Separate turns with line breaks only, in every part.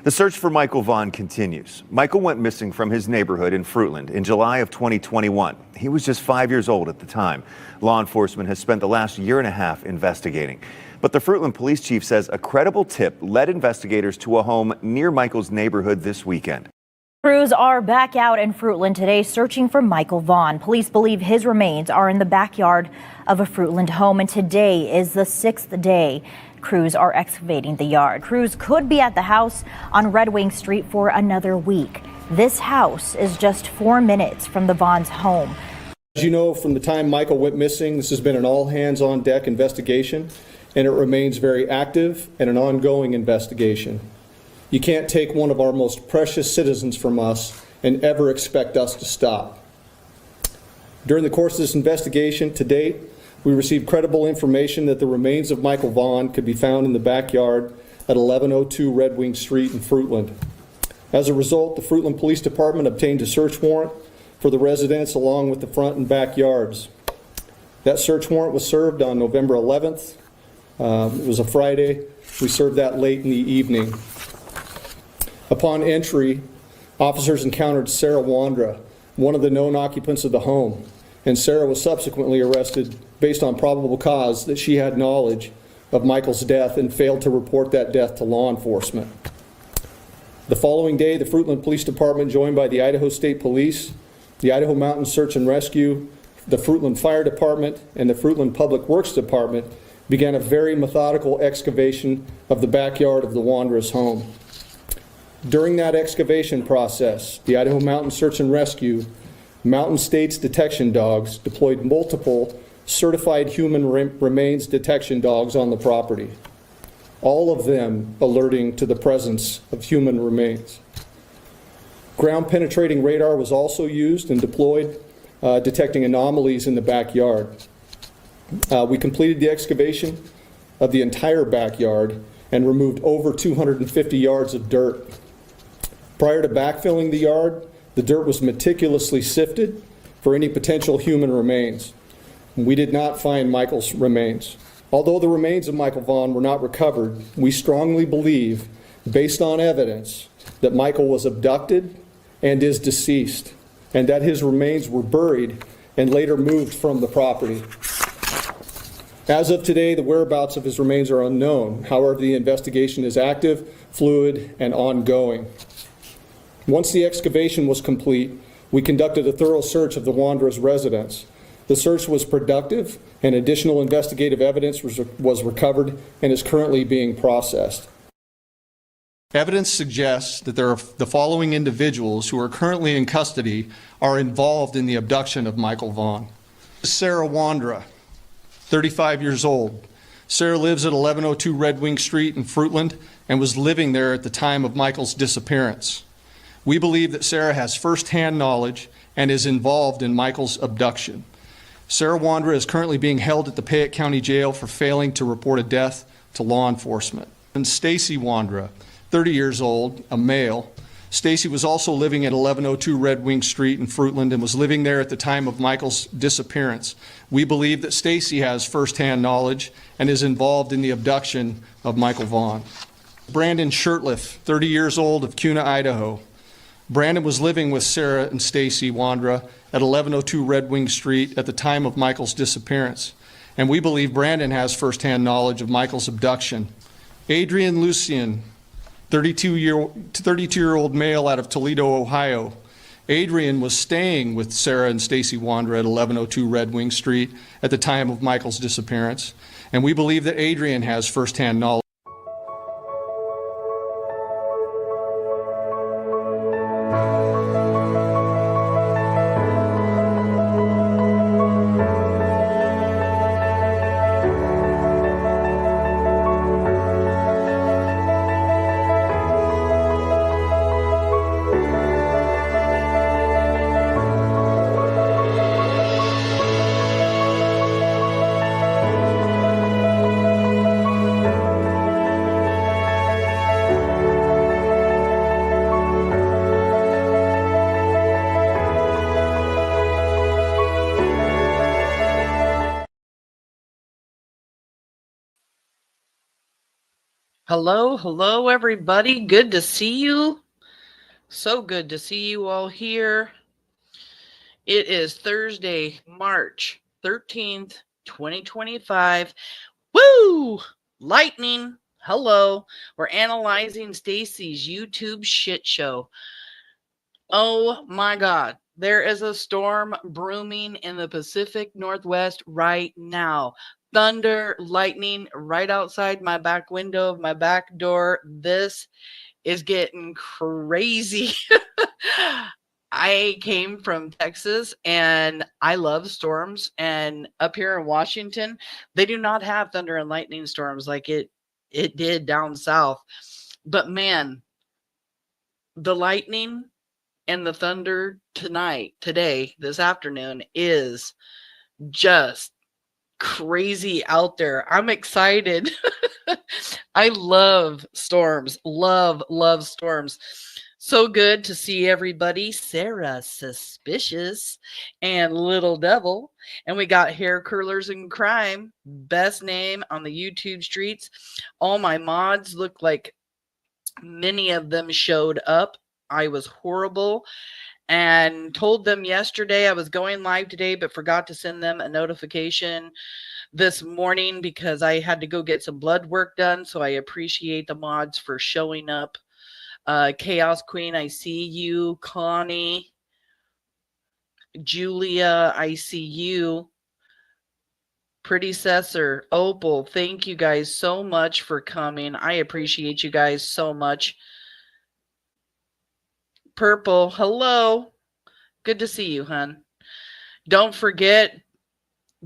The search for Michael Vaughn continues. Michael went missing from his neighborhood in Fruitland in July of 2021. He was just 5 years old at the time. Law enforcement has spent the last year and a half investigating. But the Fruitland police chief says a credible tip led investigators to a home near Michael's neighborhood this weekend.
Crews are back out in Fruitland today searching for Michael Vaughn. Police believe his remains are in the backyard of a Fruitland home, and today is the 6th day crews are excavating the yard. Crews could be at the house on Red Wing Street for another week. This house is just 4 minutes from the Vaughn's home.
As you know, from the time Michael went missing, this has been an all-hands-on-deck investigation, and it remains very active and an ongoing investigation. You can't take one of our most precious citizens from us and ever expect us to stop. During the course of this investigation to date, we received credible information that the remains of Michael Vaughn could be found in the backyard at 1102 Red Wing Street in Fruitland. As a result, the Fruitland Police Department obtained a search warrant for the residence along with the front and backyards. That search warrant was served on November 11th. It was a Friday. We served that late in the evening. Upon entry, officers encountered Stacey Wondra, one of the known occupants of the home, and Sarah was subsequently arrested based on probable cause that she had knowledge of Michael's death and failed to report that death to law enforcement. The following day, the Fruitland Police Department, joined by the Idaho State Police, the Idaho Mountain Search and Rescue, the Fruitland Fire Department, and the Fruitland Public Works Department began a very methodical excavation of the backyard of the Wondras' home. During that excavation process, the Idaho Mountain Search and Rescue, Mountain States detection dogs deployed multiple certified human remains detection dogs on the property, all of them alerting to the presence of human remains. Ground penetrating radar was also used and deployed, detecting anomalies in the backyard. We completed the excavation of the entire backyard and removed over 250 yards of dirt. Prior to backfilling the yard, the dirt was meticulously sifted for any potential human remains. We did not find Michael's remains. Although the remains of Michael Vaughn were not recovered, we strongly believe, based on evidence, that Michael was abducted and is deceased, and that his remains were buried and later moved from the property. As of today, the whereabouts of his remains are unknown. However, the investigation is active, fluid, and ongoing. Once the excavation was complete, we conducted a thorough search of the Wondras' residence. The search was productive, and additional investigative evidence was recovered and is currently being processed.
Evidence suggests that the following individuals who are currently in custody are involved in the abduction of Michael Vaughn. Stacey Wondra, 35 years old. Sarah lives at 1102 Red Wing Street in Fruitland and was living there at the time of Michael's disappearance. We believe that Sarah has firsthand knowledge and is involved in Michael's abduction. Stacey Wondra is currently being held at the Payette County Jail for failing to report a death to law enforcement. And Stacey Wondra, 30 years old, a male. Stacey was also living at 1102 Red Wing Street in Fruitland and was living there at the time of Michael's disappearance. We believe that Stacey has firsthand knowledge and is involved in the abduction of Michael Vaughn. Brandon Shirtliff, 30 years old, of Kuna, Idaho. Brandon was living with Sarah and Stacey Wondra at 1102 Red Wing Street at the time of Michael's disappearance, and we believe Brandon has firsthand knowledge of Michael's abduction. Adrian Lucian, 32-year-old male out of Toledo, Ohio. Adrian was staying with Sarah and Stacey Wondra at 1102 Red Wing Street at the time of Michael's disappearance, and we believe that Adrian has firsthand knowledge.
Hello, everybody. Good to see you. So good to see you all here. It is Thursday, March 13th, 2025. Woo! Lightning. Hello. We're analyzing Stacey's YouTube shit show. Oh my God. There is a storm brewing in the Pacific Northwest right now. Thunder, lightning right outside my back window of my back door. This is getting crazy. I came from Texas and I love storms. And up here in Washington, they do not have thunder and lightning storms like it did down south. But man, the lightning and the thunder today, this afternoon is just crazy out there. I'm excited. I love storms. Love storms. So good to see everybody. Sarah Suspicious and Little Devil. And we got Hair Curlers and Crime. Best name on the YouTube streets. All my mods look like many of them showed up. I was horrible and told them yesterday I was going live today, but forgot to send them a notification this morning because I had to go get some blood work done. So I appreciate the mods for showing up. Chaos Queen, I see you. Connie, Julia, I see you. Predecessor, Opal, thank you guys so much for coming. I appreciate you guys so much. Purple, hello. Good to see you, hun. Don't forget,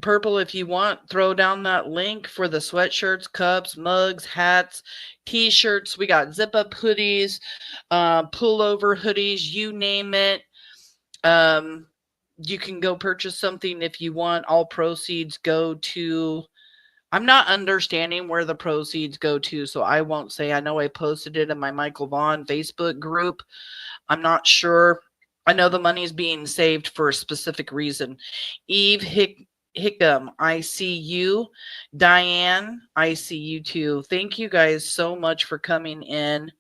Purple, if you want, throw down that link for the sweatshirts, cups, mugs, hats, t-shirts. We got zip-up hoodies, pullover hoodies, you name it. You can go purchase something if you want. All proceeds go to... I'm not understanding where the proceeds go to, so I won't say. I know I posted it in my Michael Vaughn Facebook group. I'm not sure. I know the money is being saved for a specific reason. Eve Hickam, I see you. Diane, I see you too. Thank you guys so much for coming in.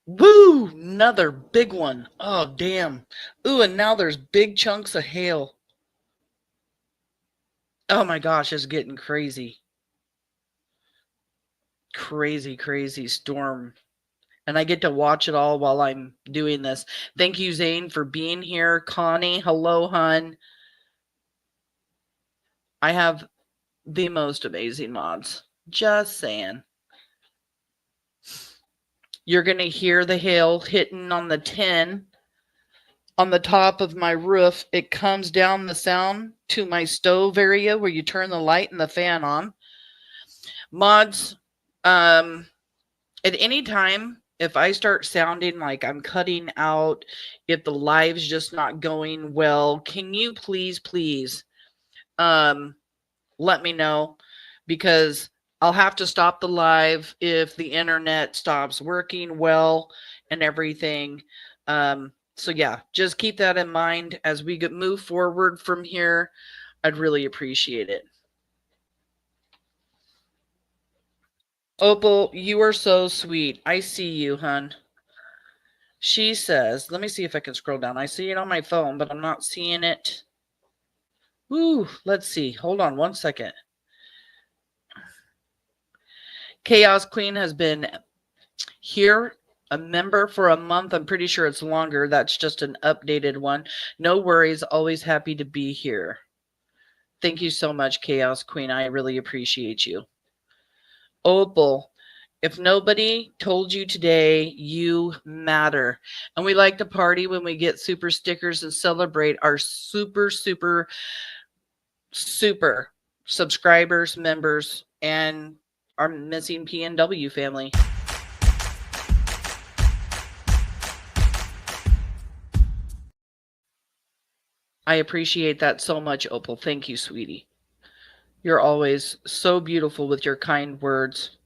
Woo! Another big one. Oh, damn. Ooh, and now there's big chunks of hail. Oh my gosh, it's getting crazy. Crazy storm. And I get to watch it all while I'm doing this. Thank you, Zane, for being here. Connie, hello, hun. I have the most amazing mods. Just saying. You're going to hear the hail hitting on the tin on the top of my roof. It comes down the sound to my stove area where you turn the light and the fan on. Mods, at any time, if I start sounding like I'm cutting out, if the live's just not going well, can you please let me know, because I'll have to stop the live if the internet stops working well and everything. So yeah, just keep that in mind as we move forward from here. I'd really appreciate it. Opal, you are so sweet. I see you, hun. She says, let me see if I can scroll down. I see it on my phone, but I'm not seeing it. Woo, let's see. Hold on one second. Chaos Queen has been here, a member for a month. I'm pretty sure it's longer. That's just an updated one. No worries. Always happy to be here. Thank you so much, Chaos Queen. I really appreciate you. Opal, if nobody told you today, you matter. And we like to party when we get super stickers and celebrate our super subscribers, members, and our Missing PNW family. I appreciate that so much, Opal. Thank you, sweetie. You're always so beautiful with your kind words.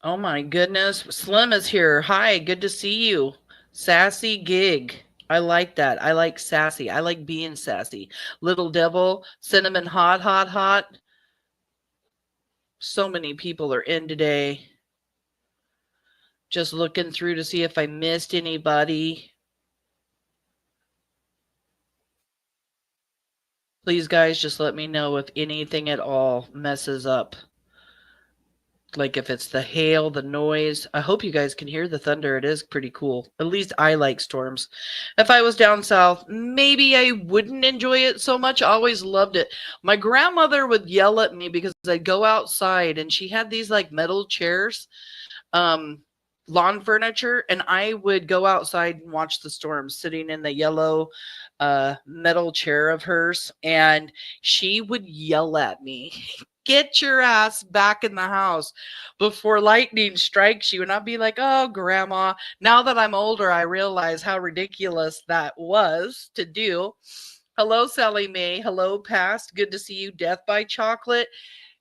Oh my goodness. Slim is here. Hi, good to see you. Sassy Gig. I like that. I like sassy. I like being sassy. Little devil, cinnamon hot, hot, hot. So many people are in today. Just looking through to see if I missed anybody. Please, guys, just let me know if anything at all messes up. Like if it's the hail, the noise. I hope you guys can hear the thunder. It is pretty cool. At least I like storms. If I was down south, maybe I wouldn't enjoy it so much. I always loved it. My grandmother would yell at me because I'd go outside and she had these like metal chairs, lawn furniture, and I would go outside and watch the storm sitting in the yellow metal chair of hers, and she would yell at me, get your ass back in the house before lightning strikes you. And I'd be like, oh, grandma, now that I'm older, I realize how ridiculous that was to do. Hello, Sally Mae. Hello, Past. Good to see you. Death by Chocolate.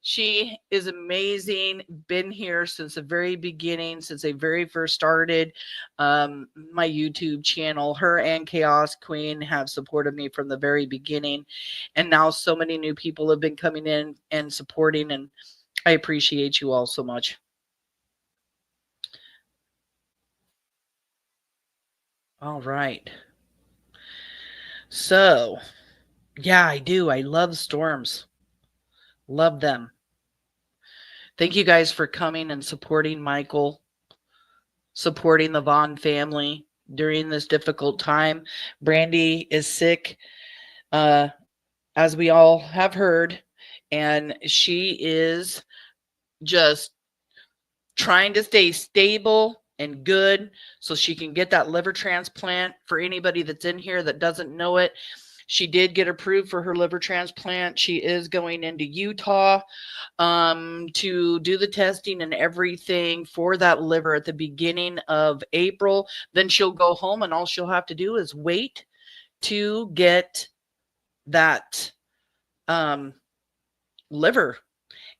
She is amazing. Been here since the very beginning, since they very first started my YouTube channel. Her and Chaos Queen have supported me from the very beginning. And now so many new people have been coming in and supporting, and I appreciate you all so much. All right. So, yeah, I do. I love storms. Love them. Thank you guys for coming and supporting Michael, supporting the Vaughn family during this difficult time. Brandy is sick, as we all have heard, and she is just trying to stay stable and good so she can get that liver transplant. For anybody that's in here that doesn't know it, she did get approved for her liver transplant. She is going into Utah to do the testing and everything for that liver at the beginning of April. Then she'll go home, and all she'll have to do is wait to get that liver.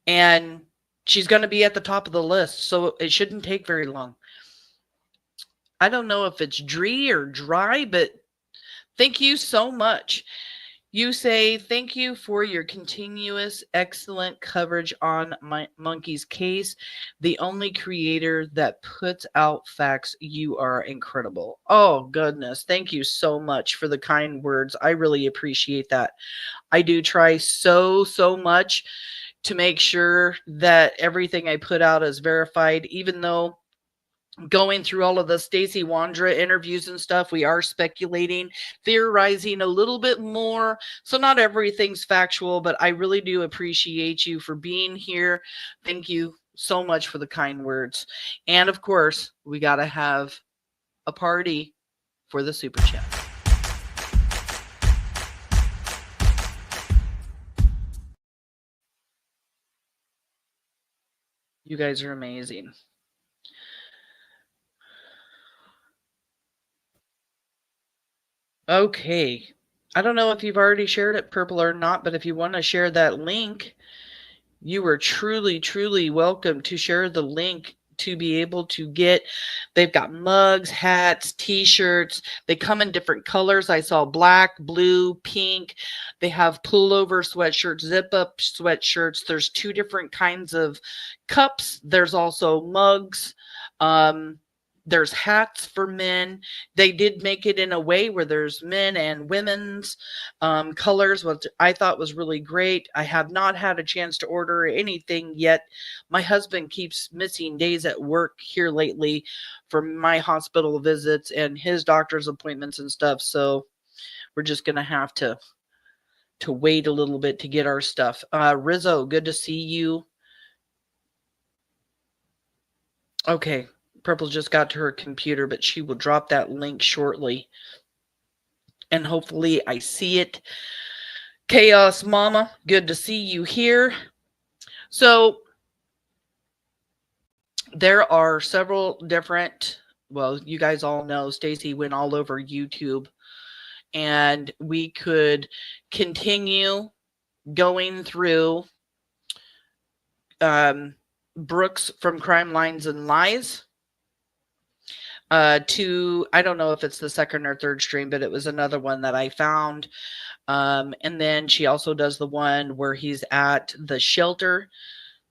And she's going to be at the top of the list, so it shouldn't take very long. I don't know if it's Dree or Dry, but thank you so much. You say, thank you for your continuous excellent coverage on my Monkey's case. The only creator that puts out facts. You are incredible. Oh, goodness. Thank you so much for the kind words. I really appreciate that. I do try so much to make sure that everything I put out is verified, even though going through all of the Stacey Wondra interviews and stuff, we are speculating, theorizing a little bit more. So not everything's factual, but I really do appreciate you for being here. Thank you so much for the kind words. And of course, we got to have a party for the super chat. You guys are amazing. Okay. I don't know if you've already shared it, Purple, or not, but if you want to share that link, you are truly welcome to share the link to be able to get. They've got mugs, hats, t-shirts. They come in different colors. I saw black, blue, pink. They have pullover sweatshirts, zip-up sweatshirts. There's 2 different kinds of cups. There's also mugs. There's hats for men. They did make it in a way where there's men and women's colors, which I thought was really great. I have not had a chance to order anything yet. My husband keeps missing days at work here lately for my hospital visits and his doctor's appointments and stuff. So we're just going to have to wait a little bit to get our stuff. Rizzo, good to see you. Okay. Purple just got to her computer, but she will drop that link shortly. And hopefully I see it. Chaos Mama, good to see you here. So there are several different, well, you guys all know Stacey went all over YouTube, and we could continue going through Brooks from Crime Lines and Lies. to, I don't know if it's the second or third stream, but it was another one that I found. And then she also does the one where he's at the shelter.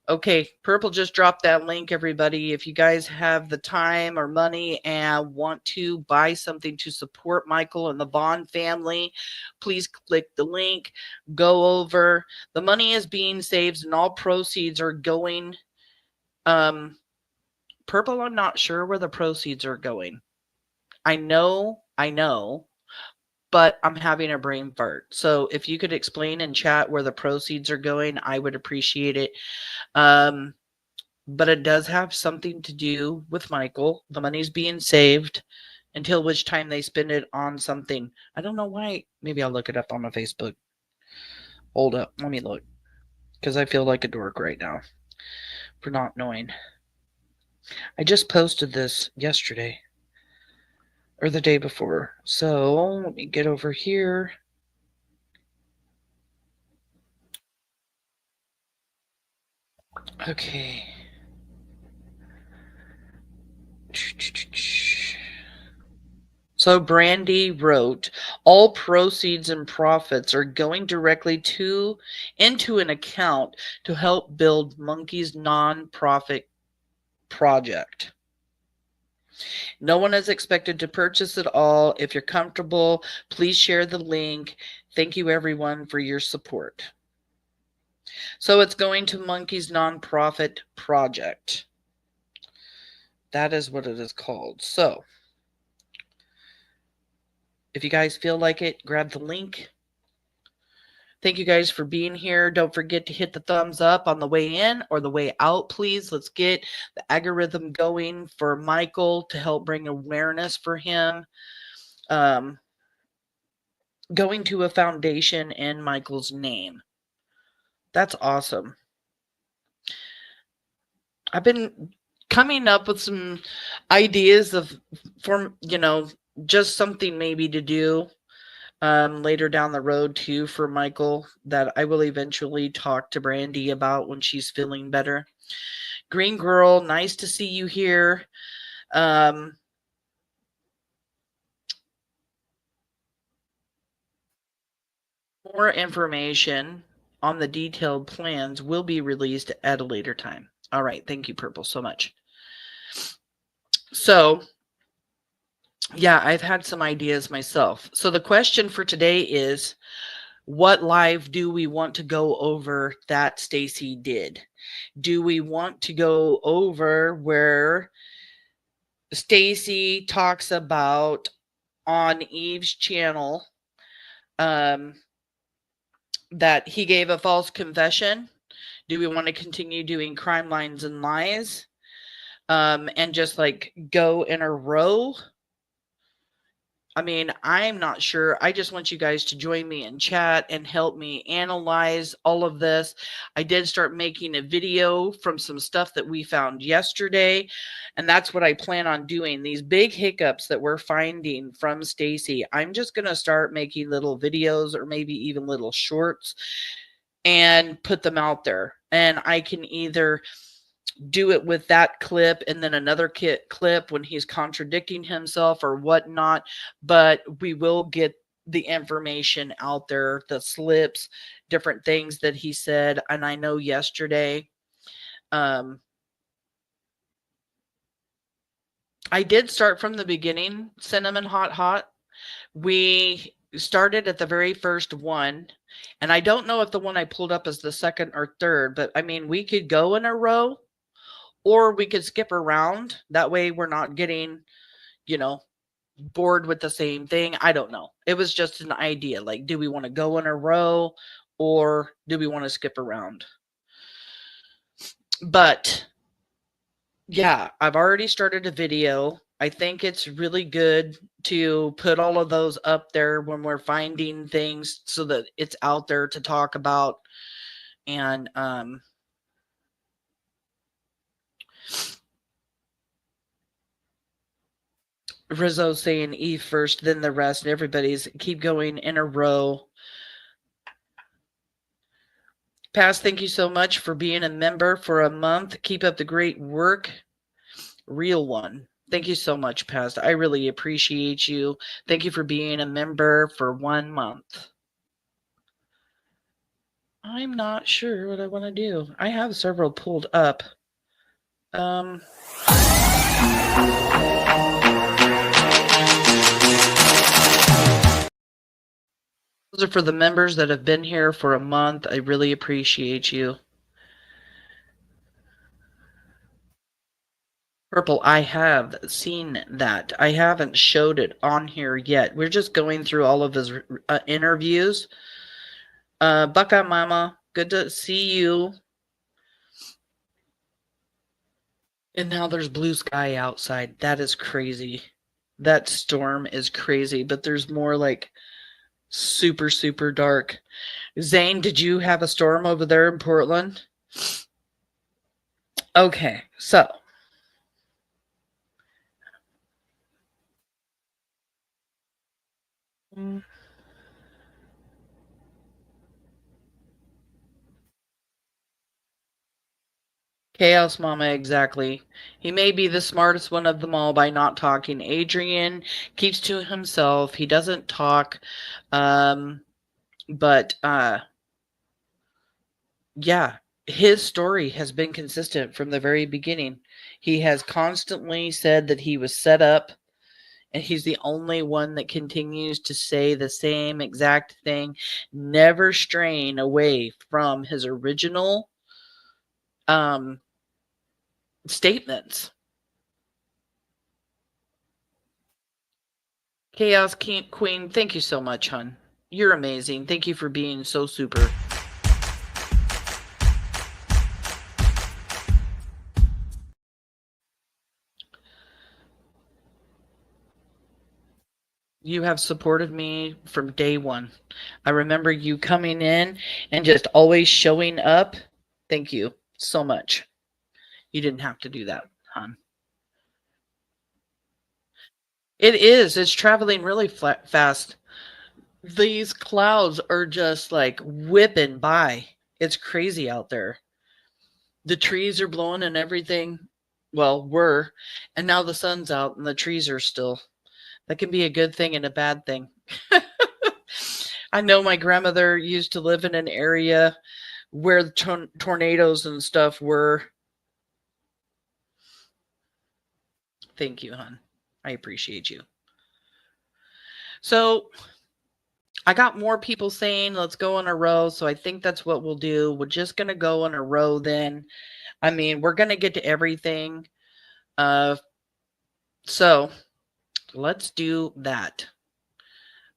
Okay, Purple just dropped that link, everybody. If you guys have the time or money and want to buy something to support Michael and the Vaughn family, please click the link. Go over. The money is being saved and all proceeds are going. Purple, I'm not sure where the proceeds are going. I know, but I'm having a brain fart. So if you could explain in chat where the proceeds are going, I would appreciate it. But it does have something to do with Michael. The money's being saved until which time they spend it on something. I don't know why. Maybe I'll look it up on my Facebook. Hold up. Let me look. Because I feel like a dork right now for not knowing. I just posted this yesterday. Or the day before. So let me get over here. Okay. So Brandy wrote, all proceeds and profits are going directly into an account to help build Monkey's nonprofit project. No one is expected to purchase it all. If you're comfortable, please share the link. Thank you, everyone, for your support. So it's going to Monkey's nonprofit project. That is what it is called. So if you guys feel like it, grab the link. Thank you guys for being here. Don't forget to hit the thumbs up on the way in or the way out, please. Let's get the algorithm going for Michael to help bring awareness for him. Going to a foundation in Michael's name. That's awesome. I've been coming up with some ideas for just something maybe to do later down the road too for Michael that I will eventually talk to Brandy about when she's feeling better. Green Girl, nice to see you here. More information on the detailed plans will be released at a later time. All right. Thank you, Purple, so much. So, yeah, I've had some ideas myself. So the question for today is, what live do we want to go over that Stacey did? Do we want to go over where Stacey talks about on Eve's channel that he gave a false confession? Do we want to continue doing crime lines and lies and just like go in a row? I mean, I'm not sure. I just want you guys to join me in chat and help me analyze all of this. I did start making a video from some stuff that we found yesterday, and that's what I plan on doing. These big hiccups that we're finding from Stacey, I'm just going to start making little videos or maybe even little shorts and put them out there. And I can either do it with that clip and then another clip when he's contradicting himself or whatnot, but we will get the information out there, the slips, different things that he said. And I know yesterday I did start from the beginning. Cinnamon Hot we started at the very first one, and I don't know if the one I pulled up is the second or third, but I mean, we could go in a row or we could skip around. That way we're not getting, bored with the same thing. I don't know. It was just an idea. Like, do we want to go in a row or do we want to skip around? But yeah, I've already started a video. I think it's really good to put all of those up there when we're finding things so that it's out there to talk about. And Rizzo saying Eve first, then the rest, and everybody's keep going in a row. Past, thank you so much for being a member for a month. Keep up the great work. Real one. Thank you so much, Past. I really appreciate you. Thank you for being a member for 1 month. I'm not sure what I want to do. I have several pulled up. Those are for the members that have been here for a month. I really appreciate you. Purple, I have seen that. I haven't showed it on here yet. We're just going through all of his interviews. Buckeye Mama, good to see you. And now there's blue sky outside. That is crazy. That storm is crazy, but there's more like super, super dark. Zane, did you have a storm over there in Portland? Okay, so. Chaos Mama, exactly. He may be the smartest one of them all by not talking. Adrian keeps to himself. He doesn't talk. But yeah, his story has been consistent from the very beginning. He has constantly said that he was set up, and he's the only one that continues to say the same exact thing, never straying away from his original statements. Chaos Queen, thank you so much, hun. You're amazing. Thank you for being so super. You have supported me from day one. I remember you coming in and just always showing up. Thank you so much. You didn't have to do that, hon. It is. It's traveling really fast. These clouds are just like whipping by. It's crazy out there. The trees are blowing and everything. Well, were. And now the sun's out and the trees are still. That can be a good thing and a bad thing. I know my grandmother used to live in an area where the tornadoes and stuff were. Thank you, hon. I appreciate you. So I got more people saying, let's go in a row. So I think that's what we'll do. We're just going to go in a row then. I mean, we're going to get to everything. So let's do that.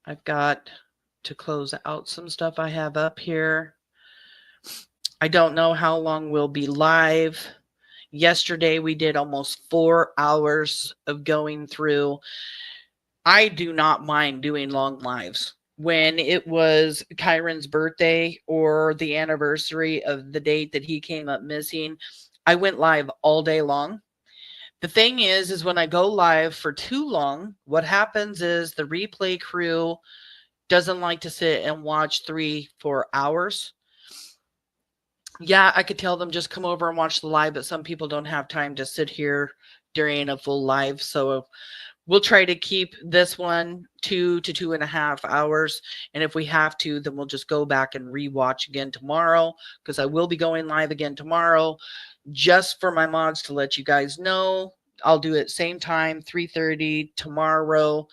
I've got to close out some stuff I have up here. I don't know how long we'll be live. Yesterday, we did almost 4 hours of going through. I do not mind doing long lives. When it was Kyron's birthday or the anniversary of the date that he came up missing, I went live all day long. The thing is when I go live for too long, what happens is the replay crew doesn't like to sit and watch 3-4 hours. Yeah, I could tell them just come over and watch the live, but some people don't have time to sit here during a full live. So we'll try to keep this one 2 to 2.5 hours. And if we have to, then we'll just go back and rewatch again tomorrow, because I will be going live again tomorrow. Just for my mods to let you guys know, I'll do it same time, 3:30 tomorrow.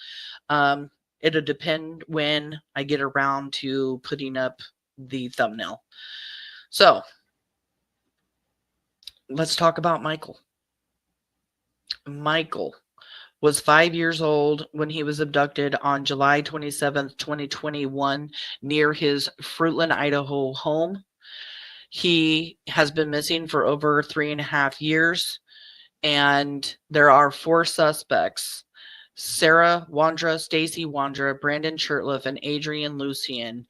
It'll depend when I get around to putting up the thumbnail. So let's talk about Michael. Michael was 5 years old when he was abducted on July 27th, 2021, near his Fruitland, Idaho home. He has been missing for over 3.5 years, and there are 4 suspects: Sarah Wondra, Stacey Wondra, Brandon Shurtleff, and Adrian Lucian.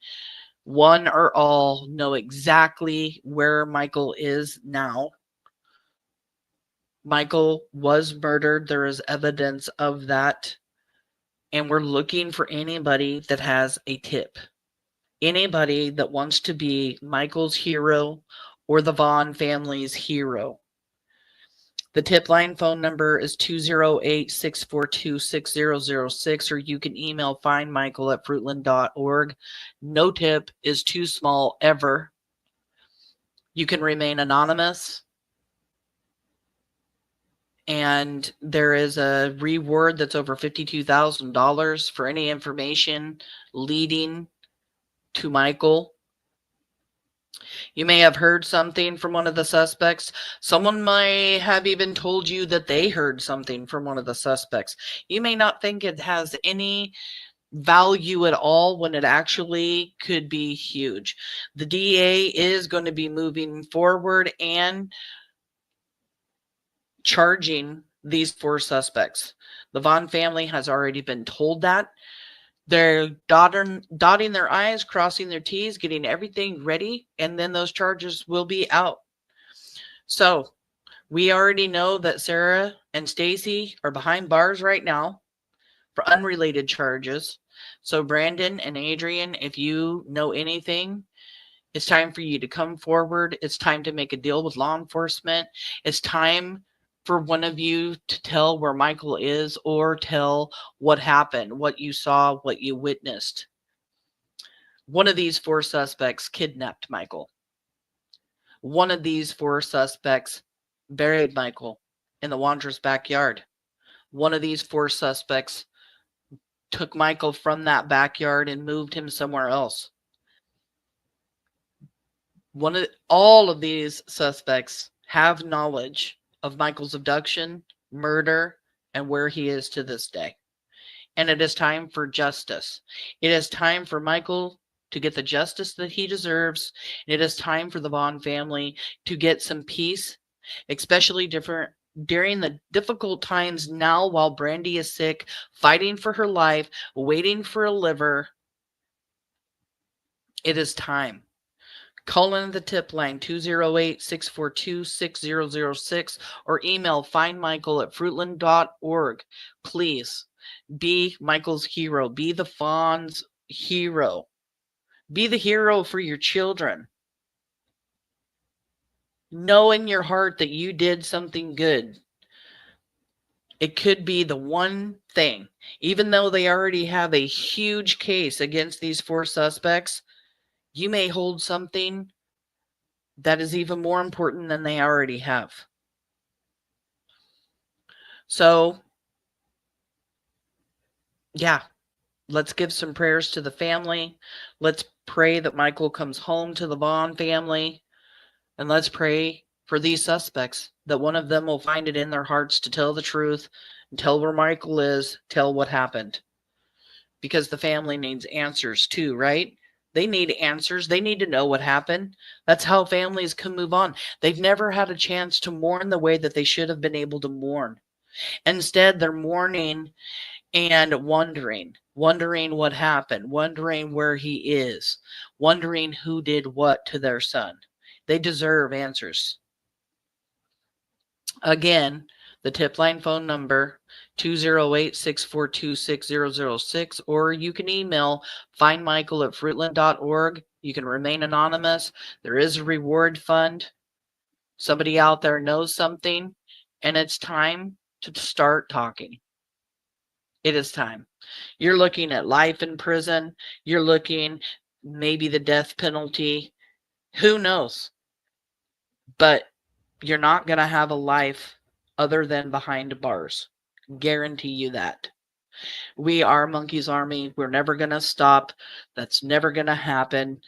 One or all know exactly where Michael is now. Michael was murdered. There is evidence of that. And we're looking for anybody that has a tip. Anybody that wants to be Michael's hero or the Vaughn family's hero. The tip line phone number is 208-642-6006, or you can email findmichael@fruitland.org. No tip is too small ever. You can remain anonymous. And there is a reward that's over $52,000 for any information leading to Michael. You may have heard something from one of the suspects. Someone may have even told you that they heard something from one of the suspects. You may not think it has any value at all when it actually could be huge. The DA is going to be moving forward and charging these 4 suspects. The Vaughn family has already been told that. They're dotting their I's, crossing their T's, getting everything ready, and then those charges will be out. So we already know that Sarah and Stacey are behind bars right now for unrelated charges. So Brandon and Adrian, if you know anything, it's time for you to come forward. It's time to make a deal with law enforcement. It's time for one of you to tell where Michael is, or tell what happened, what you saw, what you witnessed. One of these 4 suspects kidnapped Michael. One of these 4 suspects buried Michael in the Wondra's backyard. One of these 4 suspects took Michael from that backyard and moved him somewhere else. All of these suspects have knowledge of Michael's abduction, murder, and where he is to this day. And it is time for justice. It is time for Michael to get the justice that he deserves. It is time for the Vaughn family to get some peace, especially during the difficult times now while Brandy is sick, fighting for her life, waiting for a liver. It is time. Call in the tip line 208-642-6006 or email findmichael@fruitland.org. Please be Michael's hero. Be the Vaughn's hero. Be the hero for your children. Know in your heart that you did something good. It could be the one thing. Even though they already have a huge case against these 4 suspects, you may hold something that is even more important than they already have. So, yeah, let's give some prayers to the family. Let's pray that Michael comes home to the Vaughn family. And let's pray for these suspects, that one of them will find it in their hearts to tell the truth, and tell where Michael is, tell what happened. Because the family needs answers too, right? They need answers. They need to know what happened. That's how families can move on. They've never had a chance to mourn the way that they should have been able to mourn. Instead, they're mourning and wondering what happened, wondering where he is, wondering who did what to their son. They deserve answers. Again, the tip line phone number 208-642-6006, or you can email findmichael@fruitland.org. You can remain anonymous. There is a reward fund. Somebody out there knows something, and it's time to start talking. It is time. You're looking at life in prison. You're looking maybe the death penalty. Who knows? But you're not going to have a life other than behind bars. Guarantee you that. We are Monkey's Army. We're never going to stop. That's never going to happen.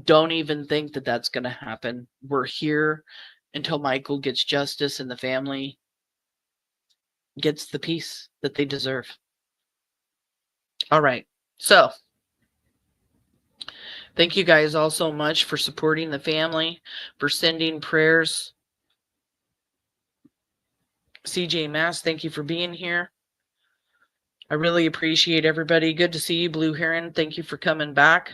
Don't even think that that's going to happen. We're here until Michael gets justice and the family gets the peace that they deserve. All right. So, thank you guys all so much for supporting the family, for sending prayers. CJ Mass, thank you for being here. I really appreciate everybody. Good to see you, Blue Heron. Thank you for coming back.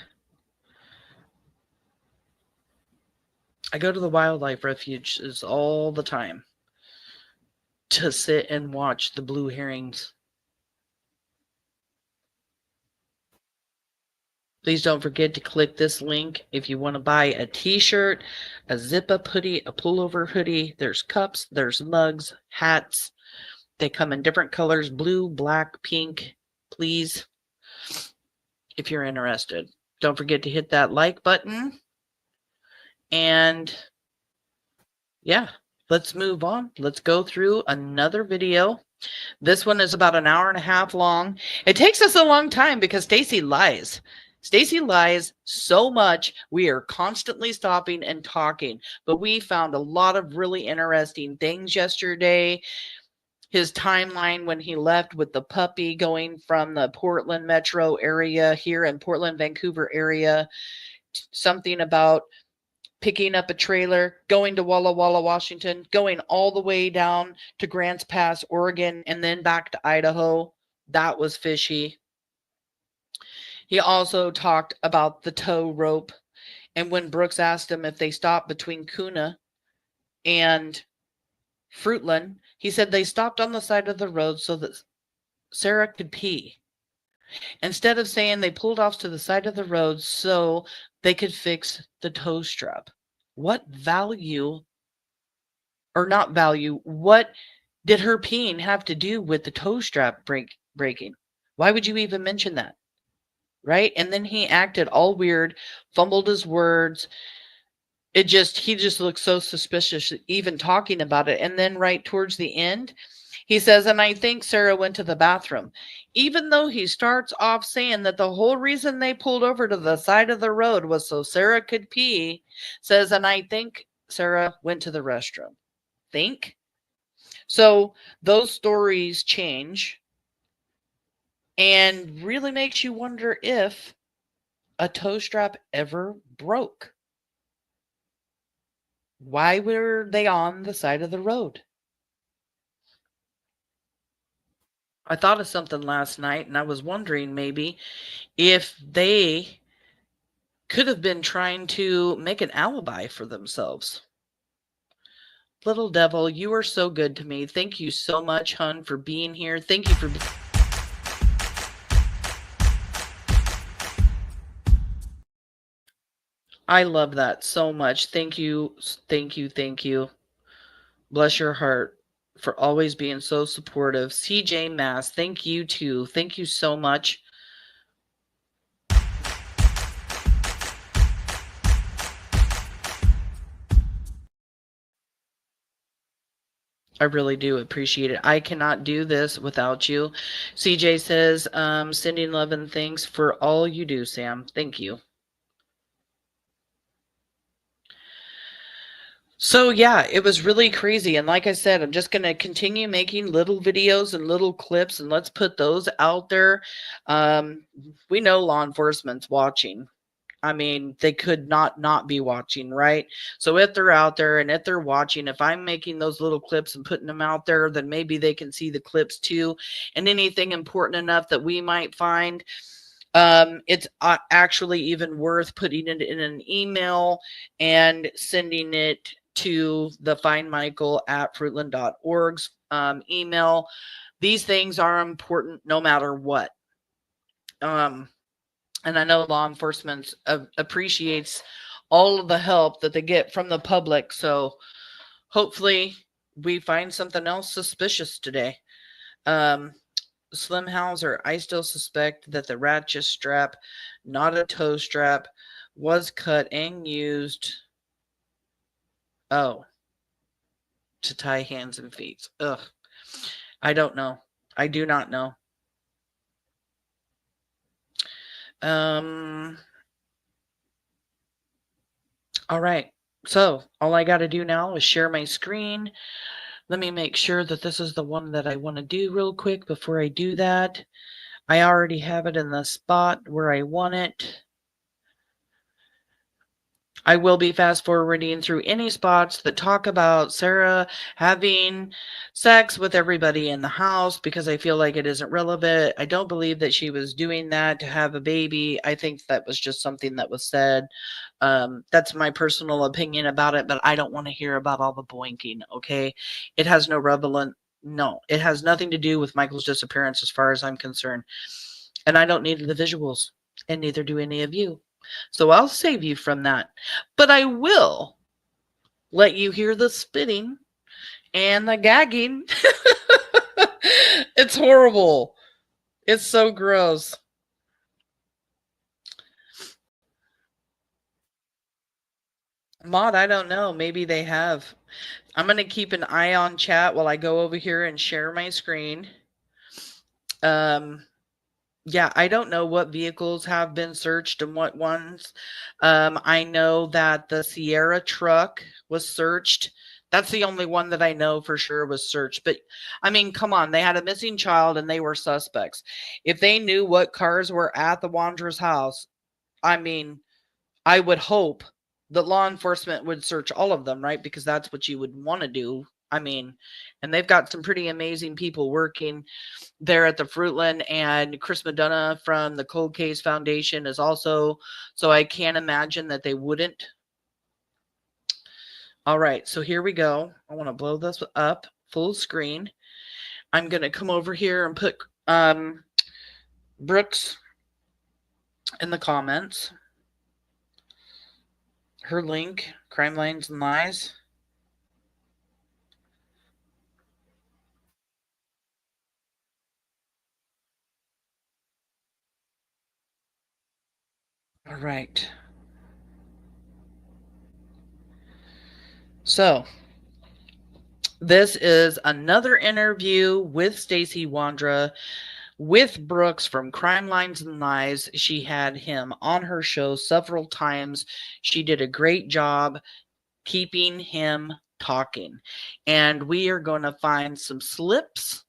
I go to the wildlife refuges all the time to sit and watch the blue herons. Please don't forget to click this link if you want to buy a t-shirt, a zip-up hoodie, a pullover hoodie. There's cups, there's mugs, hats. They come in different colors, blue, black, pink. Please, if you're interested. Don't forget to hit that like button. And yeah, let's move on. Let's go through another video. This one is about an hour and a half long. It takes us a long time because Stacey lies. Stacey lies so much, we are constantly stopping and talking. But we found a lot of really interesting things yesterday. His timeline when he left with the puppy, going from the Portland metro area here in Portland, Vancouver area. Something about picking up a trailer, going to Walla Walla, Washington, going all the way down to Grants Pass, Oregon, and then back to Idaho. That was fishy. He also talked about the tow rope. And when Brooks asked him if they stopped between Kuna and Fruitland, he said they stopped on the side of the road so that Sarah could pee. Instead of saying they pulled off to the side of the road so they could fix the tow strap. What value, or not value, what did her peeing have to do with the tow strap breaking? Why would you even mention that? Right? And then he acted all weird, fumbled his words. He just looked so suspicious even talking about it. And then right towards the end, he says, and I think Sarah went to the bathroom. Even though he starts off saying that the whole reason they pulled over to the side of the road was so Sarah could pee, says, and I think Sarah went to the restroom. Think? So those stories change. And really makes you wonder if a tow strap ever broke. Why were they on the side of the road? I thought of something last night, and I was wondering maybe if they could have been trying to make an alibi for themselves. Little devil, you are so good to me. Thank you so much, hun, for being here. Thank you for... I love that so much. Thank you. Thank you. Thank you. Bless your heart for always being so supportive. CJ Mass, thank you too. Thank you so much. I really do appreciate it. I cannot do this without you. CJ says, sending love and thanks for all you do, Sam. Thank you. So yeah, it was really crazy. And like I said, I'm just going to continue making little videos and little clips, and let's put those out there. We know law enforcement's watching. I mean, they could not be watching, right? So if they're out there and if they're watching, if I'm making those little clips and putting them out there, then maybe they can see the clips too. And anything important enough that we might find, it's actually even worth putting it in an email and sending it to the findmichael@fruitland.org's email. These things are important no matter what. And I know law enforcement appreciates all of the help that they get from the public. So hopefully we find something else suspicious today. Slim Hauser, I still suspect that the ratchet strap, not a toe strap, was cut and used, to tie hands and feet. Ugh. I don't know. I do not know. All right. So all I got to do now is share my screen. Let me make sure that this is the one that I want to do real quick before I do that. I already have it in the spot where I want it. I will be fast forwarding through any spots that talk about Sarah having sex with everybody in the house because I feel like it isn't relevant. I don't believe that she was doing that to have a baby. I think that was just something that was said. That's my personal opinion about it, but I don't want to hear about all the boinking, okay? It has no relevant. No, it has nothing to do with Michael's disappearance as far as I'm concerned. And I don't need the visuals. and neither do any of you. So I'll save you from that. But I will let you hear the spitting and the gagging. It's horrible. It's so gross. Maud, I don't know. Maybe they have. I'm going to keep an eye on chat while I go over here and share my screen. Yeah, I don't know what vehicles have been searched and what ones. I know that the Sierra truck was searched. That's the only one that I know for sure was searched. But I mean, come on, they had a missing child and they were suspects. If they knew what cars were at the Wanderer's house, I mean, I would hope that law enforcement would search all of them, right? Because that's what you would want to do. I mean, and they've got some pretty amazing people working there at the Fruitland, and Chris Madonna from the Cold Case Foundation is also, so I can't imagine that they wouldn't. All right, so here we go. I want to blow this up full screen. I'm going to come over here and put Brooks in the comments. Her link, Crime Lines and Lies. All right. So, this is another interview with Stacey Wondra with Brooks from Crime Lines and Lies. She had him on her show several times. She did a great job keeping him talking. And we are going to find some slips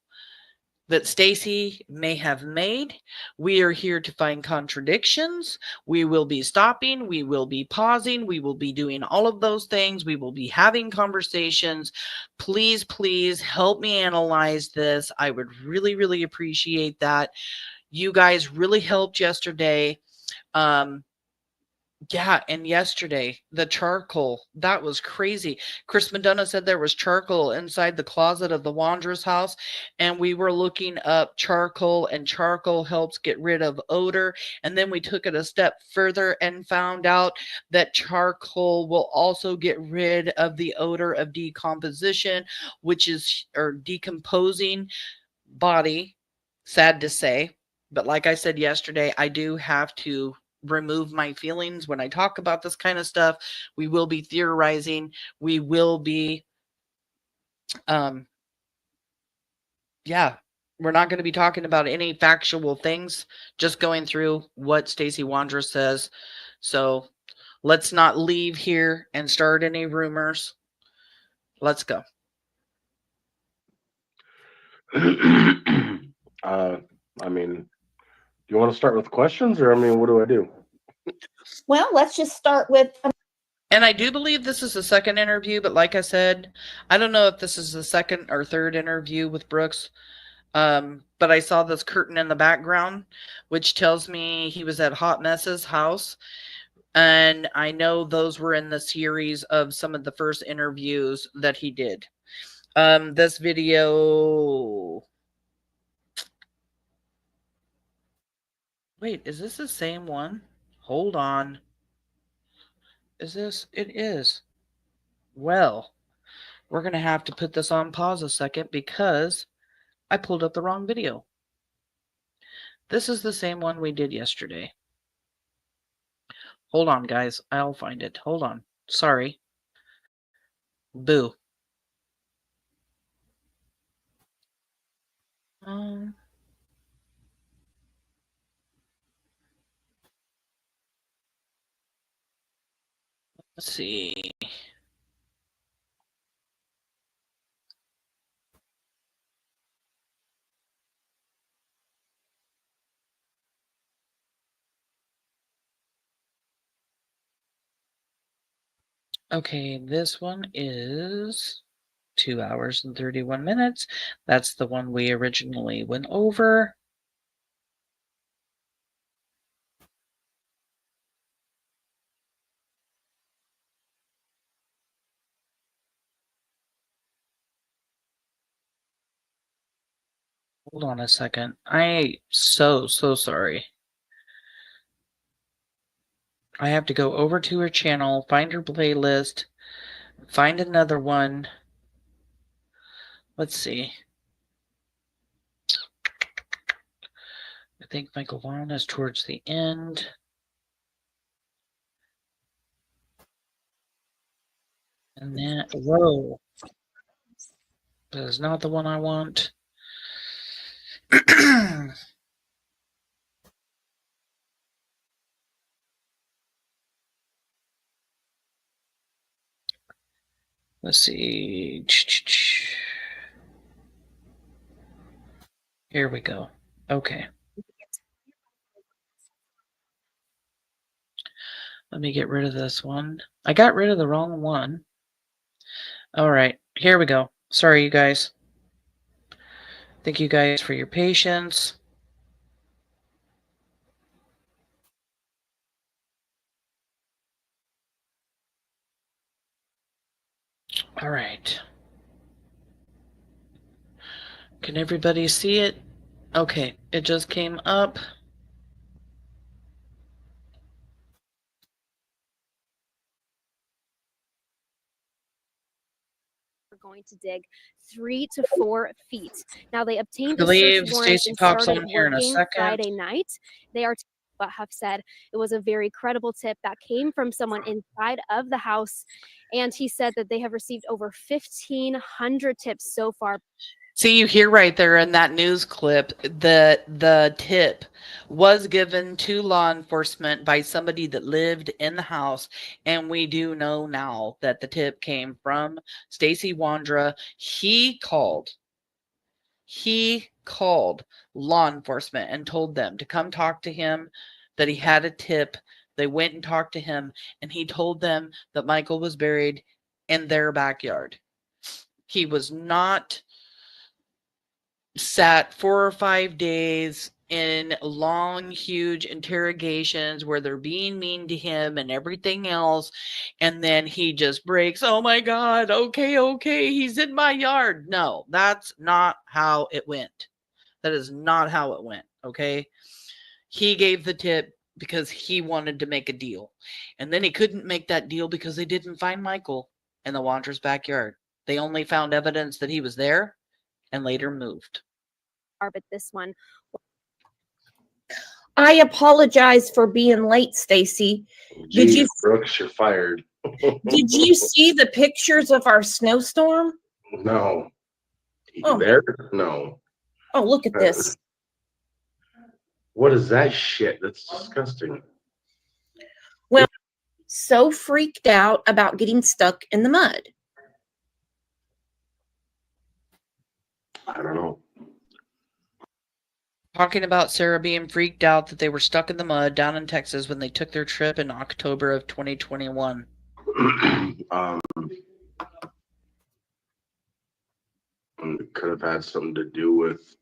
that Stacey may have made. We are here to find contradictions. We will be stopping. We will be pausing. We will be doing all of those things. We will be having conversations. Please, please help me analyze this. I would really, really appreciate that. You guys really helped yesterday. Yeah, and yesterday, the charcoal, that was crazy. Chris Madonna said there was charcoal inside the closet of the Wanderer's house, and we were looking up charcoal, and charcoal helps get rid of odor. And then we took it a step further and found out that charcoal will also get rid of the odor of decomposition, which is, or decomposing body, sad to say. But like I said yesterday, I do have to remove my feelings when I talk about this kind of stuff. We will be theorizing. We will be, yeah, we're not going to be talking about any factual things, just going through what Stacey Wondra says. So let's not leave here and start any rumors. Let's go.
I mean, do you want to start with questions, or I mean, what do I do?
Well, let's just start with.
And I do believe this is the second interview, but like I said, I don't know if this is the second or third interview with Brooks. But I saw this curtain in the background, which tells me he was at Hot Mess's house. And I know those were in the series of some of the first interviews that he did. This video. Wait, is this the same one? Hold on. Is this? It is. Well, we're going to have to put this on pause a second because I pulled up the wrong video. This is the same one we did yesterday. Hold on, guys. I'll find it. Hold on. Sorry. Boo. Let's see. Okay, this one is 2 hours and 31 minutes. That's the one we originally went over. Hold on a second. I so sorry. I have to go over to her channel, find her playlist, find another one. Let's see. I think Michael Vaughn is towards the end. And then, whoa. That is not the one I want. Let's see. Here we go. Okay. Let me get rid of this one. I got rid of the wrong one. All right. Here we go. Sorry, you guys. Thank you guys for your patience. All right. Can everybody see it? Okay, it just came up.
We're going to dig 3 to 4 feet. Now they obtained
I
a search
believe
warrant
Stacey
and
pops
started
on here in a
working
second.
Friday night. They are what Huff said it was a very credible tip that came from someone inside of the house, and he said that they have received over 1,500 tips so far.
See, you hear right there in that news clip, the tip was given to law enforcement by somebody that lived in the house, and we do know now that the tip came from Stacey Wondra. He called law enforcement and told them to come talk to him, that he had a tip. They went and talked to him, and he told them that Michael was buried in their backyard. He was not sat 4 or 5 days in long, huge interrogations where they're being mean to him and everything else. And then he just breaks, oh my God, okay, he's in my yard. No, that's not how it went. That is not how it went, okay? He gave the tip because he wanted to make a deal. And then he couldn't make that deal because they didn't find Michael in the Wanderer's backyard. They only found evidence that he was there and later moved.
But this one,
I apologize for being late, Stacey. Did you
Brooks, you're fired.
did you see the pictures of our snowstorm?
No. You
Oh.
there? No.
Oh, look at this.
What is that shit? That's disgusting.
Well, so freaked out about getting stuck in the mud.
I don't know.
Talking about Sarah being freaked out that they were stuck in the mud down in Texas when they took their trip in October of 2021.
It could have had something to do with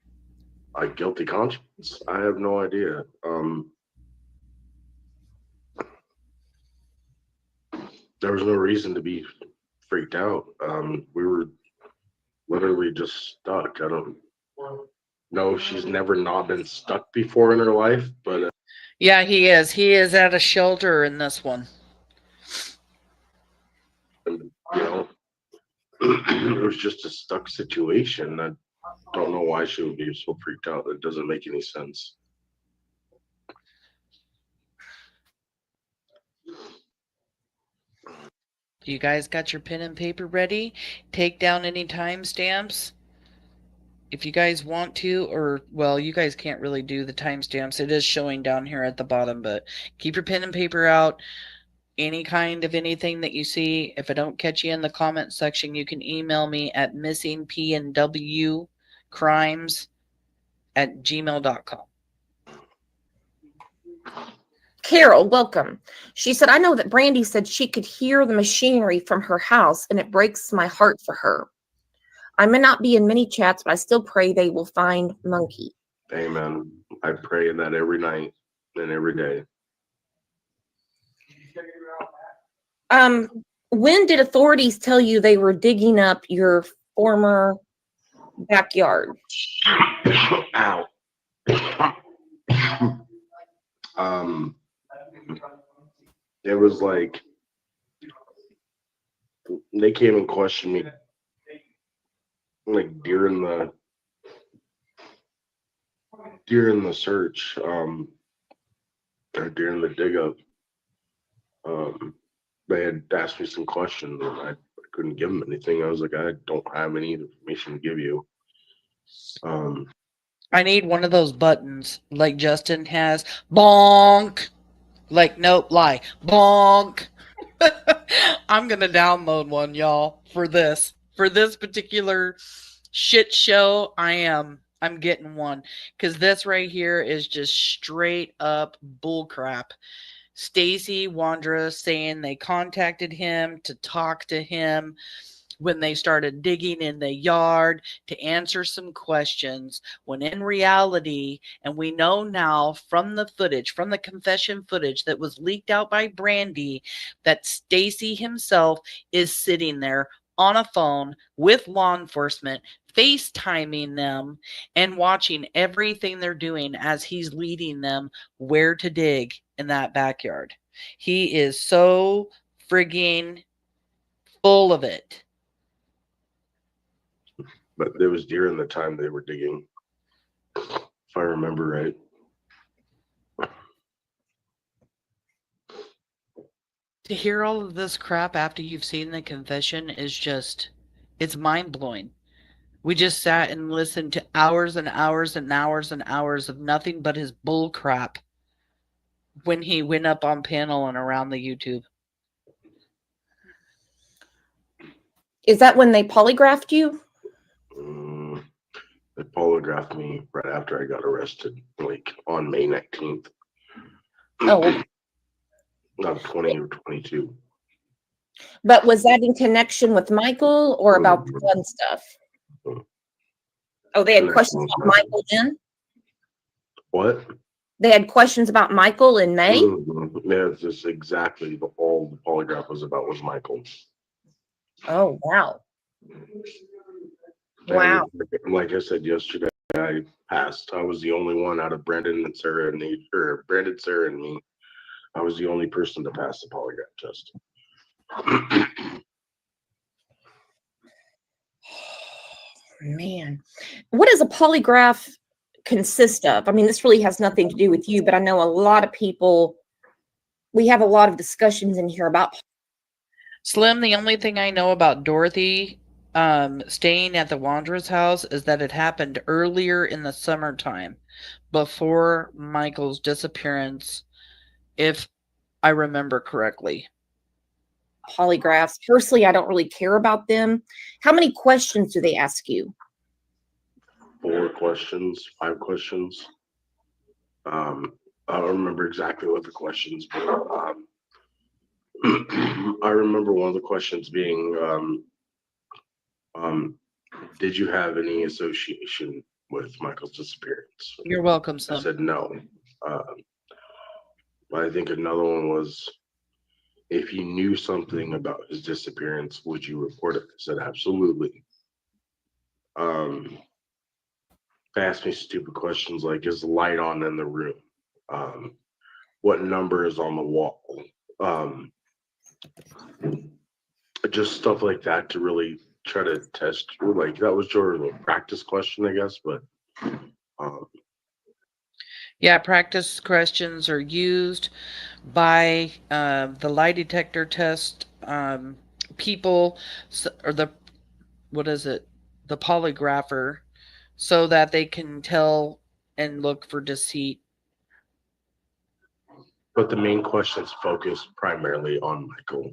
a guilty conscience. I have no idea. There was no reason to be freaked out. We were literally just stuck. I don't know. She's never not been stuck before in her life, but
Yeah, he is. He is at a shelter in this one.
you know, it was just a stuck situation. I don't know why she would be so freaked out. It doesn't make any sense.
You guys got your pen and paper ready? Take down any timestamps if you guys want to, or, well, you guys can't really do the timestamps. It is showing down here at the bottom, but keep your pen and paper out. Any kind of anything that you see. If I don't catch you in the comment section, you can email me at missingpnwcrimes@gmail.com.
Carol, welcome. She said, I know that Brandy said she could hear the machinery from her house, and it breaks my heart for her. I may not be in many chats, but I still pray they will find Monkey.
Amen. I pray that every night and every day.
When did authorities tell you they were digging up your former backyard?
Ow. It was like they came and questioned me like during the search, or during the dig up. They had asked me some questions and I couldn't give them anything. I was like, I don't have any information to give you.
I need one of those buttons like Justin has. Bonk. Like, nope, lie. Bonk. I'm going to download one, y'all, for this. For this particular shit show, I'm getting one. Because this right here is just straight up bullcrap. Stacey Wondra saying they contacted him to talk to him when they started digging in the yard to answer some questions, when in reality, and we know now from the footage, from the confession footage that was leaked out by Brandy, that Stacey himself is sitting there on a phone with law enforcement, FaceTiming them and watching everything they're doing as he's leading them where to dig in that backyard. He is so frigging full of it.
But it was during the time they were digging, if I remember right.
To hear all of this crap after you've seen the confession is just, it's mind-blowing. We just sat and listened to hours and hours and hours and hours of nothing but his bull crap when he went up on panel and around the YouTube.
Is that when they polygraphed you?
They polygraphed me right after I got arrested, like on May 19th.
Oh.
Not 20 or 22.
But was that in connection with Michael or about the gun stuff? Oh, they had questions about Michael then?
What?
They had questions about Michael in May?
Yeah, it's just exactly all the polygraph was about was Michael.
Oh, wow.
And
wow.
like I said yesterday, I passed. I was the only one out of Brandon and Sarah and Brandon, Sarah, and me. I was the only person to pass the polygraph test.
Man, what does a polygraph consist of? I mean, this really has nothing to do with you, but I know a lot of people, we have a lot of discussions in here about.
Slim, the only thing I know about Dorothy staying at the Wanderer's house is that it happened earlier in the summertime, before Michael's disappearance, if I remember correctly.
Polygraphs. Personally, I don't really care about them. How many questions do they ask you?
4 questions, 5 questions. I don't remember exactly what the questions were. I remember one of the questions being, did you have any association with Michael's disappearance?
You're welcome, Slim.
I said no. But I think another one was, if you knew something about his disappearance, would you report it? I said absolutely. They asked me stupid questions like, is the light on in the room? What number is on the wall? Just stuff like that to really try to test. Like, that was sort of a practice question, I guess, but
yeah, practice questions are used by the lie detector test people, or the polygrapher, so that they can tell and look for deceit.
But the main questions focus primarily on Michael.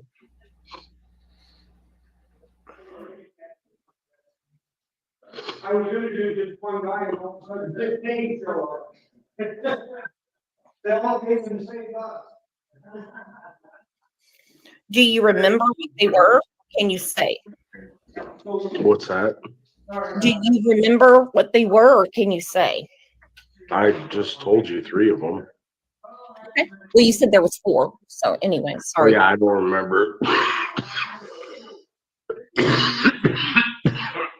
I was gonna do just one guy and all of a sudden 15 show up. They all came in the same bus.
Do you remember what they were? Can you say?
What's that?
Do you remember what they were, or can you say?
I just told you 3 of them.
Okay. Well, you said there was 4. So anyway, sorry.
Oh, yeah, I don't remember.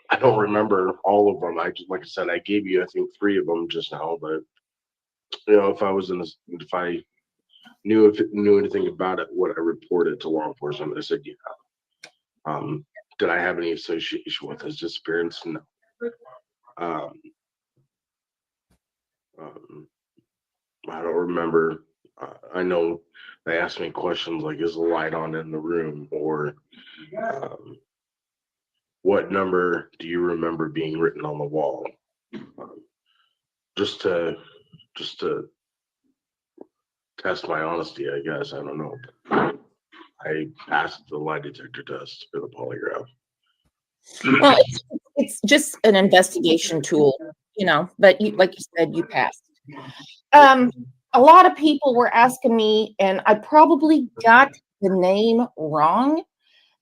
I don't remember all of them. Like I said, I gave you, I think, 3 of them just now. But if I knew anything about it, would I report it to law enforcement? I said, yeah. Did I have any association with his disappearance? No. I don't remember. I know they asked me questions like, is the light on in the room? Or what number do you remember being written on the wall? Just to test my honesty, I guess. I don't know. I passed the lie detector test for the polygraph.
Well, it's just an investigation tool, you know, but you, like you said, you passed. A lot of people were asking me, and I probably got the name wrong.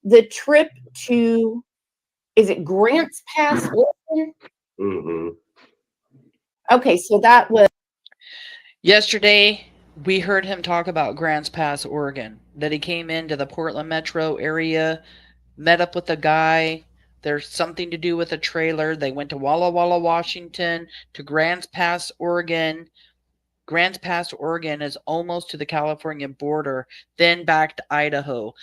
The trip to, is it Grants Pass, Oregon?
Mm-hmm.
Okay, so that was
Yesterday, we heard him talk about Grants Pass, Oregon, that he came into the Portland metro area, met up with a guy. There's something to do with a trailer. They went to Walla Walla, Washington, to Grants Pass, Oregon. Grants Pass, Oregon is almost to the California border, then back to Idaho.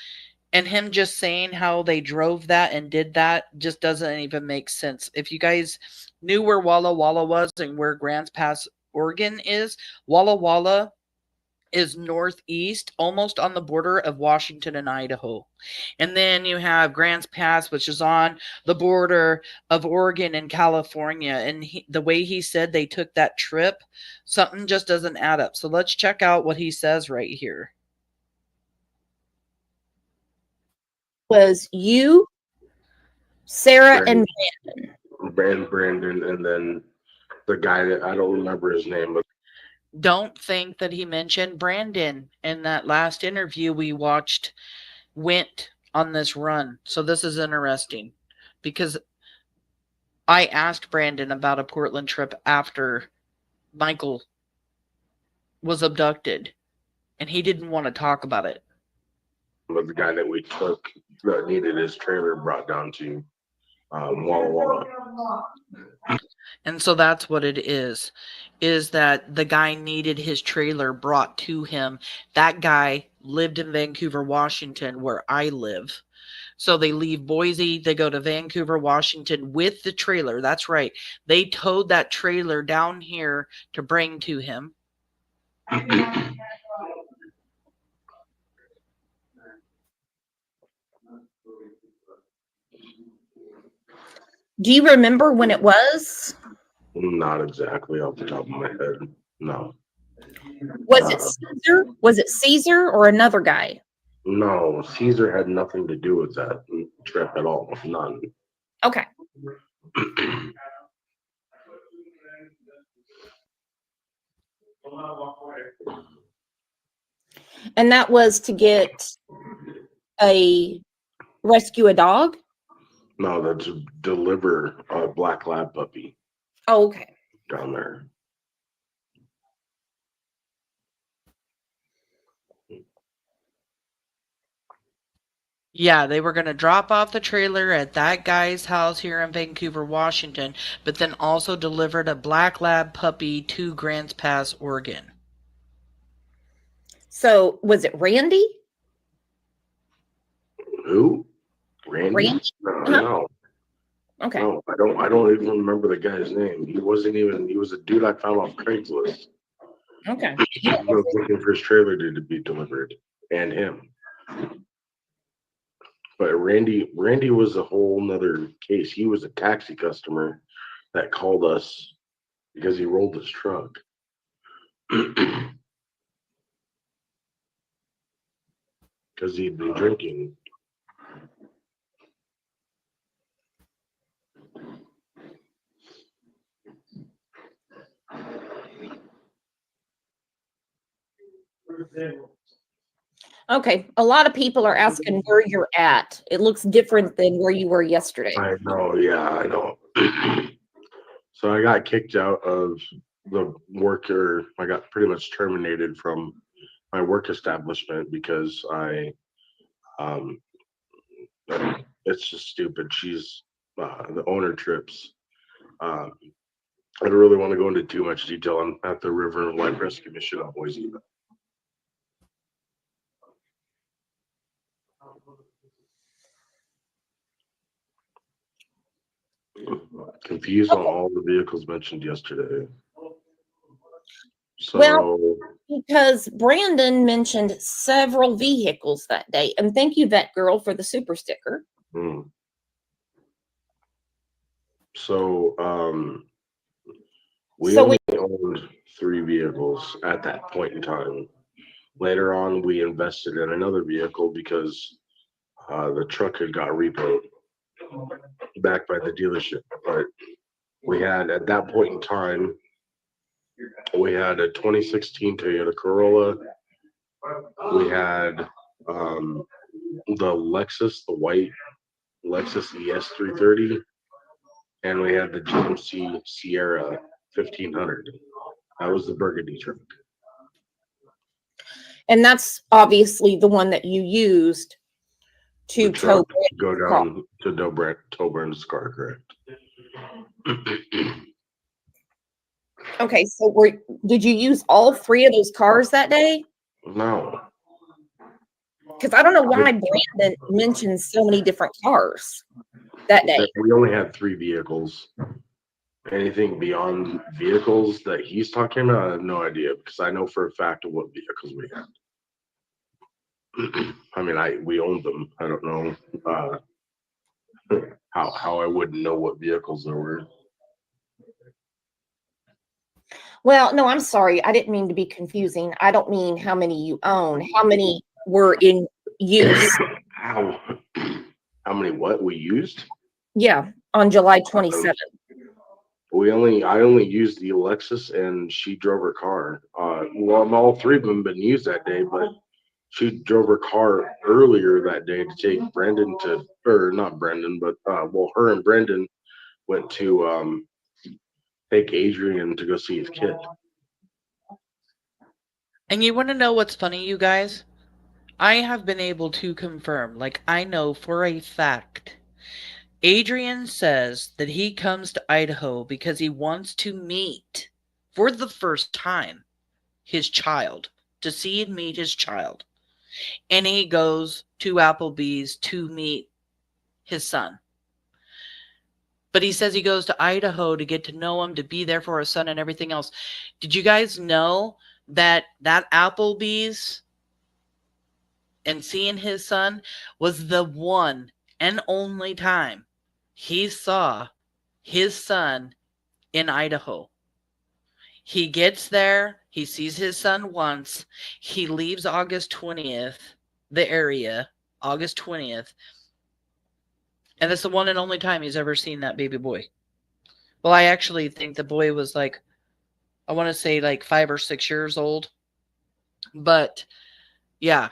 And him just saying how they drove that and did that just doesn't even make sense. If you guys knew where Walla Walla was and where Grants Pass, Oregon is, Walla Walla is northeast, almost on the border of Washington and Idaho. And then you have Grants Pass, which is on the border of Oregon and California. And the way he said they took that trip, something just doesn't add up. So let's check out what he says right here.
was you, Sarah, and
Brandon, and then the guy that I don't remember his name, but
Don't think that he mentioned Brandon in that last interview we watched went on this run. So this is interesting because I asked Brandon about a Portland trip after Michael was abducted, and he didn't want to talk about it.
the guy that we took that needed his trailer brought down to Walla Walla.
And so that's what it is that the guy needed his trailer brought to him. That guy lived in Vancouver, Washington, where I live. So they leave Boise, they go to Vancouver, Washington with the trailer. That's right. They towed that trailer down here to bring to him.
do you remember when it was?
Not exactly off the top of my head. No.
Was it Caesar? Was it Caesar or another guy?
No, Caesar had nothing to do with that trip at all. None.
Okay. And that was to rescue a dog?
No, that's deliver a black lab puppy
Oh, okay.
down there.
Yeah, they were going to drop off the trailer at that guy's house here in Vancouver, Washington, but then also delivered a black lab puppy to Grants Pass, Oregon.
So was it Randy?
Who? Randy?
Randy?
No.
Okay.
No, I don't even remember the guy's name. He was a dude I found off Craigslist.
Okay.
I was looking for his trailer to be delivered and him. But Randy was a whole nother case. He was a taxi customer that called us because he rolled his truck. Because he'd been drinking.
Okay. A lot of people are asking where you're at. It looks different than where you were yesterday.
I know, yeah, I know. So I got kicked out of the worker. I got pretty much terminated from my work establishment because it's just stupid. She's the owner trips. I don't really want to go into too much detail. I'm at the River and Life Rescue Mission on Boise. Confused on all the vehicles mentioned yesterday. So,
Well, because Brandon mentioned several vehicles that day. And thank you, Vet Girl, for the super sticker.
We only owned 3 vehicles at that point in time. Later on, we invested in another vehicle because the truck had got repoed back by the dealership. But we had, at that point in time, we had a 2016 Toyota Corolla. We had the Lexus, the white Lexus ES330, and we had the GMC Sierra 1500. That was the burgundy truck.
And that's obviously the one that you used to tow
go down to tow Brandon's car, correct?
Okay, so did you use all 3 of those cars that day?
No.
Because I don't know why Brandon mentioned so many different cars that day.
We only had 3 vehicles. Anything beyond vehicles that he's talking about, I have no idea, because I know for a fact of what vehicles we had. I mean, we owned them. I don't know how I wouldn't know what vehicles there were.
Well, no, I'm sorry. I didn't mean to be confusing. I don't mean how many you own. How many were in use?
How many what we used?
Yeah, on July 27th.
I only used the Lexus, and she drove her car. Well, all 3 of them been used that day, but she drove her car earlier that day to take Brendan to, or not Brendan, but her and Brendan went to take Adrian to go see his kid.
And you want to know what's funny, you guys? I have been able to confirm, like I know for a fact, Adrian says that he comes to Idaho because he wants to meet, for the first time, his child, to see and meet his child. And he goes to Applebee's to meet his son. But he says he goes to Idaho to get to know him, to be there for his son and everything else. Did you guys know that Applebee's and seeing his son was the one and only time he saw his son in Idaho? He gets there, he sees his son once, he leaves August 20th, the area, August 20th, and that's the one and only time he's ever seen that baby boy. Well, I actually think the boy was like, I want to say like 5 or 6 years old. But yeah,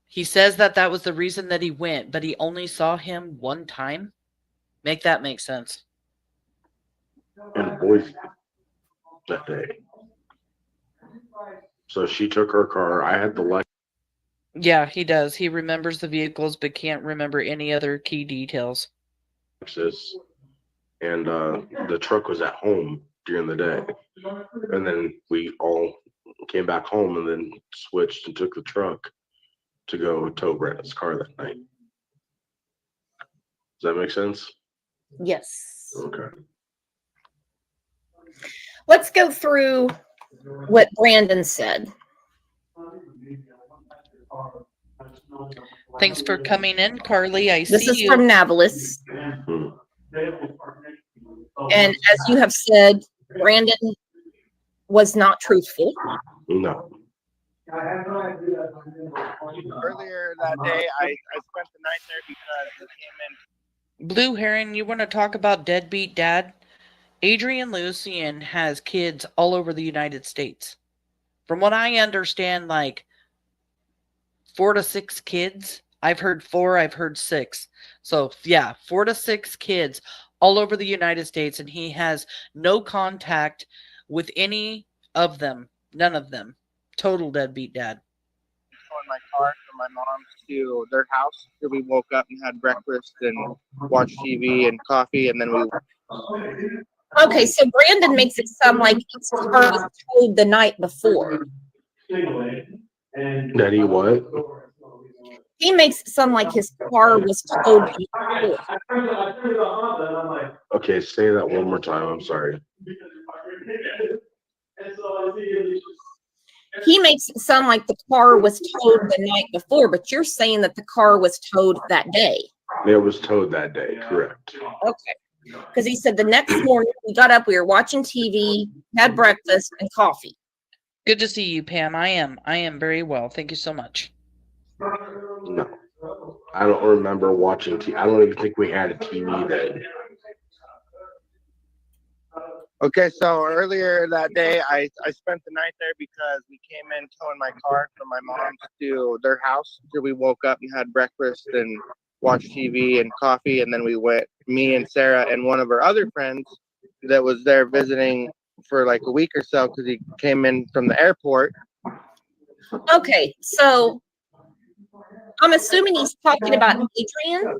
he says that was the reason that he went, but he only saw him one time. Make that make sense.
In Boise that day. So she took her car. I had the Lexus.
Yeah, he does. He remembers the vehicles, but can't remember any other key details.
And the truck was at home during the day. And then we all came back home and then switched and took the truck to go tow Brandon's car that night. Does that make sense?
Yes.
Okay.
Let's go through what Brandon said.
Thanks for coming in, Carly. I see you.
This is from Navalis. And as you have said, Brandon was not truthful.
No.
Earlier that day, I spent the night there because he came in.
Blue Heron, you want to talk about deadbeat dad? Adrian Lucian has kids all over the United States. From what I understand, like 4 to 6 kids. I've heard 4, I've heard 6. So yeah, 4 to 6 kids all over the United States, and he has no contact with any of them. None of them. Total deadbeat dad.
In my car from my mom to their house. Here we woke up and had breakfast and watched TV and coffee, and then we.
Okay, so Brandon makes it sound like his car was towed the night before.
That he what?
He makes it sound like his car was towed.
Okay, say that one more time. I'm sorry.
He makes it sound like the car was towed the night before, but you're saying that the car was towed that day.
It was towed that day, correct.
Okay. Because he said the next morning we got up, we were watching TV, had breakfast and coffee.
Good to see you, Pam. I am very well. Thank you so much.
No, I don't remember watching TV. I don't even think we had a TV then.
Okay, so earlier that day, I spent the night there because we came in towing my car from my mom's to their house. So we woke up and had breakfast and watched TV and coffee, and then we went, me and Sarah and one of her other friends that was there visiting for like a week or so because he came in from the airport.
Okay, so I'm assuming he's talking about Adrian.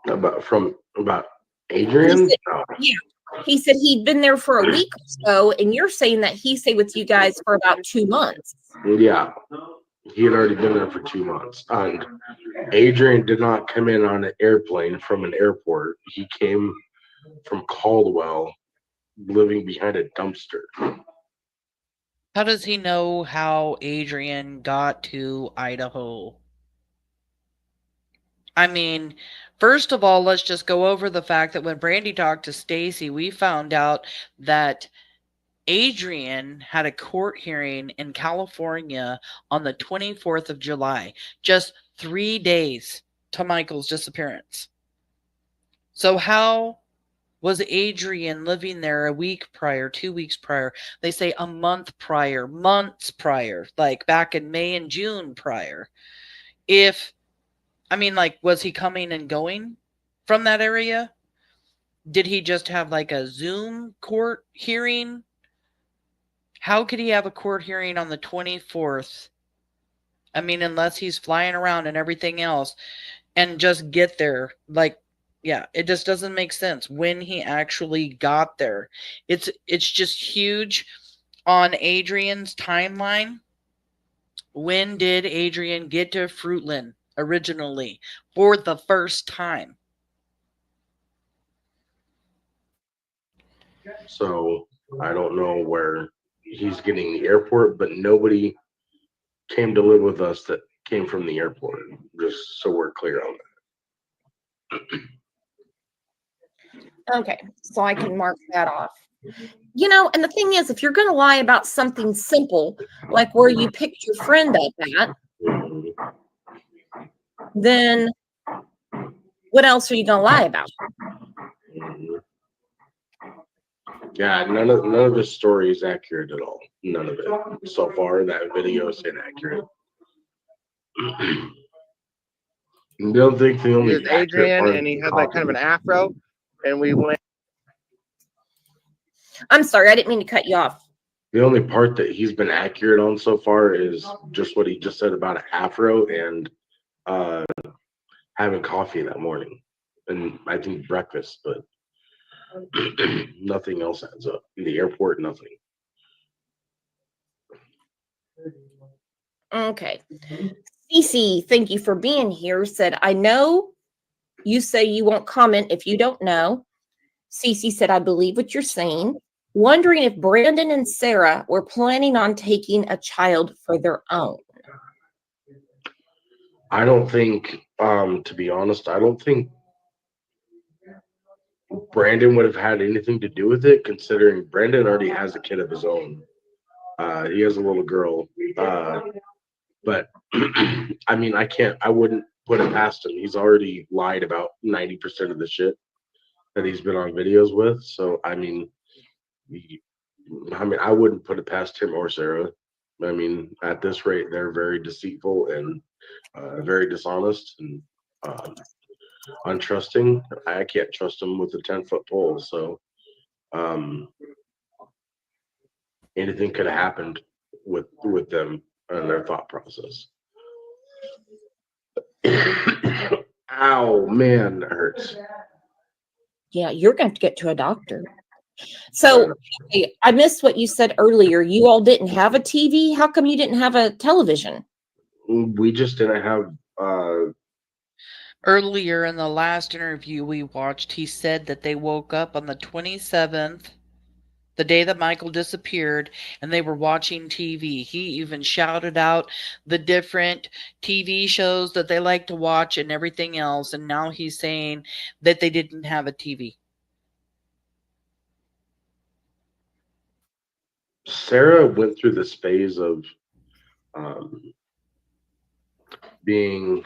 About Adrian?
Yeah, he said he'd been there for a week or so, and you're saying that he stayed with you guys for about 2 months.
Yeah, he had already been there for 2 months. And Adrian did not come in on an airplane from an airport. He came from Caldwell, living behind a dumpster.
How does he know how Adrian got to Idaho? I mean, first of all, let's just go over the fact that when Brandy talked to Stacey, we found out that Adrian had a court hearing in California on the 24th of July, just 3 days to Michael's disappearance. So how was Adrian living there a week prior, 2 weeks prior? They say a month prior, months prior, like back in May and June prior. Was he coming and going from that area? Did he just have like a Zoom court hearing? How could he have a court hearing on the 24th? I mean, unless he's flying around and everything else and just get there. Like, yeah, it just doesn't make sense when he actually got there. It's just huge on Adrian's timeline. When did Adrian get to Fruitland originally for the first time?
So I don't know where he's getting the airport, but nobody came to live with us that came from the airport, just so we're clear on that.
Okay, so I can mark that off. You know, and the thing is, if you're going to lie about something simple, like where you picked your friend up at, then what else are you going to lie about?
Yeah, none of the story is accurate at all. None of it. So far, that video is inaccurate. Don't think the only
Here's Adrian, and he had like kind of an afro, and we went.
I'm sorry, I didn't mean to cut you off.
The only part that he's been accurate on so far is just what he just said about an afro and having coffee that morning, and I think breakfast, but nothing else adds up. In the airport, nothing.
Okay. Cece, thank you for being here. Said, I know you say you won't comment if you don't know. Cece said, I believe what you're saying. Wondering if Brandon and Sarah were planning on taking a child for their own.
I don't think, to be honest, I don't think Brandon would have had anything to do with it, considering Brandon already has a kid of his own. He has a little girl. But I mean, I wouldn't put it past him. He's already lied about 90% of the shit that he's been on videos with. So, I mean, I wouldn't put it past him or Sarah. I mean, at this rate, they're very deceitful and very dishonest and untrusting. I can't trust them with a 10-foot pole. So, anything could have happened with them and their thought process. Ow, man, that hurts.
Yeah, you're going to get to a doctor. So I missed what you said earlier. You all didn't have a TV. How come you didn't have a television?
We just didn't have.
Earlier in the last interview we watched, he said that they woke up on the 27th, the day that Michael disappeared, and they were watching TV. He even shouted out the different TV shows that they like to watch and everything else. And now he's saying that they didn't have a TV.
Sarah went through this phase of being.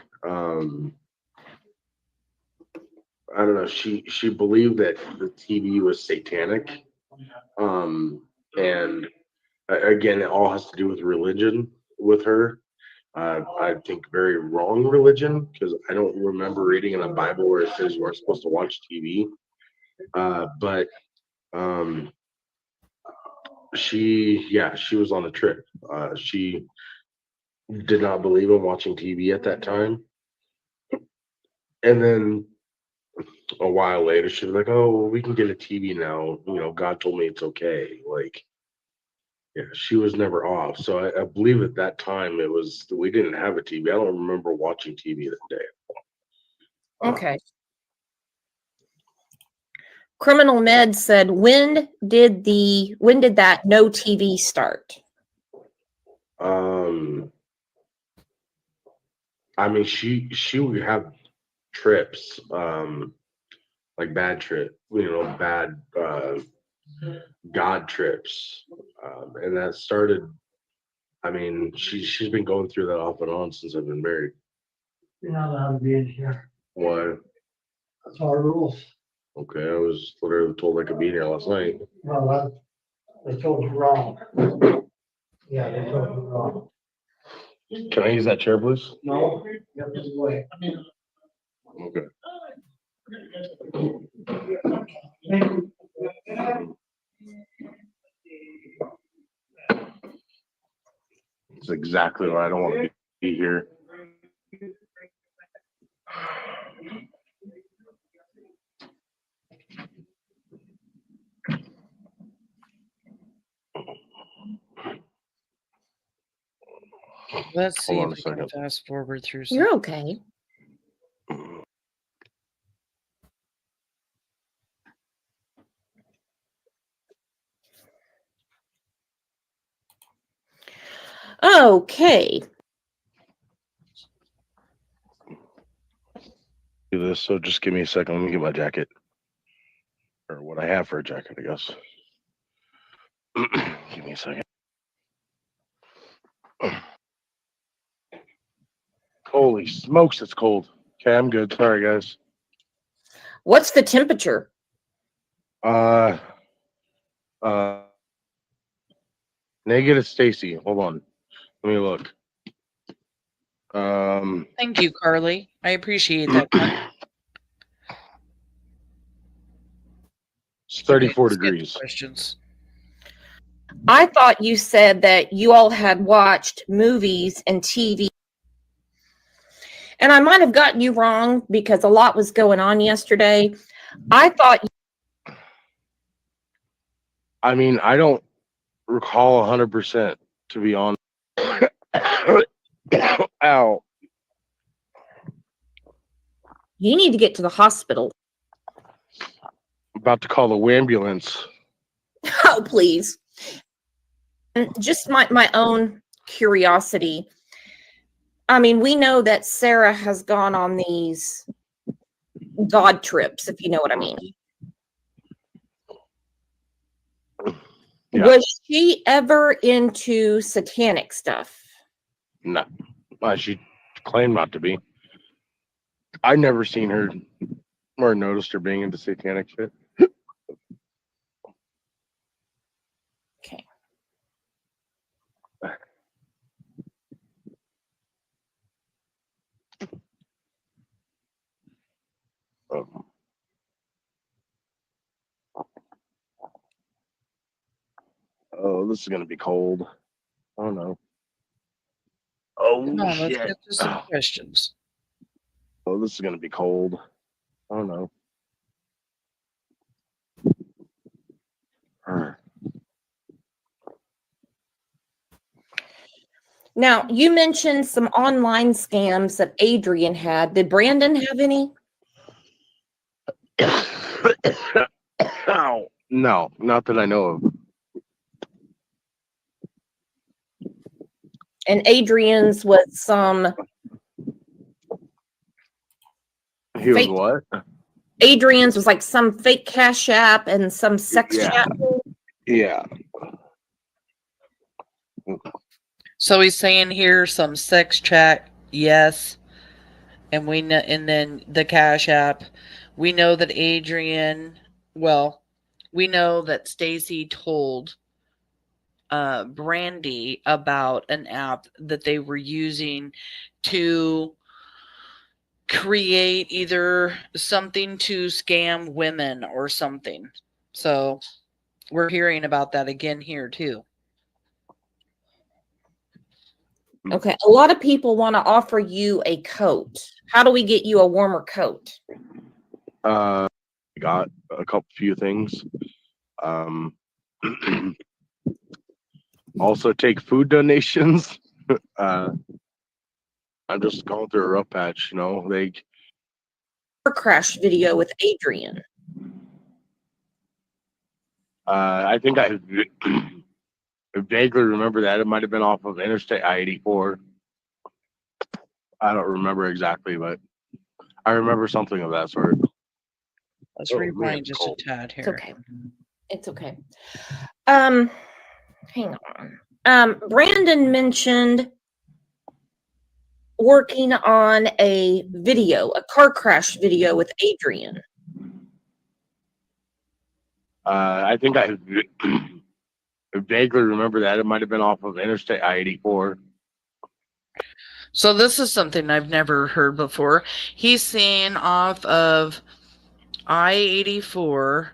I don't know. She believed that the TV was satanic, and again, it all has to do with religion with her. I think very wrong religion, because I don't remember reading in the Bible where it says we're supposed to watch TV. But she was on a trip. She did not believe in watching TV at that time, and then a while later, she was like, "Oh, well, we can get a TV now. You know, God told me it's okay." Like, yeah, she was never off. So I believe at that time it was we didn't have a TV. I don't remember watching TV that day.
Okay. Criminal Med said, when did that no TV start?
I mean, she would have trips, like bad trip, bad God trips, and that started. I mean, she's been going through that off and on since I've been married.
You're not allowed to be in here.
Why?
That's our rules.
Okay, I was literally told I could be here last night.
Well, they told you wrong. Yeah, they told you wrong.
Can I use that chair, please?
No, you have to wait.
Okay. It's exactly why I don't want to be here.
Let's see
Hold on
if
a
we can
second.
fast forward through some.
You're okay. Okay.
Do this, so just give me a second. Let me get my jacket. Or what I have for a jacket, I guess. Give me a second. Holy smokes, it's cold. Okay, I'm good. Sorry, guys.
What's the temperature?
Negative Stacey. Hold on. Let me look.
Thank you, Carly. I appreciate that.
It's 34
Okay, skip the
degrees.
questions.
I thought you said that you all had watched movies and TV. And I might have gotten you wrong because a lot was going on yesterday. I thought.
I mean, I don't recall 100%, to be honest. Ow.
You need to get to the hospital.
About to call the ambulance.
Oh, please. And just my own curiosity. I mean, we know that Sarah has gone on these God trips, if you know what I mean.
Yeah.
Was she ever into satanic stuff?
No. She claimed not to be. I never seen her or noticed her being into satanic shit.
Okay.
Oh, this is gonna be cold. Oh no. Oh
Come on, let's
shit.
get to some questions.
Oh, this is gonna be cold. Oh no.
Now, you mentioned some online scams that Adrian had. Did Brandon have any?
No, not that I know of.
And Adrian's was some
He was
fake.
what?
Adrian's was like some fake Cash App and some sex
Yeah.
chat.
Yeah.
So he's saying here some sex chat, yes, and we know, and then the Cash App. We know that Adrian. Well, we know that Stacey told Brandy about an app that they were using to create either something to scam women or something. So we're hearing about that again here too.
Okay, a lot of people want to offer you a coat. How do we get you a warmer coat?
Got a few things. Also take food donations. I'm just going through a rough patch, you know.
Car crash video with Adrian.
I think I vaguely remember that. It might have been off of Interstate I-84. I don't remember exactly, but I remember something of that sort.
Let's
Oh,
rewind
man,
just
cold.
a tad here.
It's okay. It's okay. Hang on. Brandon mentioned working on a video, a car crash video with Adrian.
I think I vaguely remember that. It might have been off of Interstate I-84.
So this is something I've never heard before. He's saying off of I-84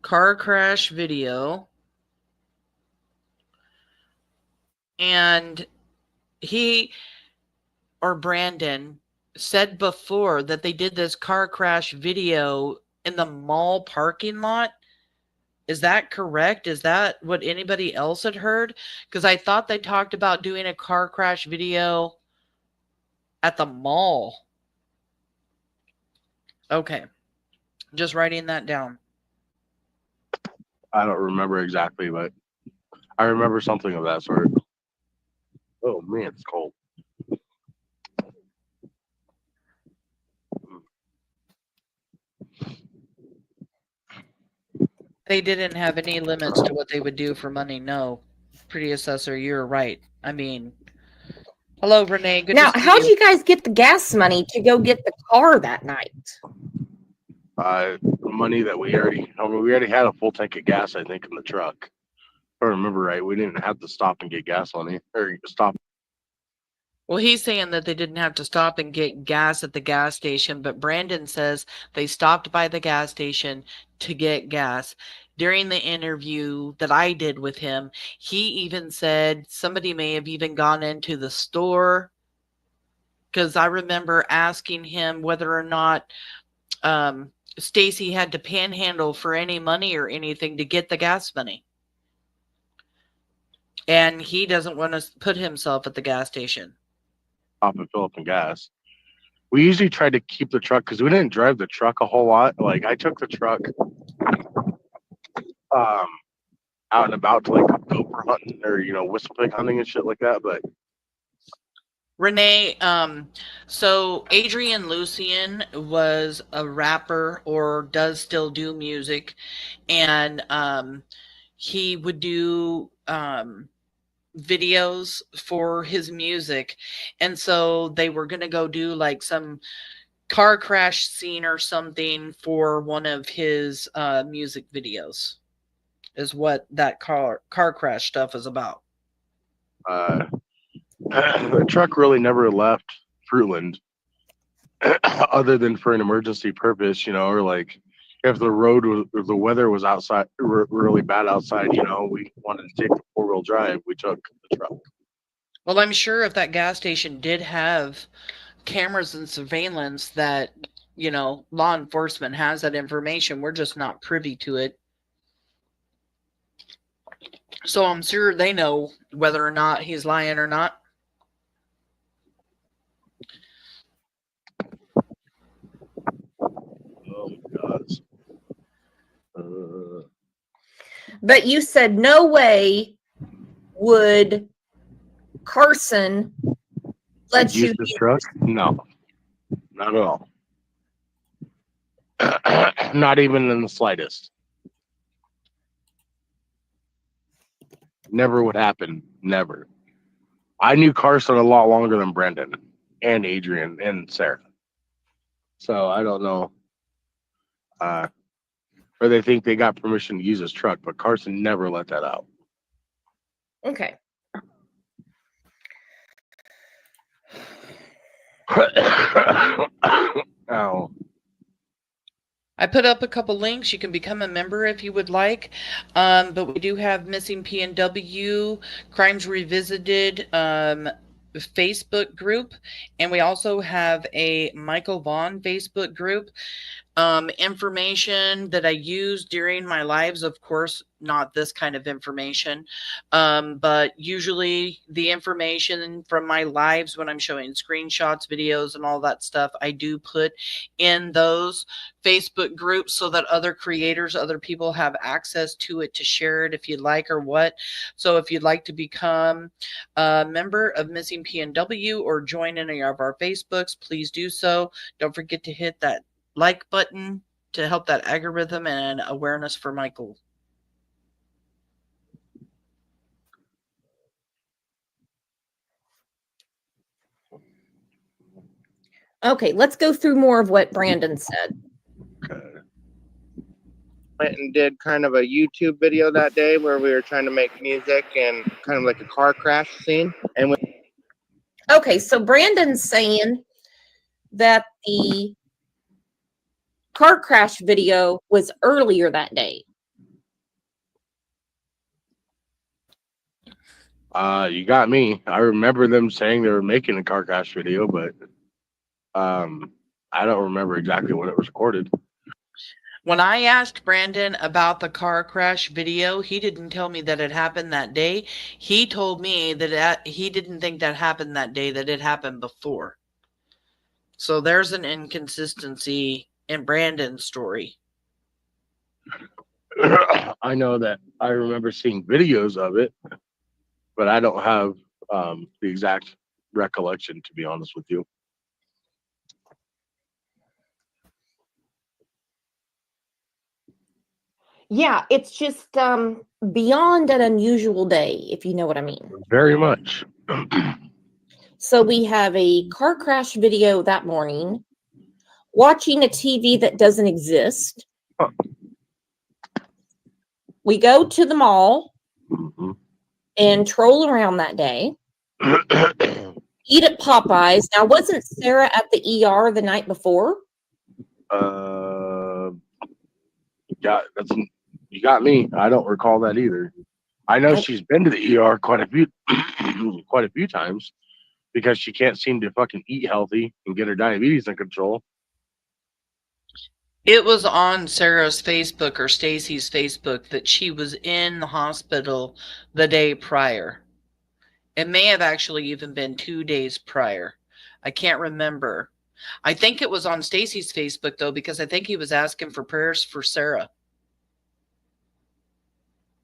car crash video, and he or Brandon said before that they did this car crash video in the mall parking lot. Is that correct? Is that what anybody else had heard? Because I thought they talked about doing a car crash video at the mall. Okay. Just writing that down.
I don't remember exactly, but I remember something of that sort. Oh man, it's cold.
They didn't have any limits to what they would do for money. No. Pretty assessor, you're right. I mean, hello, Renee. Good
Now,
to see
how'd you guys get the gas money to go get the car that night?
Money that we already had a full tank of gas, I think, in the truck. If I remember right, we didn't have to stop and get gas on it, or stop.
Well, he's saying that they didn't have to stop and get gas at the gas station, but Brandon says they stopped by the gas station to get gas. During the interview that I did with him, he even said somebody may have even gone into the store, because I remember asking him whether or not Stacey had to panhandle for any money or anything to get the gas money. And he doesn't want to put himself at the gas station.
Stop and fill up and gas. We usually tried to keep the truck because we didn't drive the truck a whole lot. Like I took the truck out and about to like go for hunting or whistle pig hunting and shit like that. But
Renee, so Adrian Lucian was a rapper or does still do music, and he would do videos for his music, and so they were going to go do like some car crash scene or something for one of his music videos, is what that car crash stuff is about.
the truck really never left Fruitland other than for an emergency purpose, or like if the road was, or the weather was outside really bad outside, we wanted to take the 4-wheel drive, we took the truck.
Well, I'm sure if that gas station did have cameras and surveillance that, law enforcement has that information, we're just not privy to it. So I'm sure they know whether or not he's lying or not.
But you said no way would Carson let you
Use this truck? No, not at all. Not even in the slightest. Never would happen. Never. I knew Carson a lot longer than Brendan and Adrian and Sarah. So I don't know. Or they think they got permission to use his truck, but Carson never let that out.
Okay.
Oh.
I put up a couple links. You can become a member if you would like. But we do have Missing PNW, Crimes Revisited Facebook group. And we also have a Michael Vaughn Facebook group. Information that I use during my lives, of course, not this kind of information, but usually the information from my lives when I'm showing screenshots, videos, and all that stuff, I do put in those Facebook groups so that other creators, other people have access to it to share it if you'd like or what. So if you'd like to become a member of Missing PNW or join any of our Facebooks, please do so. Don't forget to hit that like button to help that algorithm and awareness for Michael.
Okay, let's go through more of what Brandon said.
Went and did kind of a YouTube video that day where we were trying to make music and kind of like a car crash scene. And
Okay, so Brandon's saying that the car crash video was earlier that day.
You got me. I remember them saying they were making a car crash video, but I don't remember exactly when it was recorded.
When I asked Brandon about the car crash video, he didn't tell me that it happened that day. He told me that he didn't think that happened that day, that it happened before. So there's an inconsistency in Brandon's story.
I know that I remember seeing videos of it, but I don't have the exact recollection, to be honest with you.
Yeah, it's just beyond an unusual day, if you know what I mean.
Very much.
So we have a car crash video that morning, watching a TV that doesn't exist.
Huh.
We go to the mall
Mhm.
and troll around that day. Eat at Popeyes. Now, wasn't Sarah at the ER the night before?
You got me. I don't recall that either. I know she's been to the ER quite a few times because she can't seem to fucking eat healthy and get her diabetes in control.
It was on Sarah's Facebook or Stacey's Facebook that she was in the hospital the day prior. It may have actually even been 2 days prior. I can't remember. I think it was on Stacey's Facebook though, because I think he was asking for prayers for Sarah.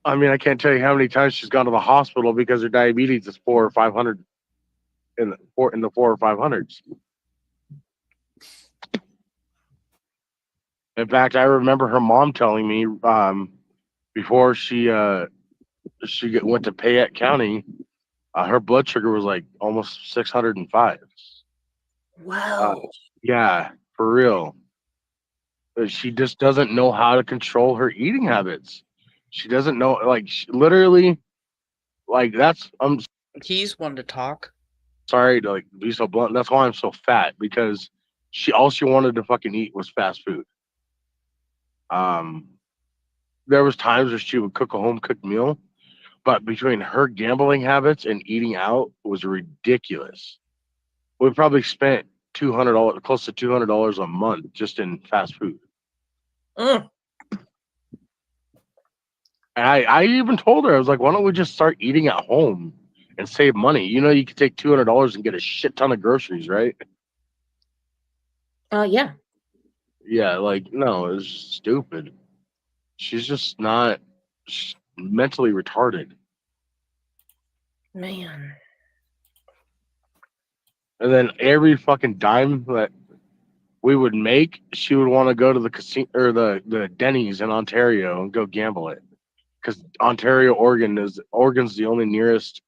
I mean, I can't tell you how many times she's gone to the hospital because her diabetes is 400 or 500 in the 4 or 500s. In fact, I remember her mom telling me before she went to Payette County, her blood sugar was like almost 605.
Wow.
Yeah, for real. She just doesn't know how to control her eating habits. She doesn't know, like, literally, like, that's, I'm
He's one to talk.
sorry to like be so blunt. That's why I'm so fat, because all she wanted to fucking eat was fast food. There was times where she would cook a home cooked meal, but between her gambling habits and eating out was ridiculous. We probably spent $200, close to $200 a month just in fast food.
Mm.
And I even told her, I was like, why don't we just start eating at home and save money? You know, you could take $200 and get a shit ton of groceries, right?
Yeah.
Yeah, like, no, it's stupid. She's just not, mentally retarded.
Man.
And then every fucking dime that we would make, she would want to go to the casino or the Denny's in Ontario and go gamble it. Because Oregon's the only nearest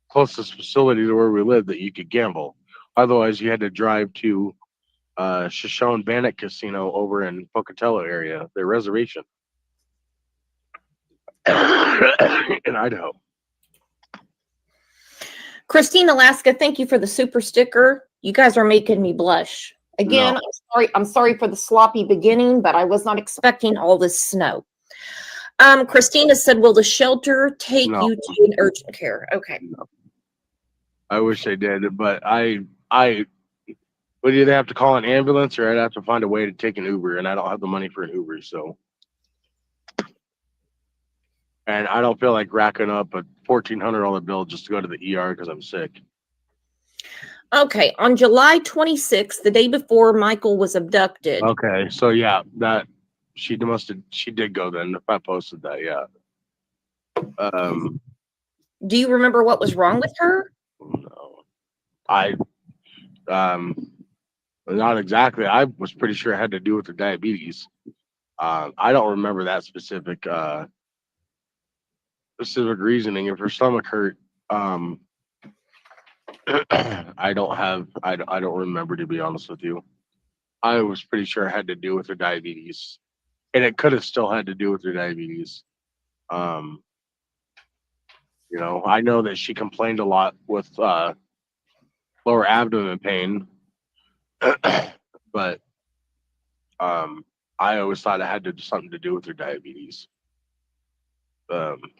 closest facility to where we live that you could gamble. Otherwise, you had to drive to Shoshone Bannock Casino over in Pocatello area, their reservation in Idaho.
Christine Alaska, thank you for the super sticker. You guys are making me blush. Again,
No.
I'm sorry for the sloppy beginning, but I was not expecting all this snow. Christina said, will the shelter take
No.
you to an urgent care? Okay.
No. I wish they did, but I would either have to call an ambulance or I'd have to find a way to take an Uber, and I don't have the money for an Uber, so. And I don't feel like racking up a $1,400 bill just to go to the ER because I'm sick.
Okay. On July 26th, the day before Michael was abducted.
Okay, so yeah, that she did go then. If I posted that, yeah.
Do you remember what was wrong with her?
No, not exactly. I was pretty sure it had to do with her diabetes. I don't remember that specific reasoning. If her stomach hurt, I don't remember, to be honest with you. I was pretty sure it had to do with her diabetes, and it could have still had to do with her diabetes. You know, I know that she complained a lot with lower abdomen pain, but I always thought it had something to do with her diabetes.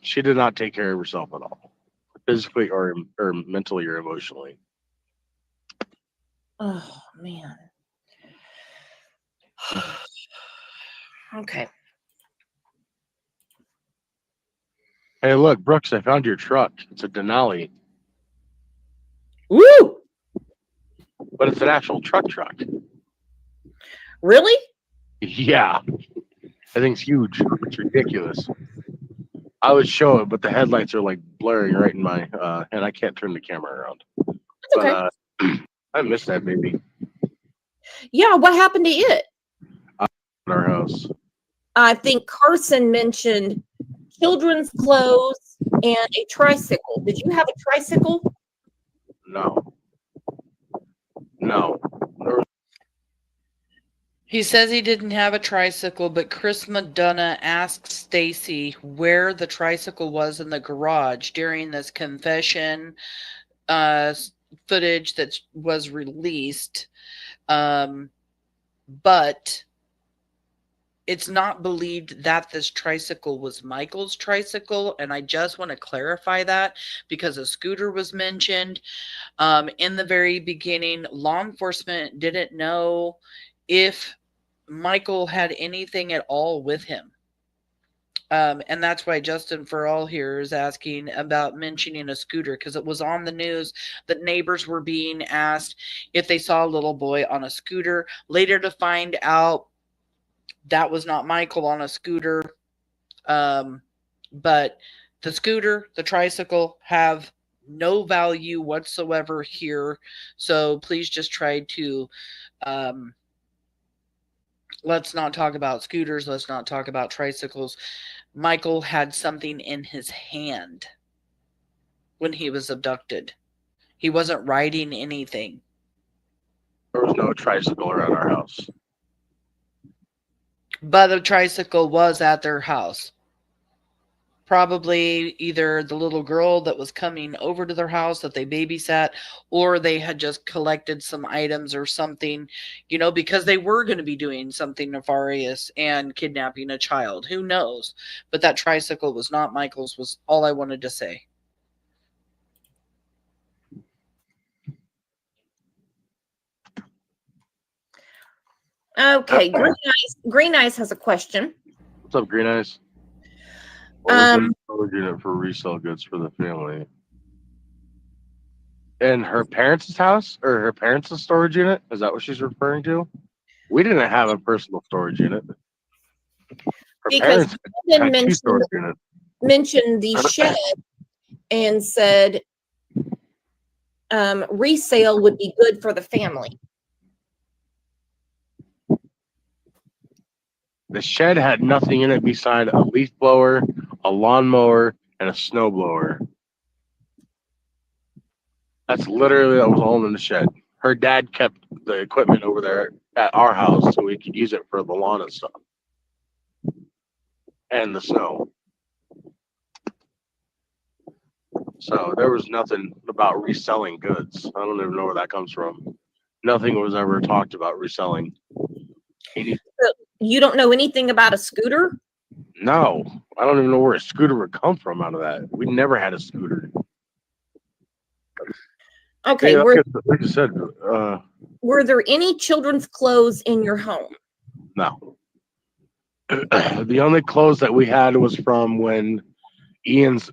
She did not take care of herself at all, physically or mentally or emotionally.
Oh, man. Okay.
Hey, look, Brooks, I found your truck. It's a Denali,
Woo!
but it's an actual truck.
Really?
Yeah, I think it's huge. It's ridiculous. I would show it, but the headlights are like blaring right in my, and I can't turn the camera around.
That's okay.
But I missed that baby
Yeah, what happened to it?
in our house.
I think Carson mentioned children's clothes and a tricycle. Did you have a tricycle?
No.
He says he didn't have a tricycle, but Chris Madonna asked Stacey where the tricycle was in the garage during this confession footage that was released. But it's not believed that this tricycle was Michael's tricycle, and I just want to clarify that because a scooter was mentioned. In the very beginning, law enforcement didn't know if Michael had anything at all with him. And that's why Justin for All here is asking about mentioning a scooter, because it was on the news that neighbors were being asked if they saw a little boy on a scooter. Later to find out that was not Michael on a scooter. But the scooter, the tricycle have no value whatsoever here. So please just try to let's not talk about scooters. Let's not talk about tricycles. Michael had something in his hand when he was abducted. He wasn't riding anything.
There was no tricycle around our house.
But the tricycle was at their house. Probably either the little girl that was coming over to their house that they babysat, or they had just collected some items or something, you know, because they were going to be doing something nefarious and kidnapping a child. Who knows? But that tricycle was not Michael's, was all I wanted to say.
Okay, Green Eyes has a question.
What's up, Green Eyes? Storage unit for resale goods for the family. In her parents' house or her parents' storage unit? Is that what she's referring to? We didn't have a personal storage unit. Her
Because
parents
Brandon
had two storage units.
mentioned the shed and said resale would be good for the family.
The shed had nothing in it beside a leaf blower, a lawnmower, and a snow blower. That's literally what was all in the shed. Her dad kept the equipment over there at our house so we could use it for the lawn and stuff. And the snow. So there was nothing about reselling goods. I don't even know where that comes from. Nothing was ever talked about reselling.
You don't know anything about a scooter?
No, I don't even know where a scooter would come from out of that. We never had a scooter.
Okay,
Yeah, like I said,
were there any children's clothes in your home?
no. The only clothes that we had was from when Ian's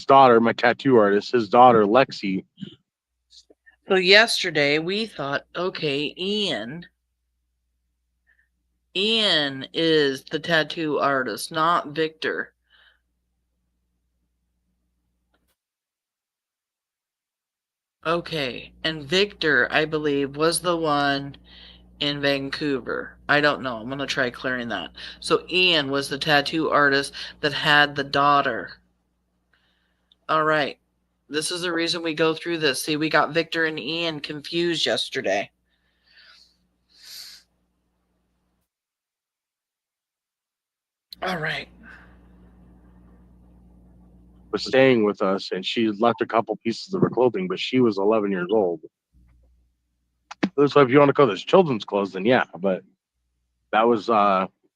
daughter, my tattoo artist, his daughter Lexi.
So yesterday we thought, okay, Ian is the tattoo artist, not Victor. Okay, and Victor, I believe, was the one in Vancouver. I don't know. I'm going to try clearing that. So Ian was the tattoo artist that had the daughter. All right. This is the reason we go through this. See, we got Victor and Ian confused yesterday. All right.
Was staying with us, and she left a couple pieces of her clothing, but she was 11 years old. So if you want to call this children's clothes, then yeah, but that was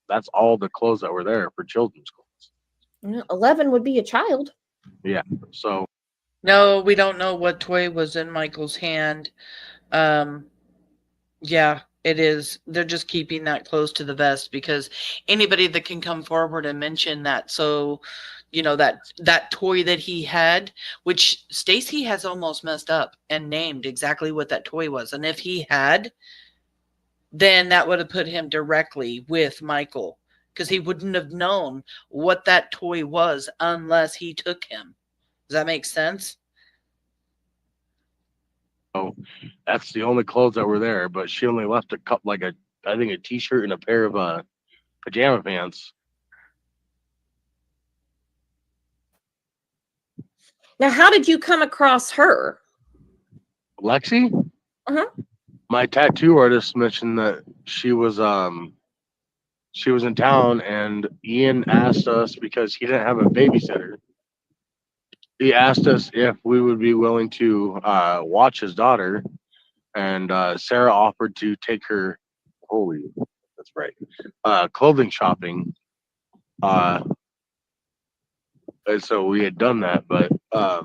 that's all the clothes that were there for children's clothes.
11 would be a child.
Yeah. So
no, we don't know what toy was in Michael's hand. Yeah, it is. They're just keeping that close to the vest because anybody that can come forward and mention that, so you know, that toy that he had, which Stacey has almost messed up and named exactly what that toy was. And if he had, then that would have put him directly with Michael because he wouldn't have known what that toy was unless he took him. Does that make sense?
Oh, that's the only clothes that were there, but she only left a cup, like I think a t-shirt and a pair of pajama pants.
Now, how did you come across her?
Lexi?
Uh-huh.
My tattoo artist mentioned that she was in town, and Ian asked us because he didn't have a babysitter. He asked us if we would be willing to watch his daughter, and Sarah offered to take her. Holy, that's right. Clothing shopping. And so we had done that, but or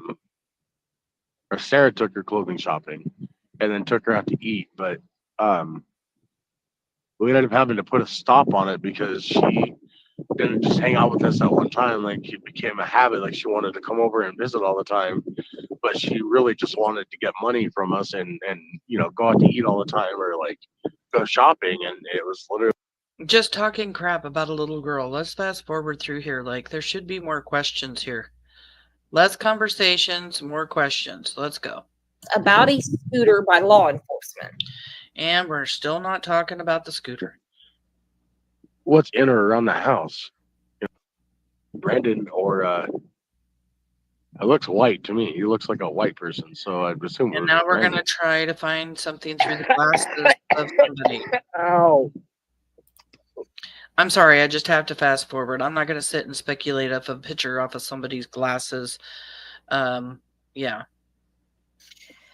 Sarah took her clothing shopping, and then took her out to eat. But we ended up having to put a stop on it because she didn't just hang out with us at one time. Like, it became a habit. Like, she wanted to come over and visit all the time, but she really just wanted to get money from us and you know, go out to eat all the time or like go shopping. And it was literally
just talking crap about a little girl. Let's fast forward through here. Like, there should be more questions here. Less conversations, more questions. Let's go.
About a scooter by law enforcement.
And we're still not talking about the scooter.
what's in or around the house. You know, Brandon or it looks white to me. He looks like a white person, so I'd assume.
And now we're going to try to find something through the glasses of somebody.
Ow.
I'm sorry, I just have to fast forward. I'm not going to sit and speculate off a picture off of somebody's glasses. Yeah.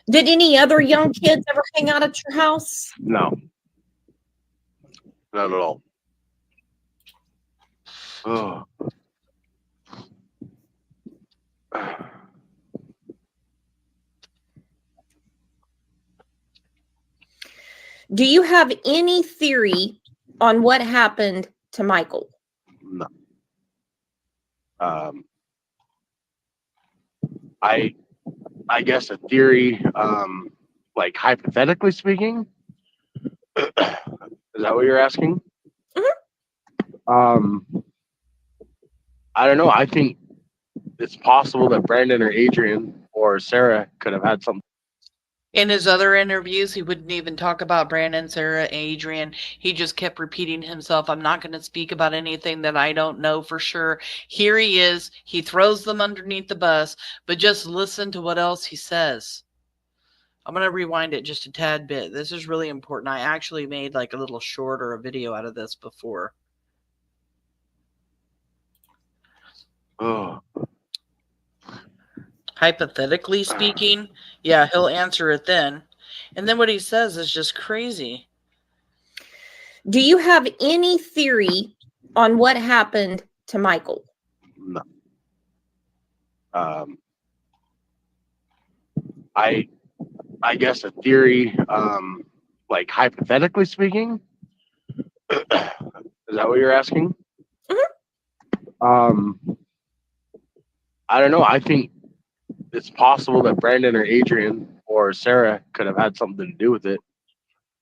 Did any other young kids ever hang out at your house?
No. Not at all. Oh.
Do you have any theory on what happened to Michael?
No. I guess a theory, like hypothetically speaking. Is that what you're asking? I don't know. I think it's possible that Brandon or Adrian or Sarah could have had something.
In his other interviews, he wouldn't even talk about Brandon, Sarah, Adrian. He just kept repeating himself. I'm not going to speak about anything that I don't know for sure. Here he is. He throws them underneath the bus, but just listen to what else he says. I'm going to rewind it just a tad bit. This is really important. I actually made like a little short or a video out of this before.
Oh,
Hypothetically speaking, yeah, he'll answer it then. And then what he says is just crazy.
Do you have any theory on what happened to Michael?
no. I guess a theory, like hypothetically speaking. Is that what you're asking? I don't know. I think it's possible that Brandon or Adrian or Sarah could have had something to do with it.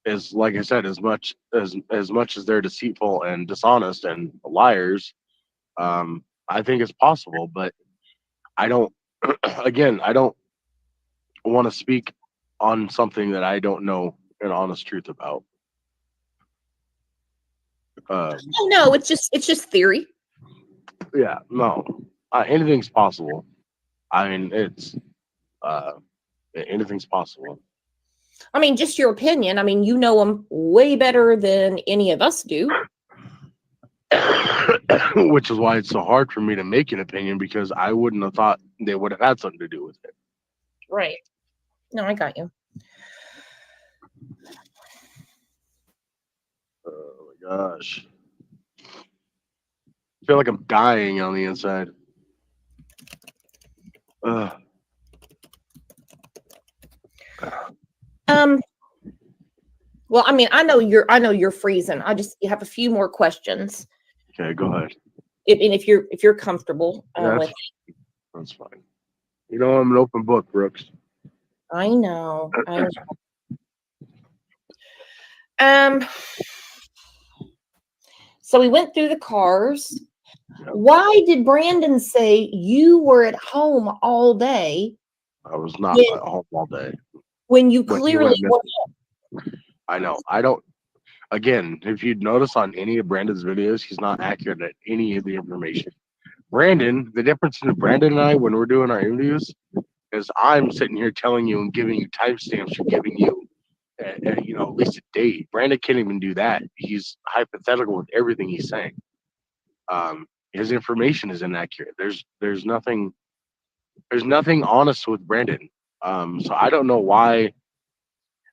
Is like I said, as much as they're deceitful and dishonest and liars, I think it's possible. But I don't. Again, I don't want to speak on something that I don't know an honest truth about.
Oh no, it's just theory.
Yeah, no, anything's possible. I mean, it's anything's possible.
I mean, just your opinion. I mean, you know him way better than any of us do.
Which is why it's so hard for me to make an opinion, because I wouldn't have thought they would have had something to do with it.
Right. No, I got you.
Oh my gosh. I feel like I'm dying on the inside.
Well, I mean, I know you're freezing. I just have a few more questions.
Okay, go ahead.
If you're comfortable with it.
That's fine. You know, I'm an open book, Brooks.
I know. So we went through the cars.
Yep.
Why did Brandon say you were at home all day?
I was not at home all day.
When you clearly weren't.
I know. I don't. Again, if you'd notice on any of Brandon's videos, he's not accurate at any of the information. Brandon, the difference between Brandon and I when we're doing our interviews is I'm sitting here telling you and giving you timestamps or giving you, you know, at least a date. Brandon can't even do that. He's hypothetical with everything he's saying. His information is inaccurate. There's nothing honest with Brandon. So I don't know why.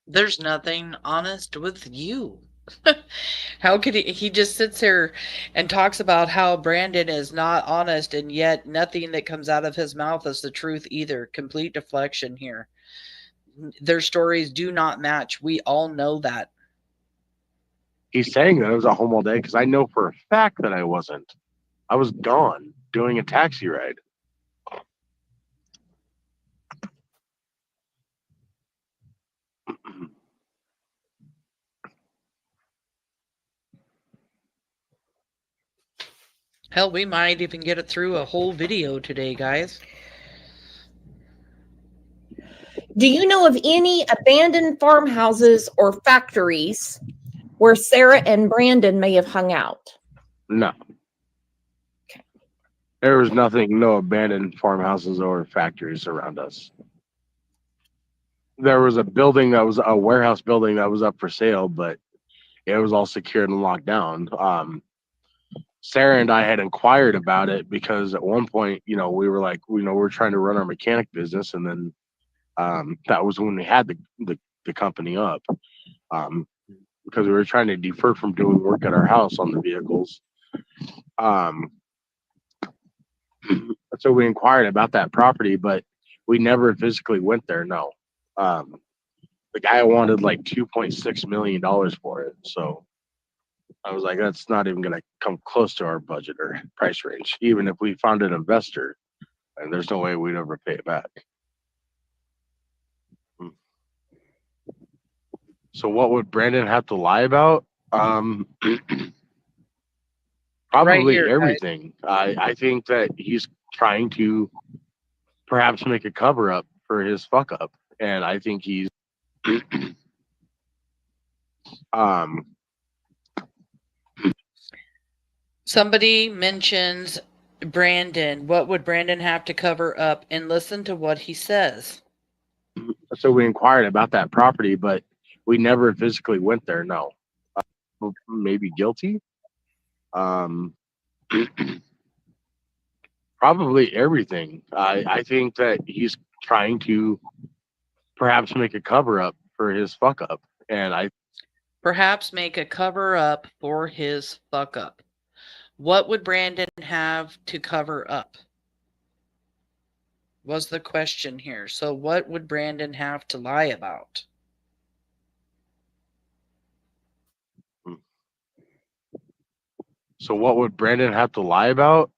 There's nothing honest with you. How could he just sits here and talks about how Brandon is not honest, and yet nothing that comes out of his mouth is the truth either. Complete deflection here. Their stories do not match. We all know that.
He's saying that I was at home all day because I know for a fact that I wasn't. I was gone doing a taxi ride.
Hell, we might even get it through a whole video today, guys.
Do you know of any abandoned farmhouses or factories where Sarah and Brandon may have hung out?
No. Okay. There was nothing, no abandoned farmhouses or factories around us. There was a building that was a warehouse building that was up for sale, but it was all secured and locked down. Sarah and I had inquired about it because at one point, you know, we were like, you know, we're trying to run our mechanic business, and then that was when we had the company up, because we were trying to defer from doing work at our house on the vehicles. So we inquired about that property, but we never physically went there. No. The guy wanted like $2.6 million for it. So I was like, that's not even going to come close to our budget or price range, even if we found an investor, and there's no way we'd ever pay it back. So what would Brandon have to lie about? Probably
here, guys.
everything. I think that he's trying to perhaps make a cover up for his fuck up, and I think he's um
Somebody mentions Brandon. What would Brandon have to cover up? And listen to what he says.
so we inquired about that property, but we never physically went there. No, maybe guilty. Probably everything. I think that he's trying to perhaps make a cover up for his fuck up, and I
Perhaps make a cover up for his fuck up. What would Brandon have to cover up? Was the question here. So what would Brandon have to lie about?
So what would Brandon have to lie about?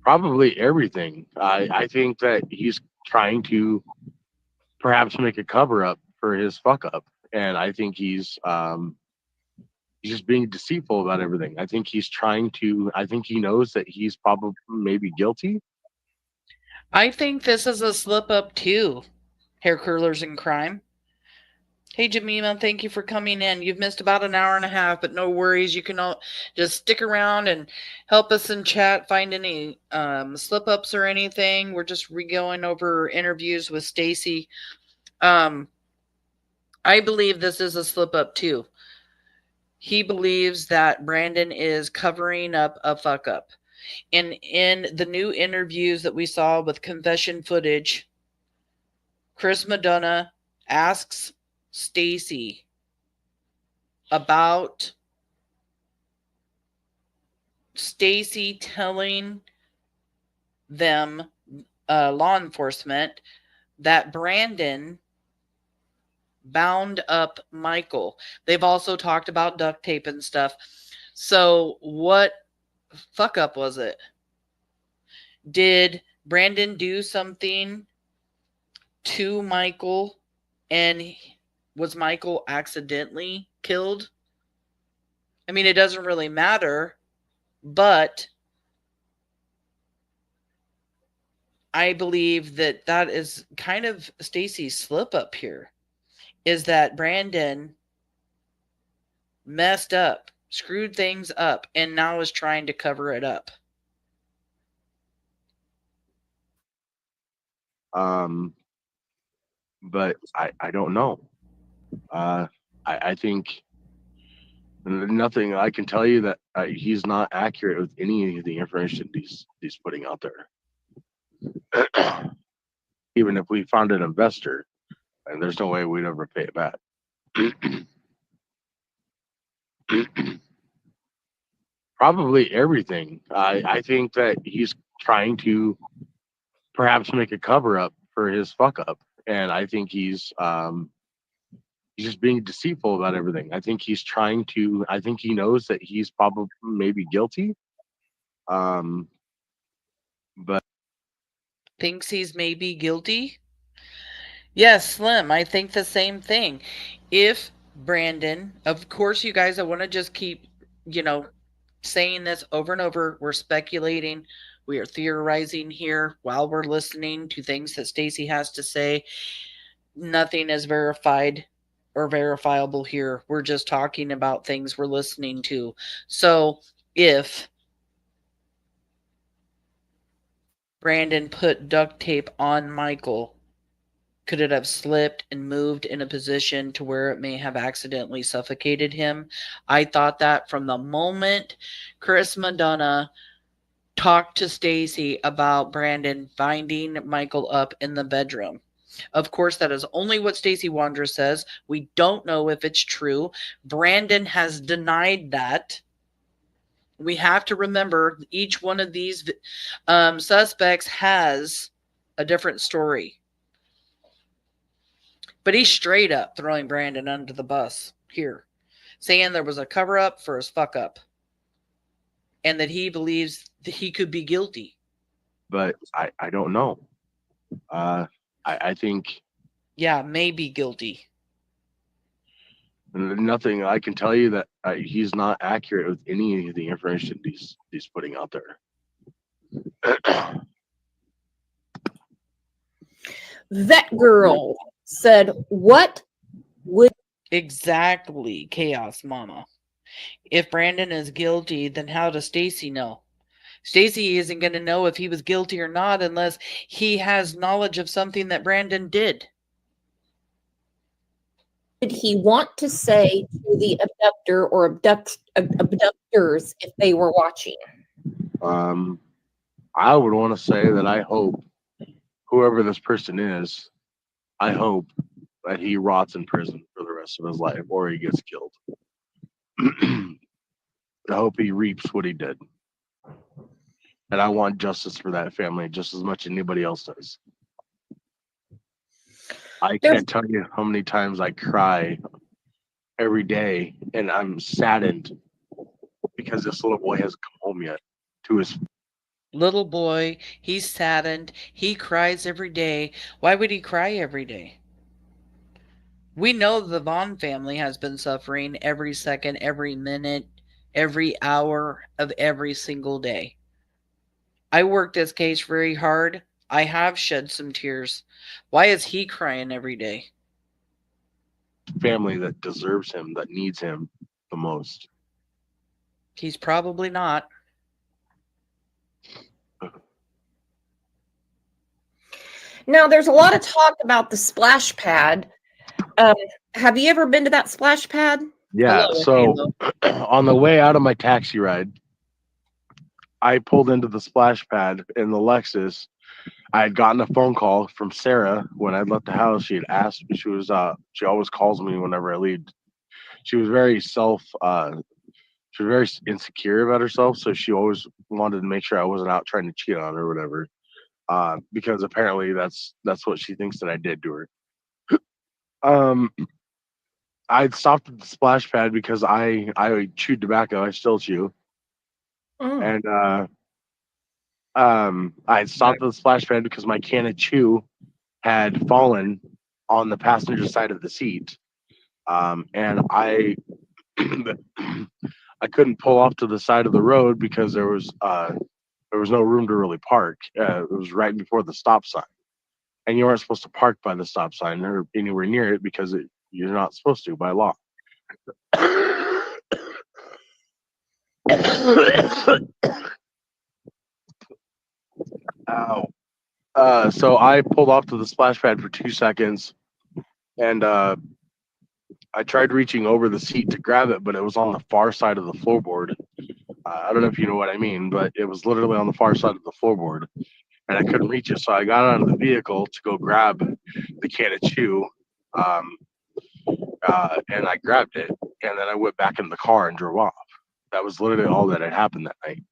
Probably everything. I think that he's trying to perhaps make a cover up for his fuck up, and I think he's just being deceitful about everything. I think he's trying to. I think he knows that he's probably maybe guilty.
I think this is a slip up too. Hair curlers and crime. Hey, Jamima, thank you for coming in. You've missed about an hour and a half, but no worries. You can all just stick around and help us in chat, find any slip-ups or anything. We're just going over interviews with Stacey. I believe this is a slip-up too. He believes that Brandon is covering up a fuck-up. And in the new interviews that we saw with confession footage, Chris Madonna asks Stacey about Stacey telling them, law enforcement, that Brandon bound up Michael. They've also talked about duct tape and stuff. So what fuck up was it? Did Brandon do something to Michael, and was Michael accidentally killed? I mean, it doesn't really matter, but I believe that that is kind of Stacey's slip up here, is that Brandon messed up, screwed things up, and now is trying to cover it up.
But I don't know. I think nothing. I can tell you that he's not accurate with any of the information he's putting out there. Even if we found an investor, and there's no way we'd ever pay it back. Probably everything. I think that he's trying to perhaps make a cover up for his fuck up, and I think he's just being deceitful about everything. I think he's trying to. I think he knows that he's probably maybe guilty. But
Thinks he's maybe guilty. Yes, Slim, I think the same thing. If Brandon, of course, you guys, I want to just keep, saying this over and over. We're speculating. We are theorizing here while we're listening to things that Stacey has to say. Nothing is verified or verifiable here. We're just talking about things we're listening to. So if Brandon put duct tape on Michael, could it have slipped and moved in a position to where it may have accidentally suffocated him? I thought that from the moment Chris Madonna talked to Stacey about Brandon finding Michael up in the bedroom. Of course, that is only what Stacey Wondra says. We don't know if it's true. Brandon has denied that. We have to remember each one of these suspects has a different story. But he's straight up throwing Brandon under the bus here, saying there was a cover up for his fuck up and that he believes that he could be guilty.
But I don't know. I think.
Yeah, maybe guilty.
Nothing. I can tell you that he's not accurate with any of the information he's putting out there.
That girl said, what would
Exactly, Chaos Mama. If Brandon is guilty, then how does Stacey know? Stacey isn't going to know if he was guilty or not unless he has knowledge of something that Brandon did.
he want to say to the abductor or abductors if they were watching?
I would want to say that I hope whoever this person is, I hope that he rots in prison for the rest of his life or he gets killed. I hope he reaps what he did. And I want justice for that family just as much as anybody else does. I can't tell you how many times I cry every day and I'm saddened because this little boy hasn't come home yet to his
Little boy, he's saddened. He cries every day. Why would he cry every day? We know the Vaughn family has been suffering every second, every minute, every hour of every single day. I worked this case very hard. I have shed some tears. Why is he crying every day?
family that deserves him, that needs him the most.
He's probably not.
Now, there's a lot of talk about the splash pad. Have you ever been to that splash pad?
Yeah, so on the way out of my taxi ride, I pulled into the splash pad in the Lexus. I had gotten a phone call from Sarah when I left the house. She had asked me, she always calls me whenever I leave. She was very she was very insecure about herself, so she always wanted to make sure I wasn't out trying to cheat on her or whatever. Because apparently that's what she thinks that I did to her. I'd stopped at the splash pad because I chewed tobacco. I still chew. And I had stopped at the splash pad because my can of chew had fallen on the passenger side of the seat. And I I couldn't pull off to the side of the road because there was no room to really park. It was right before the stop sign. And you aren't supposed to park by the stop sign or anywhere near it because you're not supposed to by law. Ow. So I pulled off to the splash pad for 2 seconds and I tried reaching over the seat to grab it, but it was on the far side of the floorboard. I don't know if you know what I mean, but it was literally on the far side of the floorboard and I couldn't reach it. So I got out of the vehicle to go grab the can of chew. And I grabbed it and then I went back in the car and drove off. That was literally all that had happened that night.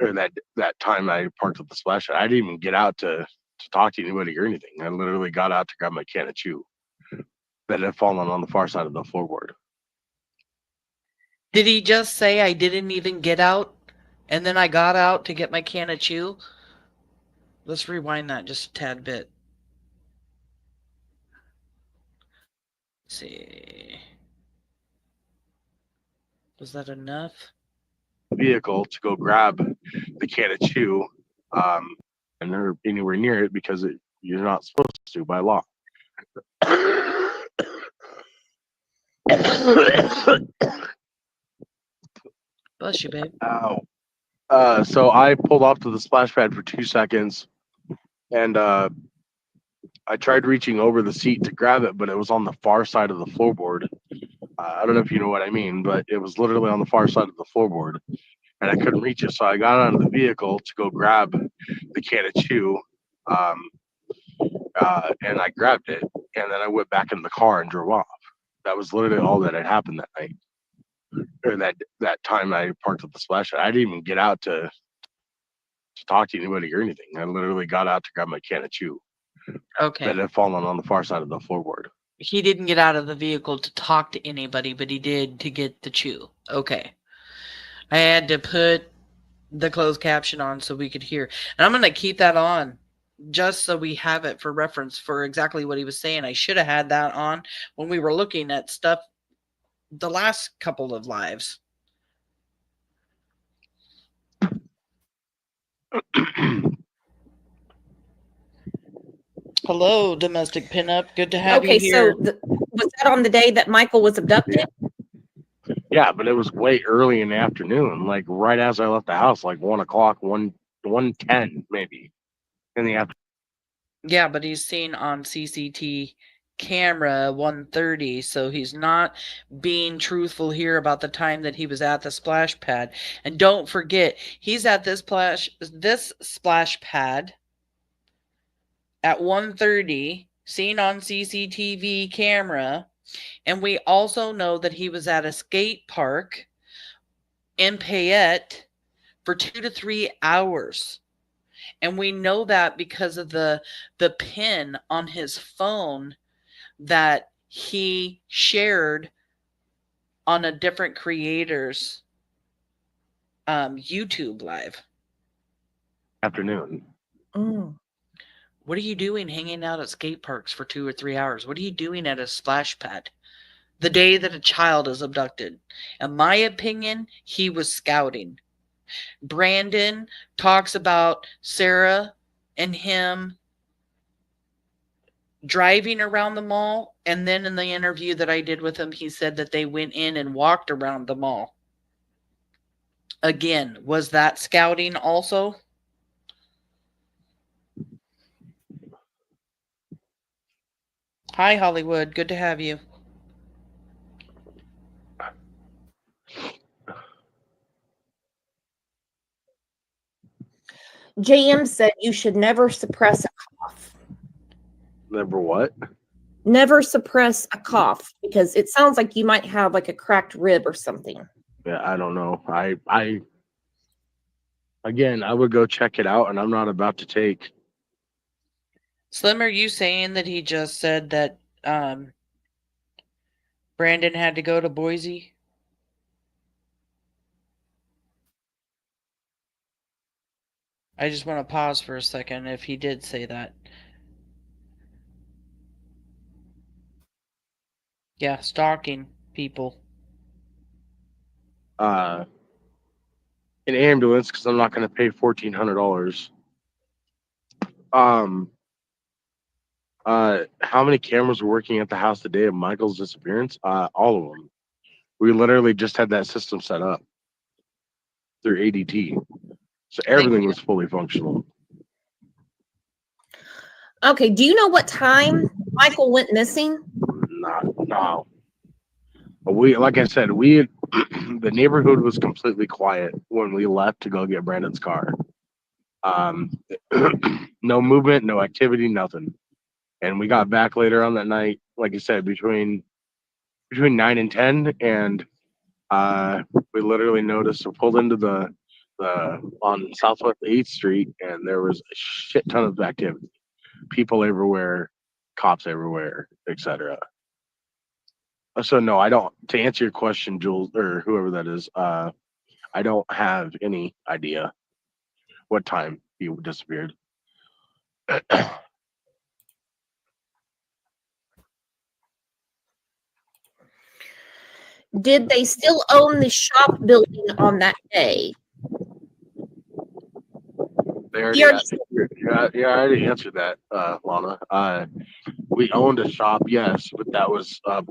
Or that time I parked at the splash pad. I didn't even get out to talk to anybody or anything. I literally got out to grab my can of chew that had fallen on the far side of the floorboard.
Did he just say I didn't even get out and then I got out to get my can of chew? Let's rewind that just a tad bit. Let's see. Was that enough?
Vehicle to go grab the can of chew and they're anywhere near it because you're not supposed to by law.
Bless you, babe.
Ow. So I pulled off to the splash pad for 2 seconds and I tried reaching over the seat to grab it, but it was on the far side of the floorboard. I don't know if you know what I mean, but it was literally on the far side of the floorboard and I couldn't reach it. So I got out of the vehicle to go grab the can of chew. And I grabbed it and then I went back in the car and drove off. That was literally all that had happened that night. Or that time I parked at the splash pad. I didn't even get out to talk to anybody or anything. I literally got out to grab my can of chew.
Okay.
That had fallen on the far side of the floorboard.
He didn't get out of the vehicle to talk to anybody, but he did to get the chew. Okay. I had to put the closed caption on so we could hear. And I'm going to keep that on just so we have it for reference for exactly what he was saying. I should have had that on when we were looking at stuff the last couple of lives. Hello, domestic pinup. Good to have
Okay,
you here.
so was that on the day that Michael was abducted?
Yeah, but it was way early in the afternoon, like right as I left the house, like 1 o'clock, 1:10 maybe in the afternoon.
Yeah, but he's seen on CCTV camera 1:30, so he's not being truthful here about the time that he was at the splash pad. And don't forget, he's at this splash pad at 1:30, seen on CCTV camera, and we also know that he was at a skate park in Payette for 2 to 3 hours. And we know that because of the pin on his phone that he shared on a different creator's YouTube live.
Afternoon.
Mm.
What are you doing hanging out at skate parks for 2 or 3 hours? What are you doing at a splash pad the day that a child is abducted? In my opinion, he was scouting. Brandon talks about Sarah and him driving around the mall, and then in the interview that I did with him, he said that they went in and walked around the mall. Again, was that scouting also? Hi, Hollywood. Good to have you.
JM said you should never suppress a cough.
Never what?
Never suppress a cough because it sounds like you might have like a cracked rib or something.
Yeah, I don't know. I again, I would go check it out, and I'm not about to take.
Slim, are you saying that he just said that Brandon had to go to Boise? I just want to pause for a second if he did say that. Yeah, stalking people.
An ambulance because I'm not going to pay $1,400. How many cameras were working at the house the day of Michael's disappearance? All of them. We literally just had that system set up through ADT, so everything was fully functional.
Okay, do you know what time Michael went missing?
No. We, like I said, the neighborhood was completely quiet when we left to go get Brandon's car. No movement, no activity, nothing. And we got back later on that night, like I said, between 9 and 10, and we literally noticed we pulled into the on Southwest 8th Street, and there was a shit ton of activity, people everywhere, cops everywhere, etc. So no, I don't. To answer your question, Jules, or whoever that is, I don't have any idea what time he disappeared.
Did they still own the shop building on that day?
They already I already answered that, Lana. We owned a shop, yes, but that was a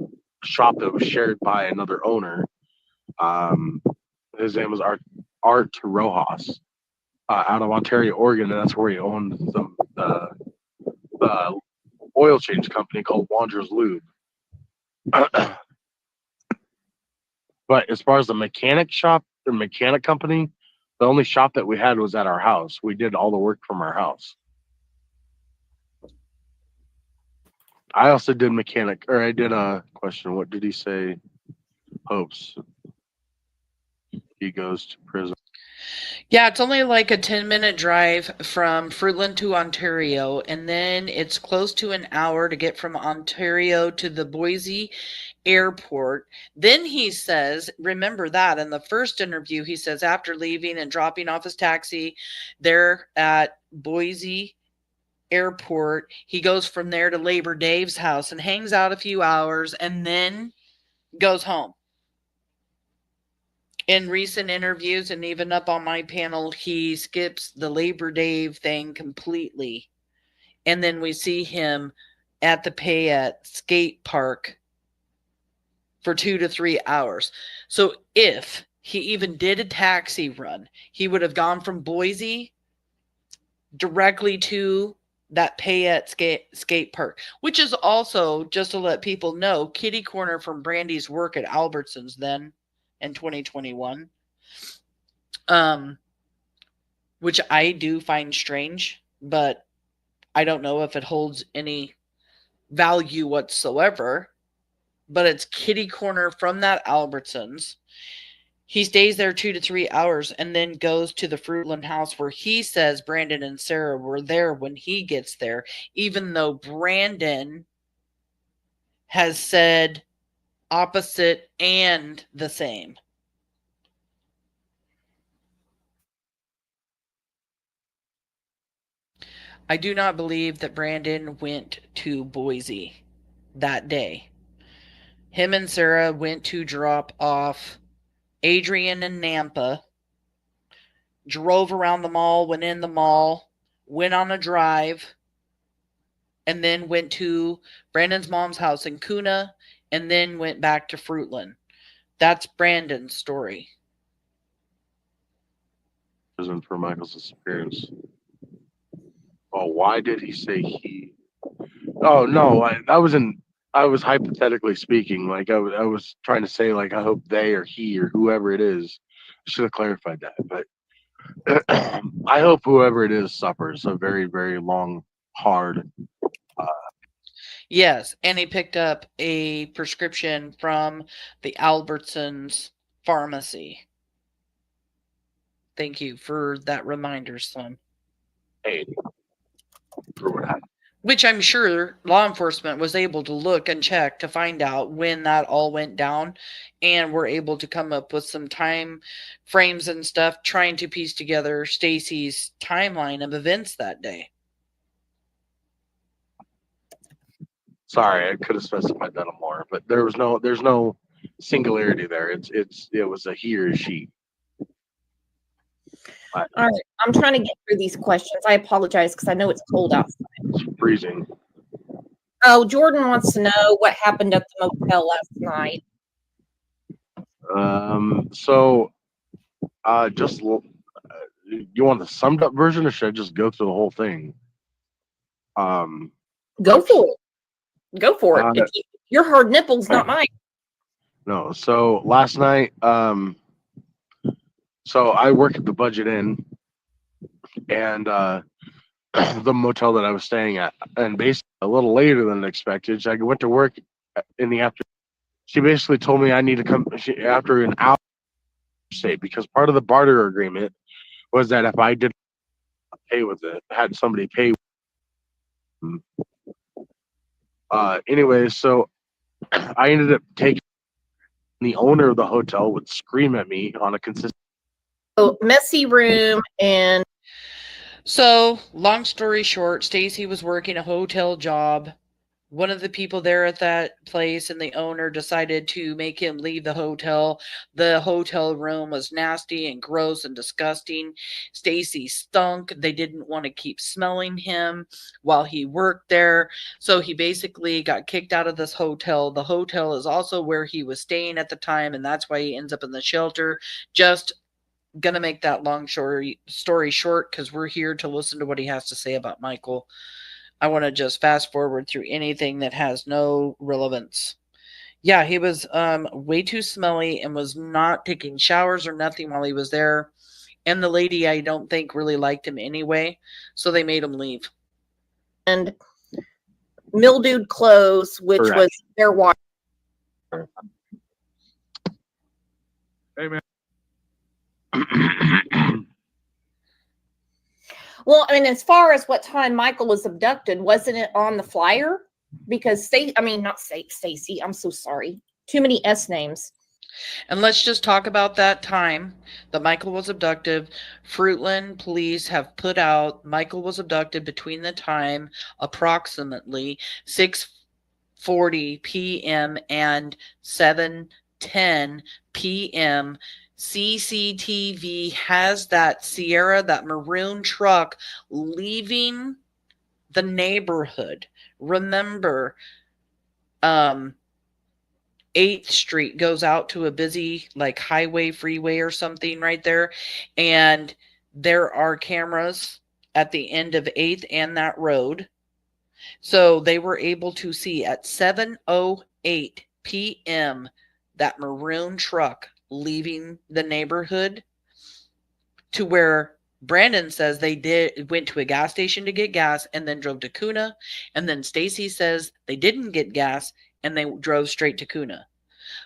shop that was shared by another owner. His name was Art Rojas, out of Ontario, Oregon, and that's where he owned the oil change company called Wandra's Lube. But as far as the mechanic shop or mechanic company, the only shop that we had was at our house. We did all the work from our house. I also did mechanic, or I did a question. What did he say? Hopes he goes to prison.
Yeah, it's only like a 10-minute drive from Fruitland to Ontario, and then it's close to an hour to get from Ontario to the Boise airport. Then he says, remember that in the first interview, he says after leaving and dropping off his taxi there at Boise airport, he goes from there to Labor Dave's house and hangs out a few hours and then goes home. In recent interviews and even up on my panel, he skips the Labor Day thing completely. And then we see him at the Payette skate park for 2 to 3 hours. So if he even did a taxi run, he would have gone from Boise directly to that Payette skate park, which is also, just to let people know, kitty corner from Brandy's work at Albertsons then in 2021. Which I do find strange, but I don't know if it holds any value whatsoever. But it's kitty corner from that Albertsons. He stays there 2 to 3 hours and then goes to the Fruitland house where he says Brandon and Sarah were there when he gets there, even though Brandon has said opposite and the same. I do not believe that Brandon went to Boise that day. Him and Sarah went to drop off Adrian and Nampa, drove around the mall, went in the mall, went on a drive, and then went to Brandon's mom's house in Kuna, and then went back to Fruitland. That's Brandon's story.
Reason for Michael's disappearance. Oh, why did he say he? Oh no, I was hypothetically speaking. Like I was trying to say, like, I hope they or he or whoever it is. I should have clarified that, but I hope whoever it is suffers a very, very long, hard.
Yes, and he picked up a prescription from the Albertsons pharmacy. Thank you for that reminder, Slim.
Hey, for what happened.
Which I'm sure law enforcement was able to look and check to find out when that all went down, and were able to come up with some time frames and stuff, trying to piece together Stacey's timeline of events that day.
Sorry, I could have specified that more, but there's no singularity there. It was a he or a she.
All right, I'm trying to get through these questions. I apologize because I know it's cold outside.
It's freezing.
Oh, Jordan wants to know what happened at the motel last night.
So, just you want the summed up version, or should I just go through the whole thing?
Go for it. Go for it. Your hard nipples, not mine.
No. So last night, so I work at the Budget Inn, and the motel that I was staying at, and basically a little later than expected, I went to work in the afternoon. She basically told me I need to come after an hour stay, because part of the barter agreement was that if I didn't pay with it, had somebody pay. Anyway, so I ended up taking. The owner of the hotel would scream at me on a consistent.
So, messy room and.
So, long story short, Stacey was working a hotel job. One of the people there at that place and the owner decided to make him leave the hotel. The hotel room was nasty and gross and disgusting. Stacey stunk. They didn't want to keep smelling him while he worked there. So he basically got kicked out of this hotel. The hotel is also where he was staying at the time, and that's why he ends up in the shelter. Just gonna make that long story short, because we're here to listen to what he has to say about Michael. I want to just fast forward through anything that has no relevance. Yeah, he was way too smelly and was not taking showers or nothing while he was there. And the lady, I don't think, really liked him anyway, so they made him leave.
And mildewed clothes, which
Correct.
was their water.
Hey, man.
Well, I mean, as far as what time Michael was abducted, wasn't it on the flyer? Because not Stacey. I'm so sorry. Too many S names.
And let's just talk about that time that Michael was abducted. Fruitland police have put out Michael was abducted between the time approximately 6:40 p.m. and 7:10 p.m. CCTV has that Sierra, that maroon truck, leaving the neighborhood. Remember, 8th Street goes out to a busy like highway, freeway or something right there. And there are cameras at the end of 8th and that road. So they were able to see at 7:08 p.m. that maroon truck leaving the neighborhood, to where Brandon says they went to a gas station to get gas and then drove to Kuna. And then Stacey says they didn't get gas and they drove straight to Kuna.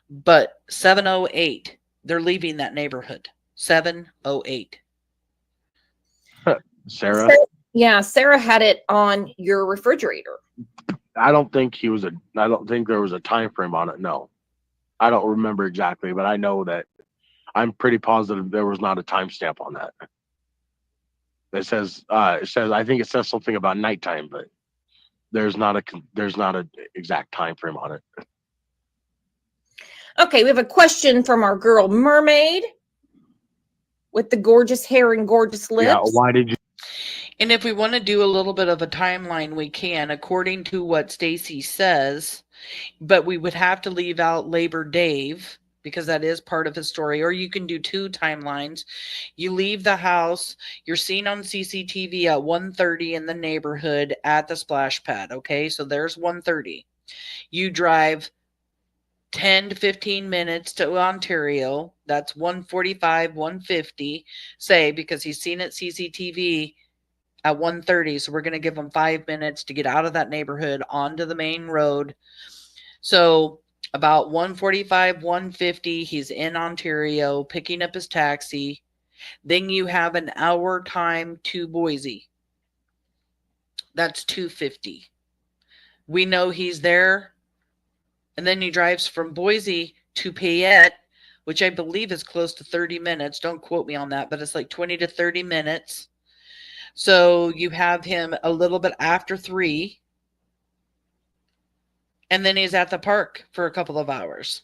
But 7:08, they're leaving that neighborhood. 7:08.
Sarah,
Yeah, Sarah had it on your refrigerator.
I don't think there was a time frame on it. No, I don't remember exactly, but I know that I'm pretty positive there was not a timestamp on that. It says I think it says something about nighttime, but there's not a exact time frame on it.
Okay, we have a question from our girl Mermaid with the gorgeous hair and gorgeous lips.
Yeah, why did you?
And if we want to do a little bit of a timeline, we can, according to what Stacey says, but we would have to leave out Labor Dave because that is part of his story. Or you can do 2 timelines. You leave the house, you're seen on CCTV at 1:30 in the neighborhood at the splash pad. Okay, so there's 1:30. You drive 10 to 15 minutes to Ontario. That's 1:45, 1:50, say, because he's seen it CCTV at 1:30. So we're going to give him 5 minutes to get out of that neighborhood onto the main road. So about 1:45, 1:50, he's in Ontario picking up his taxi. Then you have an hour time to Boise. That's 2:50. We know he's there. And then he drives from Boise to Payette, which I believe is close to 30 minutes. Don't quote me on that, but it's like 20 to 30 minutes. So you have him a little bit after 3. And then he's at the park for a couple of hours.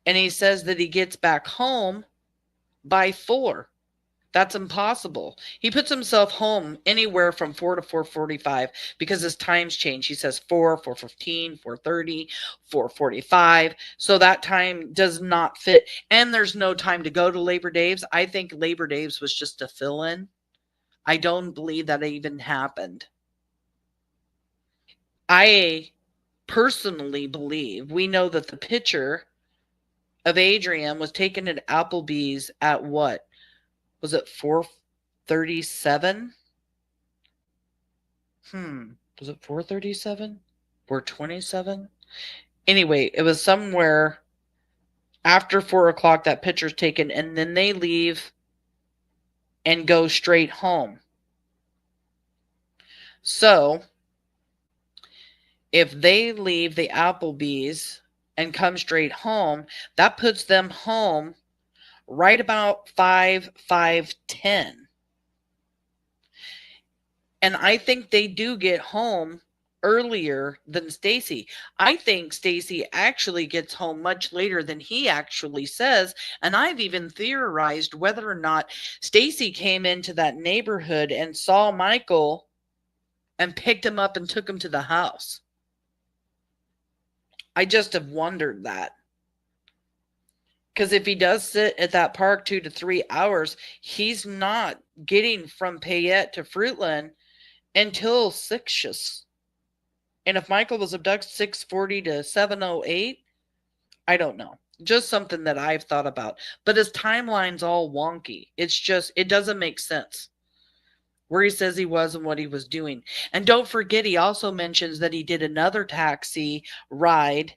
And he says that he gets back home by 4. That's impossible. He puts himself home anywhere from 4 to 4:45 because his times change. He says 4, 4:15, 4:30, 4:45. So that time does not fit. And there's no time to go to Labor Dave's. I think Labor Dave's was just a fill-in. I don't believe that even happened. I personally believe, we know that the picture of Adrian was taken at Applebee's at what? Was it 4:37? Was it 4:37? 4:27? Anyway, it was somewhere after 4 o'clock that picture's taken, and then they leave and go straight home. So if they leave the Applebee's and come straight home, that puts them home right about 5:10. And I think they do get home earlier than Stacey. I think Stacey actually gets home much later than he actually says. And I've even theorized whether or not Stacey came into that neighborhood and saw Michael and picked him up and took him to the house. I just have wondered that. Because if he does sit at that park 2 to 3 hours, he's not getting from Payette to Fruitland until 6. And if Michael was abducted 6:40 to 7:08, I don't know. Just something that I've thought about. But his timeline's all wonky. It's just, it doesn't make sense where he says he was and what he was doing. And don't forget, he also mentions that he did another taxi ride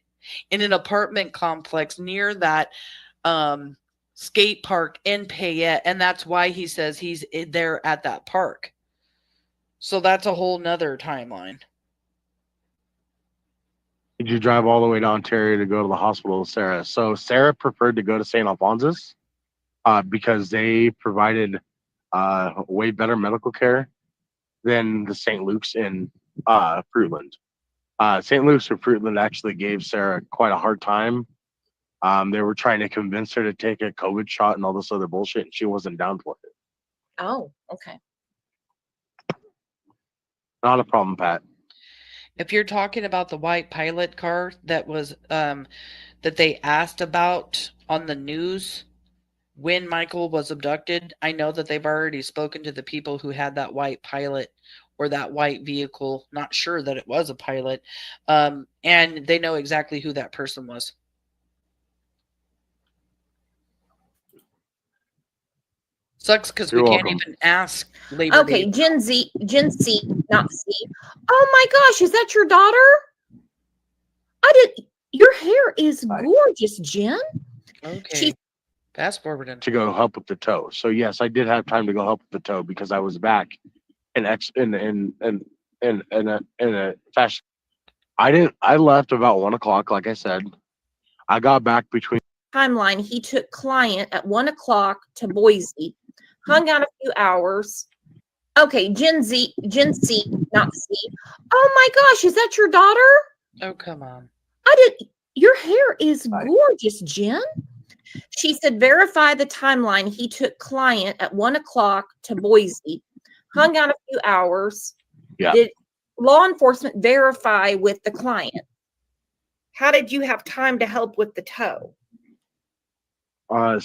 in an apartment complex near that skate park in Payette, and that's why he says he's there at that park. So that's a whole nother timeline.
Did you drive all the way to Ontario to go to the hospital with Sarah? So Sarah preferred to go to St. Alphonsus because they provided way better medical care than the St. Luke's in Fruitland. St. Luke's or Fruitland actually gave Sarah quite a hard time
They were trying to convince her to take a COVID shot and all this other bullshit, and she wasn't down for it.
Oh, okay.
Not a problem, Pat.
If you're talking about the white pilot car that was that they asked about on the news when Michael was abducted, I know that they've already spoken to the people who had that white pilot or that white vehicle. Not sure that it was a pilot, and they know exactly who that person was. Sucks because we
You're
can't
welcome.
even ask Labor
Okay,
Day.
Gen C, not C. Oh my gosh, is that your daughter? Your hair is gorgeous, Jen.
Okay. Fast forwarding.
To go help with the tow. So yes, I did have time to go help with the tow because I was back in a fashion. I left about 1 o'clock, like I said. I got back between
Timeline, he took client at 1 o'clock to Boise, hung out a few hours. Okay, Gen C, not C. Oh my gosh, is that your daughter?
Oh, come on.
Your hair is gorgeous, Jen. She said, verify the timeline. He took client at 1 o'clock to Boise, hung out a few hours.
Yeah.
Did law enforcement verify with the client? How did you have time to help with the tow?
I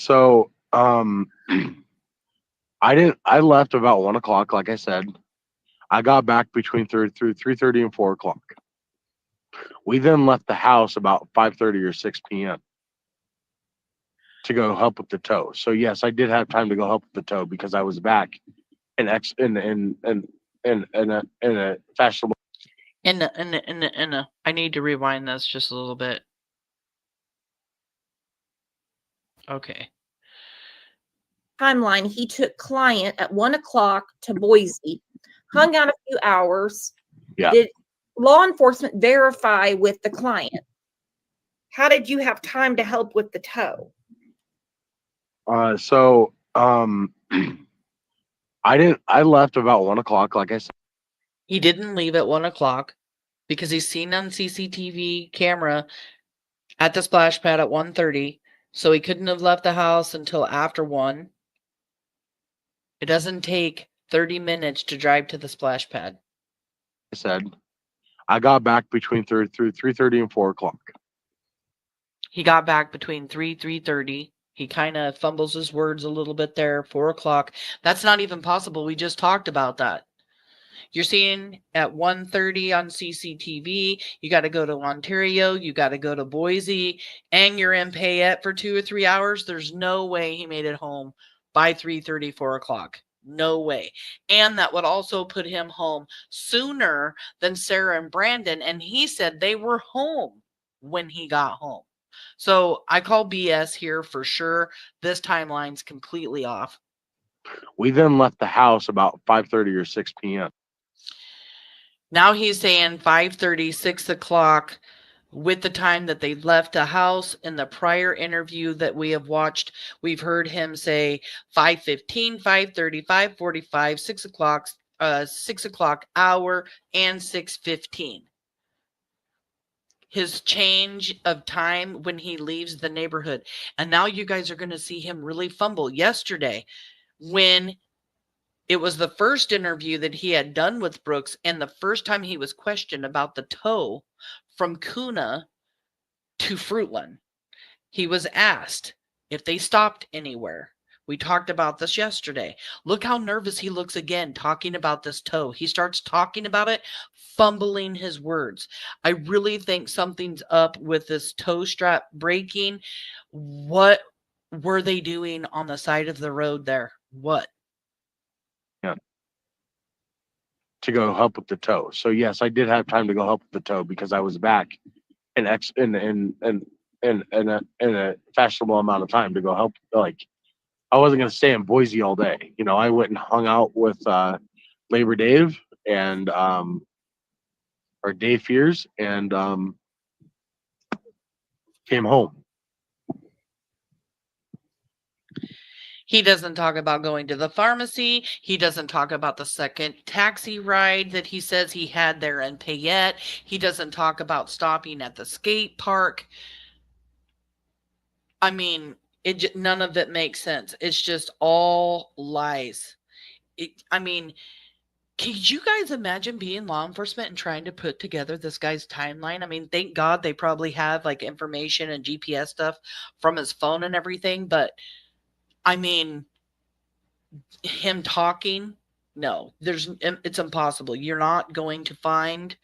left about 1 o'clock, like I said. I got back between 3:30 and 4 o'clock. We then left the house about 5:30 or 6 p.m. to go help with the tow. So yes, I did have time to go help with the tow because I was back in a fashionable.
I need to rewind this just a little bit. Okay.
Timeline, he took client at 1 o'clock to Boise, hung out a few hours.
Yeah.
Did law enforcement verify with the client? How did you have time to help with the tow?
I left about 1 o'clock, like I said.
He didn't leave at 1 o'clock because he's seen on CCTV camera at the splash pad at 1:30. So he couldn't have left the house until after 1. It doesn't take 30 minutes to drive to the splash pad.
I said I got back between 3:30 and 4 o'clock.
He got back between 3:30. He kind of fumbles his words a little bit there. 4 o'clock. That's not even possible. We just talked about that. You're seeing at 1:30 on CCTV. You got to go to Ontario. You got to go to Boise. And you're in Payette for 2 or 3 hours. There's no way he made it home by 3:30, 4 o'clock. No way. And that would also put him home sooner than Sarah and Brandon. And he said they were home when he got home. So I call BS here for sure. This timeline's completely off.
We then left the house about 5:30 or 6 p.m.
Now he's saying 5:30, 6 o'clock with the time that they left the house. In the prior interview that we have watched, we've heard him say 5:15, 5:30, 5:45, 6 o'clock, 6 o'clock hour, and 6:15. His change of time when he leaves the neighborhood. And now you guys are going to see him really fumble. Yesterday, when it was the first interview that he had done with Brooks, and the first time he was questioned about the tow from Kuna to Fruitland, he was asked if they stopped anywhere. We talked about this yesterday. Look how nervous he looks again talking about this tow. He starts talking about it, fumbling his words. I really think something's up with this tow strap breaking. What were they doing on the side of the road there? What?
Yeah. To go help with the tow. So yes, I did have time to go help with the tow because I was back in a fashionable amount of time to go help. Like, I wasn't going to stay in Boise all day. You know, I went and hung out with Labor Dave and or Dave Fears and came home.
He doesn't talk about going to the pharmacy. He doesn't talk about the second taxi ride that he says he had there in Payette. He doesn't talk about stopping at the skate park. I mean, none of it makes sense. It's just all lies. I mean, could you guys imagine being law enforcement and trying to put together this guy's timeline? I mean, thank God they probably have like information and GPS stuff from his phone and everything. But I mean, him talking, no, it's impossible. You're not going to find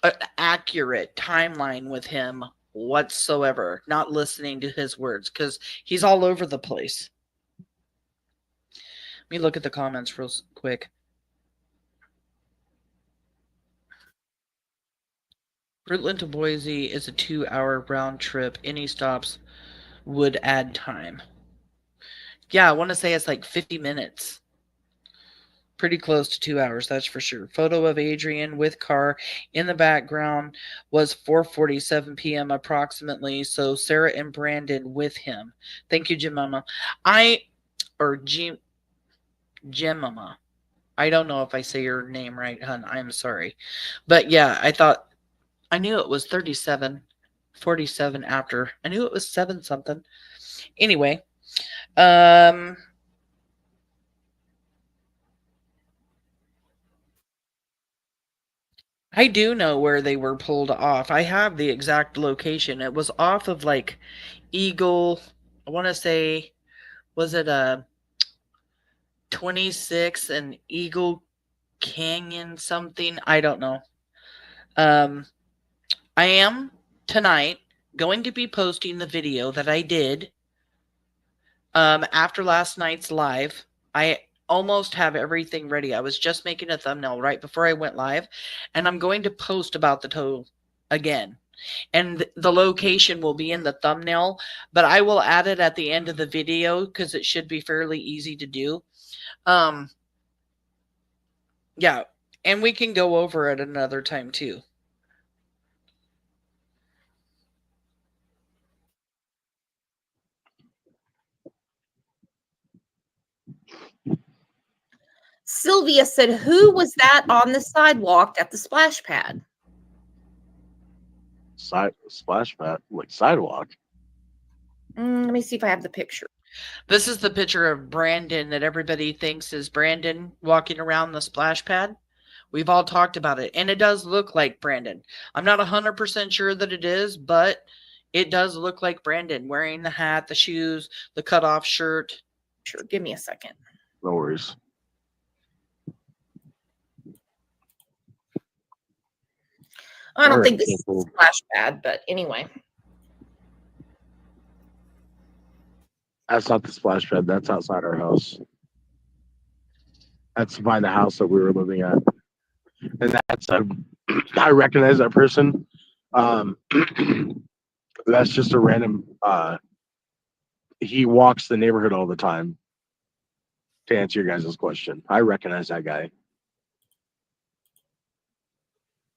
an accurate timeline with him whatsoever, not listening to his words, because he's all over the place. Let me look at the comments real quick. Fruitland to Boise is a 2-hour round trip. Any stops would add time. Yeah, I want to say it's like 50 minutes. Pretty close to 2 hours, that's for sure. Photo of Adrian with car in the background was 4:47 p.m. approximately. So Sarah and Brandon with him. Thank you, Jemima. Jemima. I don't know if I say your name right, hun. I'm sorry. But yeah, I knew it was 47 after. I knew it was 7 something. Anyway, I do know where they were pulled off. I have the exact location. It was off of like Eagle. I want to say, was it a 26 and Eagle Canyon something? I don't know. I am tonight going to be posting the video that I did after last night's live. I almost have everything ready. I was just making a thumbnail right before I went live, and I'm going to post about the tow again. And the location will be in the thumbnail, but I will add it at the end of the video because it should be fairly easy to do. Yeah, and we can go over it another time too.
Sylvia said, who was that on the sidewalk at the splash pad?
Splash pad, like sidewalk.
Let me see if I have the picture.
This is the picture of Brandon that everybody thinks is Brandon walking around the splash pad. We've all talked about it, and it does look like Brandon. I'm not 100% sure that it is, but it does look like Brandon wearing the hat, the shoes, the cutoff shirt.
Sure, give me a second.
No worries.
I don't think this is a splash pad, but anyway.
That's not the splash pad. That's outside our house. That's by the house that we were living at. And that's, I recognize that person. That's just a random, he walks the neighborhood all the time. To answer your guys' question, I recognize that guy.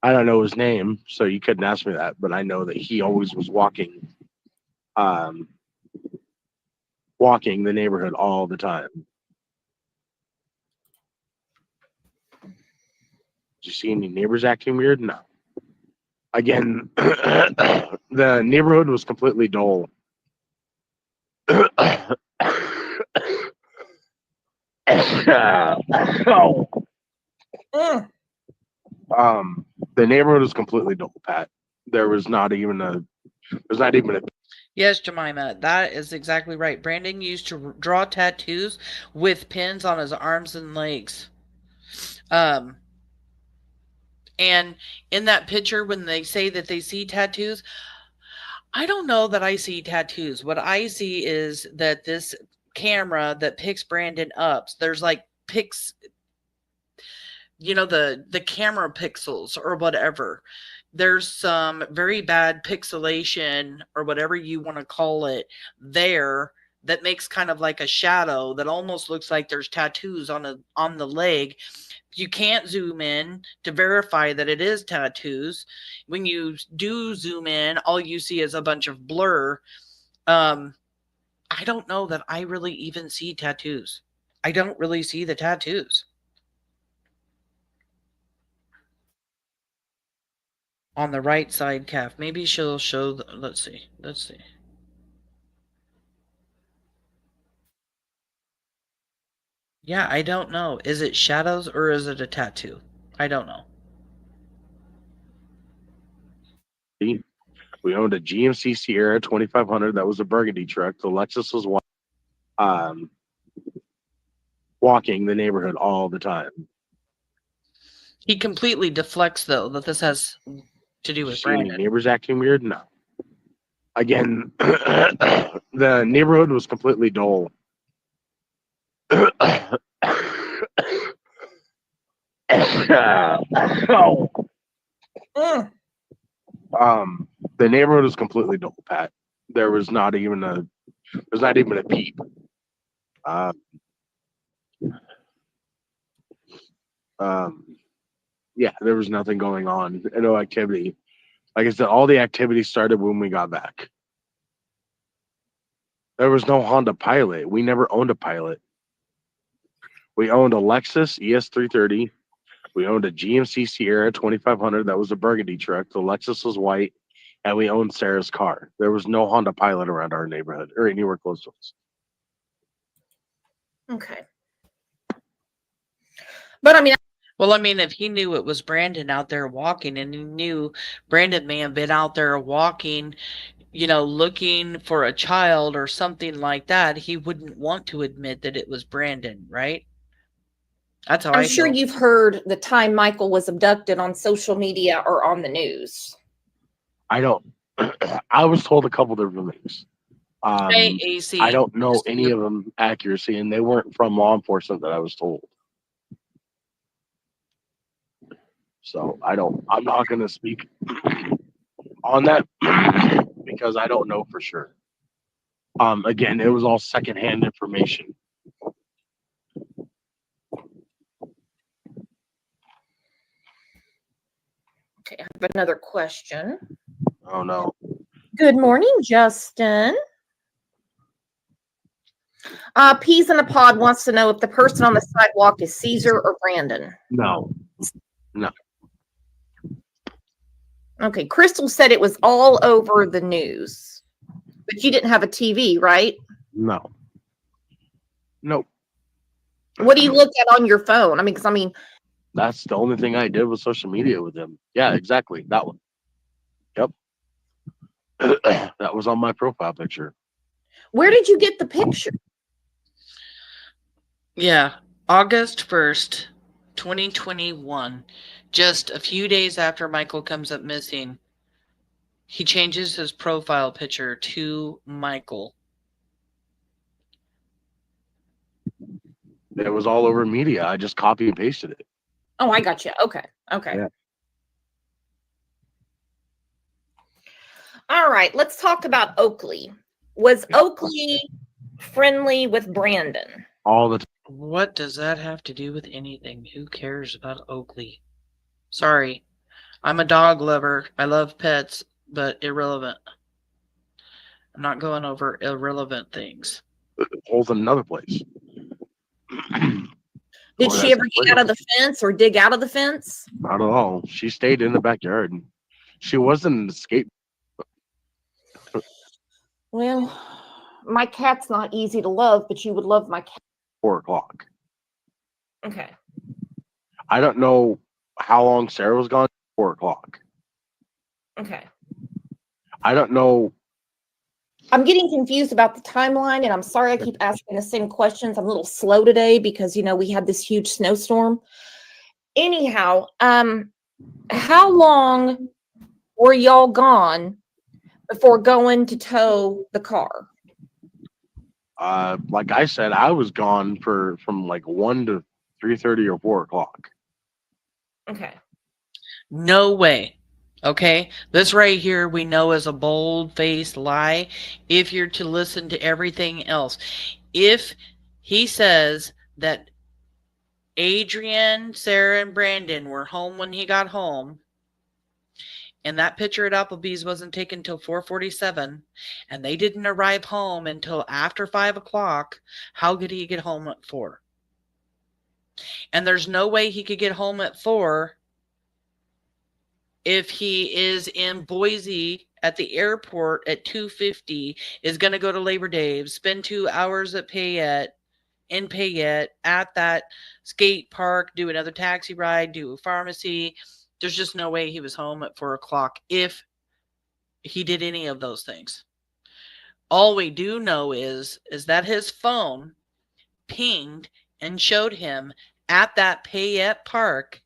I don't know his name, so you couldn't ask me that, but I know that he always was walking the neighborhood all the time. Did you see any neighbors acting weird? No. Again, the neighborhood was completely dull. The neighborhood was completely dull, Pat. There's not even a
Yes, Jemima, that is exactly right. Brandon used to draw tattoos with pins on his arms and legs. And in that picture, when they say that they see tattoos, I don't know that I see tattoos. What I see is that this camera that picks Brandon up, there's like the camera pixels or whatever. There's some very bad pixelation or whatever you want to call it there that makes kind of like a shadow that almost looks like there's tattoos on the leg. You can't zoom in to verify that it is tattoos. When you do zoom in, all you see is a bunch of blur. I don't know that I really even see tattoos. I don't really see the tattoos on the right side calf. Maybe she'll show let's see. Yeah, I don't know. Is it shadows or is it a tattoo? I don't know.
We owned a GMC Sierra 2500 that was a burgundy truck. The Lexus was walking the neighborhood all the time.
He completely deflects, though, that this has to do with
See any
Brandon.
neighbors acting weird? No. Again, the neighborhood was completely dull. The neighborhood was completely dull, Pat. There was not even a peep. Yeah, there was nothing going on. No activity. Like I said, all the activity started when we got back. There was no Honda Pilot. We never owned a Pilot. We owned a Lexus ES330. We owned a GMC Sierra 2500 that was a burgundy truck. The Lexus was white, and we owned Sarah's car. There was no Honda Pilot around our neighborhood or anywhere close to us.
Okay. But I mean,
Well, I mean, if he knew it was Brandon out there walking and he knew Brandon may have been out there walking, you know, looking for a child or something like that, he wouldn't want to admit that it was Brandon, right? That's how
I'm
I
sure
feel.
you've heard the time Michael was abducted on social media or on the news.
I don't. I was told a couple different things.
Hey, AC.
I don't know any of them accuracy, and they weren't from law enforcement that I was told. So I'm not going to speak on that because I don't know for sure. Again, it was all secondhand information.
Okay, I have another question.
Oh no.
Good morning, Justin. Peas in a Pod wants to know if the person on the sidewalk is Caesar or Brandon.
No.
Okay, Crystal said it was all over the news, but you didn't have a TV, right?
No. Nope.
What do you look at on your phone?
That's the only thing I did with social media with him. Yeah, exactly. That one. Yep. That was on my profile picture.
Where did you get the picture?
Yeah, August 1st, 2021, just a few days after Michael comes up missing, he changes his profile picture to Michael.
It was all over media. I just copy and pasted it.
Oh, I got you. Okay.
Yeah.
All right, let's talk about Oakley. Was Oakley friendly with Brandon?
All the time.
What does that have to do with anything? Who cares about Oakley? Sorry, I'm a dog lover. I love pets, but irrelevant. I'm not going over irrelevant things.
Holes in another place.
Did she ever get out of the fence or dig out of the fence?
Not at all. She stayed in the backyard. She wasn't an escape.
Well, my cat's not easy to love, but you would love my cat.
4 o'clock.
Okay.
I don't know how long Sarah was gone. 4 o'clock.
Okay.
I don't know.
I'm getting confused about the timeline, and I'm sorry I keep asking the same questions. I'm a little slow today because, we had this huge snowstorm. Anyhow, how long were y'all gone before going to tow the car?
Like I said, I was gone from like 1 to 3:30 or 4 o'clock.
Okay.
No way. Okay, this right here we know is a bold-faced lie if you're to listen to everything else. If he says that Adrian, Sarah, and Brandon were home when he got home, and that picture at Applebee's wasn't taken until 4:47, and they didn't arrive home until after 5 o'clock, how could he get home at 4? And there's no way he could get home at 4 if he is in Boise at the airport at 2:50, is going to go to Labor Day, spend 2 hours at Payette, in Payette at that skate park, do another taxi ride, do a pharmacy. There's just no way he was home at 4 o'clock if he did any of those things. All we do know is that his phone pinged and showed him at that Payette park,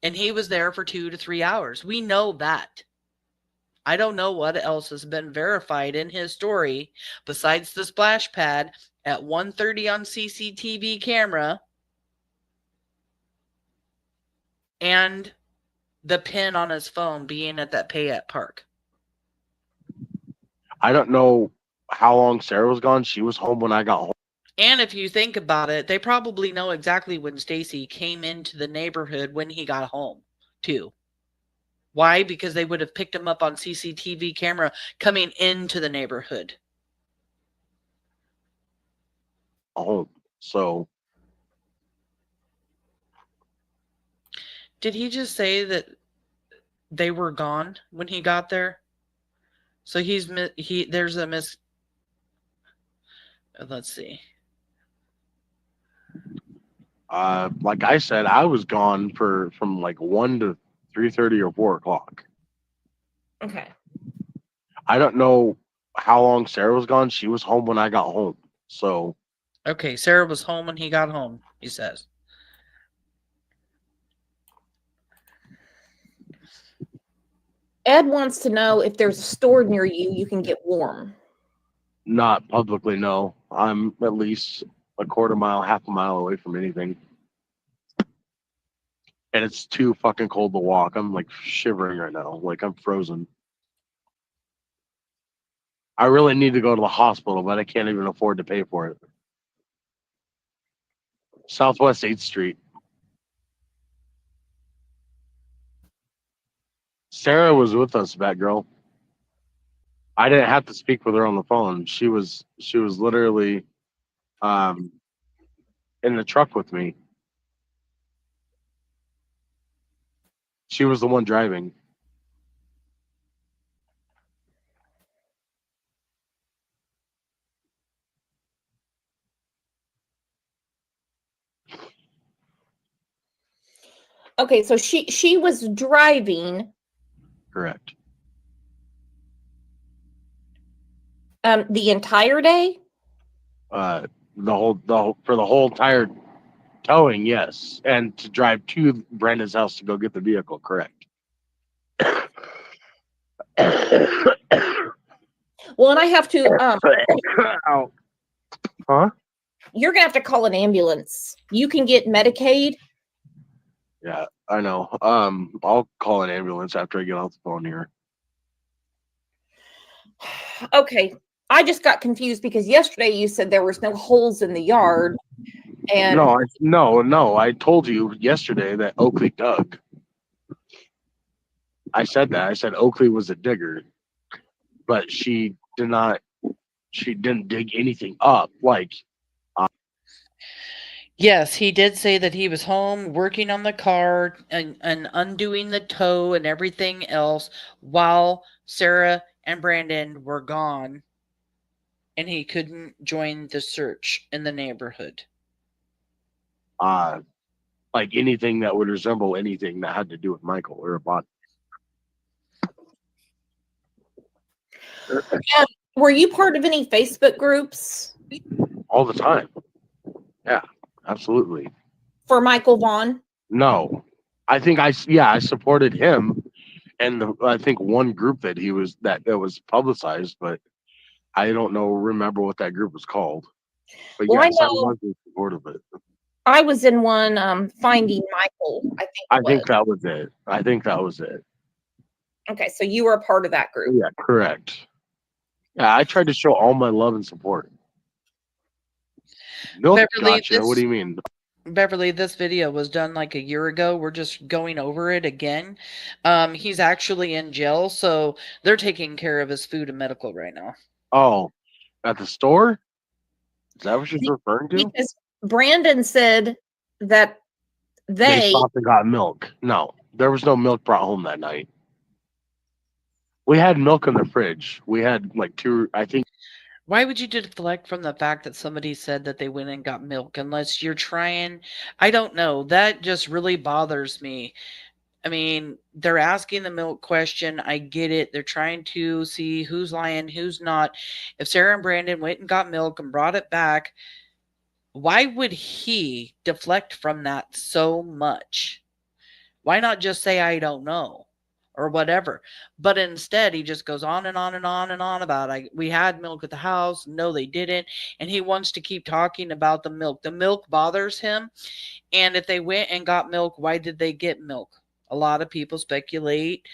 and he was there for 2 to 3 hours. We know that. I don't know what else has been verified in his story besides the splash pad at 1:30 on CCTV camera and the pin on his phone being at that Payette park.
I don't know how long Sarah was gone. She was home when I got home.
And if you think about it, they probably know exactly when Stacey came into the neighborhood when he got home, too. Why? Because they would have picked him up on CCTV camera coming into the neighborhood.
Home. So
did he just say that they were gone when he got there? So there's a let's see.
Like I said, I was gone from like 1 to 3:30 or 4 o'clock.
Okay.
I don't know how long Sarah was gone. She was home when I got home. So
okay, Sarah was home when he got home, he says.
Ed wants to know if there's a store near you you can get warm.
not publicly, no. I'm at least a quarter mile, half a mile away from anything. And it's too fucking cold to walk. I'm like shivering right now. Like I'm frozen. I really need to go to the hospital, but I can't even afford to pay for it. Southwest 8th Street. Sarah was with us, Batgirl. I didn't have to speak with her on the phone. She was literally in the truck with me. She was the one driving.
Okay, so she was driving.
Correct.
The entire day?
For the whole entire towing, yes. And to drive to Brandon's house to go get the vehicle, correct.
Well, and I have to
Huh?
you're gonna have to call an ambulance. You can get Medicaid.
Yeah, I know. I'll call an ambulance after I get off the phone here.
Okay. I just got confused because yesterday you said there was no holes in the yard. And
No, I told you yesterday that Oakley dug. I said that. I said Oakley was a digger, but she didn't dig anything up. Like,
yes, he did say that he was home working on the car and undoing the tow and everything else while Sarah and Brandon were gone, and he couldn't join the search in the neighborhood.
like anything that would resemble anything that had to do with Michael or a body.
were you part of any Facebook groups
All the time. Yeah, absolutely.
for Michael Vaughn?
No, I think I supported him, and I think one group that was publicized, but I don't remember what that group was called. But
Well,
yes,
I
I
know
was in support of it.
I was in one Finding Michael,
I think that was it. I think that was it.
Okay, so you were a part of that group.
Yeah, correct. Yeah, I tried to show all my love and support. Milk
Beverly,
gotcha. What do you mean?
Beverly, this video was done like a year ago. We're just going over it again. He's actually in jail, so they're taking care of his food and medical right now.
Oh, at the store? Is that what she's referring to?
Because Brandon said that
They stopped and got milk. No, there was no milk brought home that night. We had milk in the fridge. We had like two, I think.
Why would you deflect from the fact that somebody said that they went and got milk unless you're trying? I don't know. That just really bothers me. I mean, they're asking the milk question. I get it. They're trying to see who's lying, who's not. If Sarah and Brandon went and got milk and brought it back, why would he deflect from that so much? Why not just say, I don't know or whatever? But instead, he just goes on and on and on and on about, we had milk at the house. No, they didn't. And he wants to keep talking about the milk. The milk bothers him. And if they went and got milk, why did they get milk? A lot of people speculate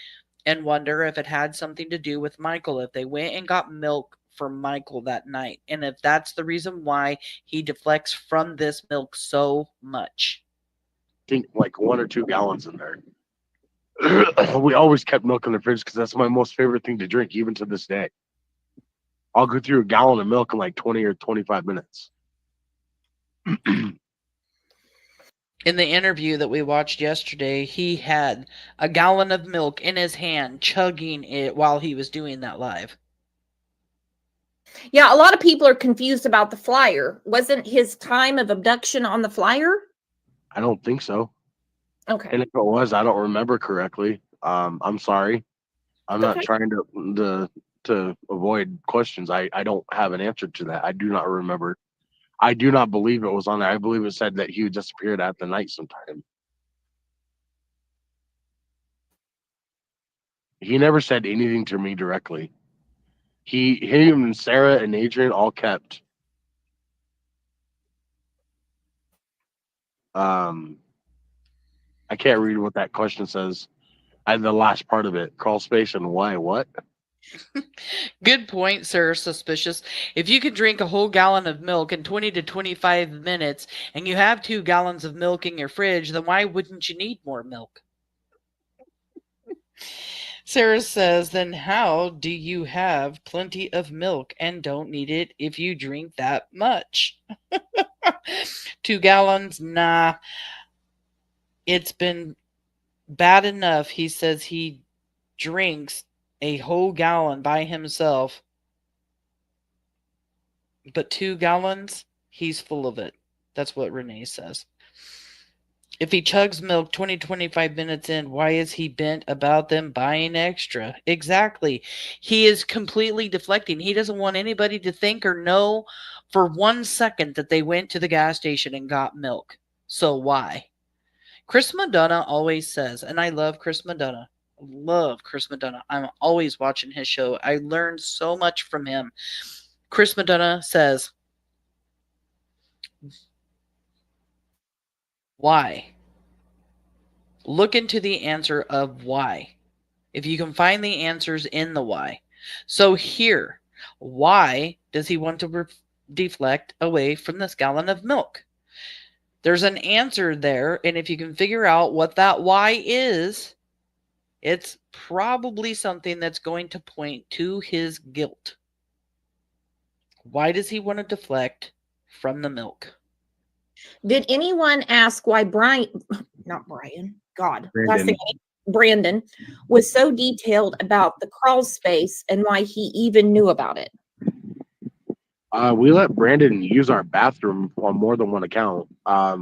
and wonder if it had something to do with Michael, if they went and got milk for Michael that night, and if that's the reason why he deflects from this milk so much.
I think like 1 or 2 gallons in there. We always kept milk in the fridge because that's my most favorite thing to drink, even to this day. I'll go through a gallon of milk in like 20 or 25 minutes.
In the interview that we watched yesterday, he had a gallon of milk in his hand, chugging it while he was doing that live.
Yeah, a lot of people are confused about the flyer. Wasn't his time of abduction on the flyer?
I don't think so.
Okay.
And if it was, I don't remember correctly. I'm sorry. I'm not trying to avoid questions. I don't have an answer to that. I do not remember. I do not believe it was on there. I believe it said that he disappeared at the night sometime. He never said anything to me directly. Him and Sarah and Adrian all kept I can't read what that question says. I had the last part of it. Crawl space and why what?
Good point, sir. Suspicious. If you could drink a whole gallon of milk in 20 to 25 minutes and you have 2 gallons of milk in your fridge, then why wouldn't you need more milk? Sarah says, then how do you have plenty of milk and don't need it if you drink that much? 2 gallons? Nah. It's been bad enough. He says he drinks a whole gallon by himself. But 2 gallons, he's full of it. That's what Renee says. If he chugs milk 20, 25 minutes in, why is he bent about them buying extra? Exactly. He is completely deflecting. He doesn't want anybody to think or know for 1 second that they went to the gas station and got milk. So why? Chris Madonna always says, and I love Chris Madonna. Love Chris Madonna. I'm always watching his show. I learned so much from him. Chris Madonna says, why? Look into the answer of why. If you can find the answers in the why. So here, why does he want to deflect away from this gallon of milk? There's an answer there, and if you can figure out what that why is, it's probably something that's going to point to his guilt. Why does he want to deflect from the milk?
Did anyone ask why Brandon was so detailed about the crawl space and why he even knew about it?
We let Brandon use our bathroom on more than one account. I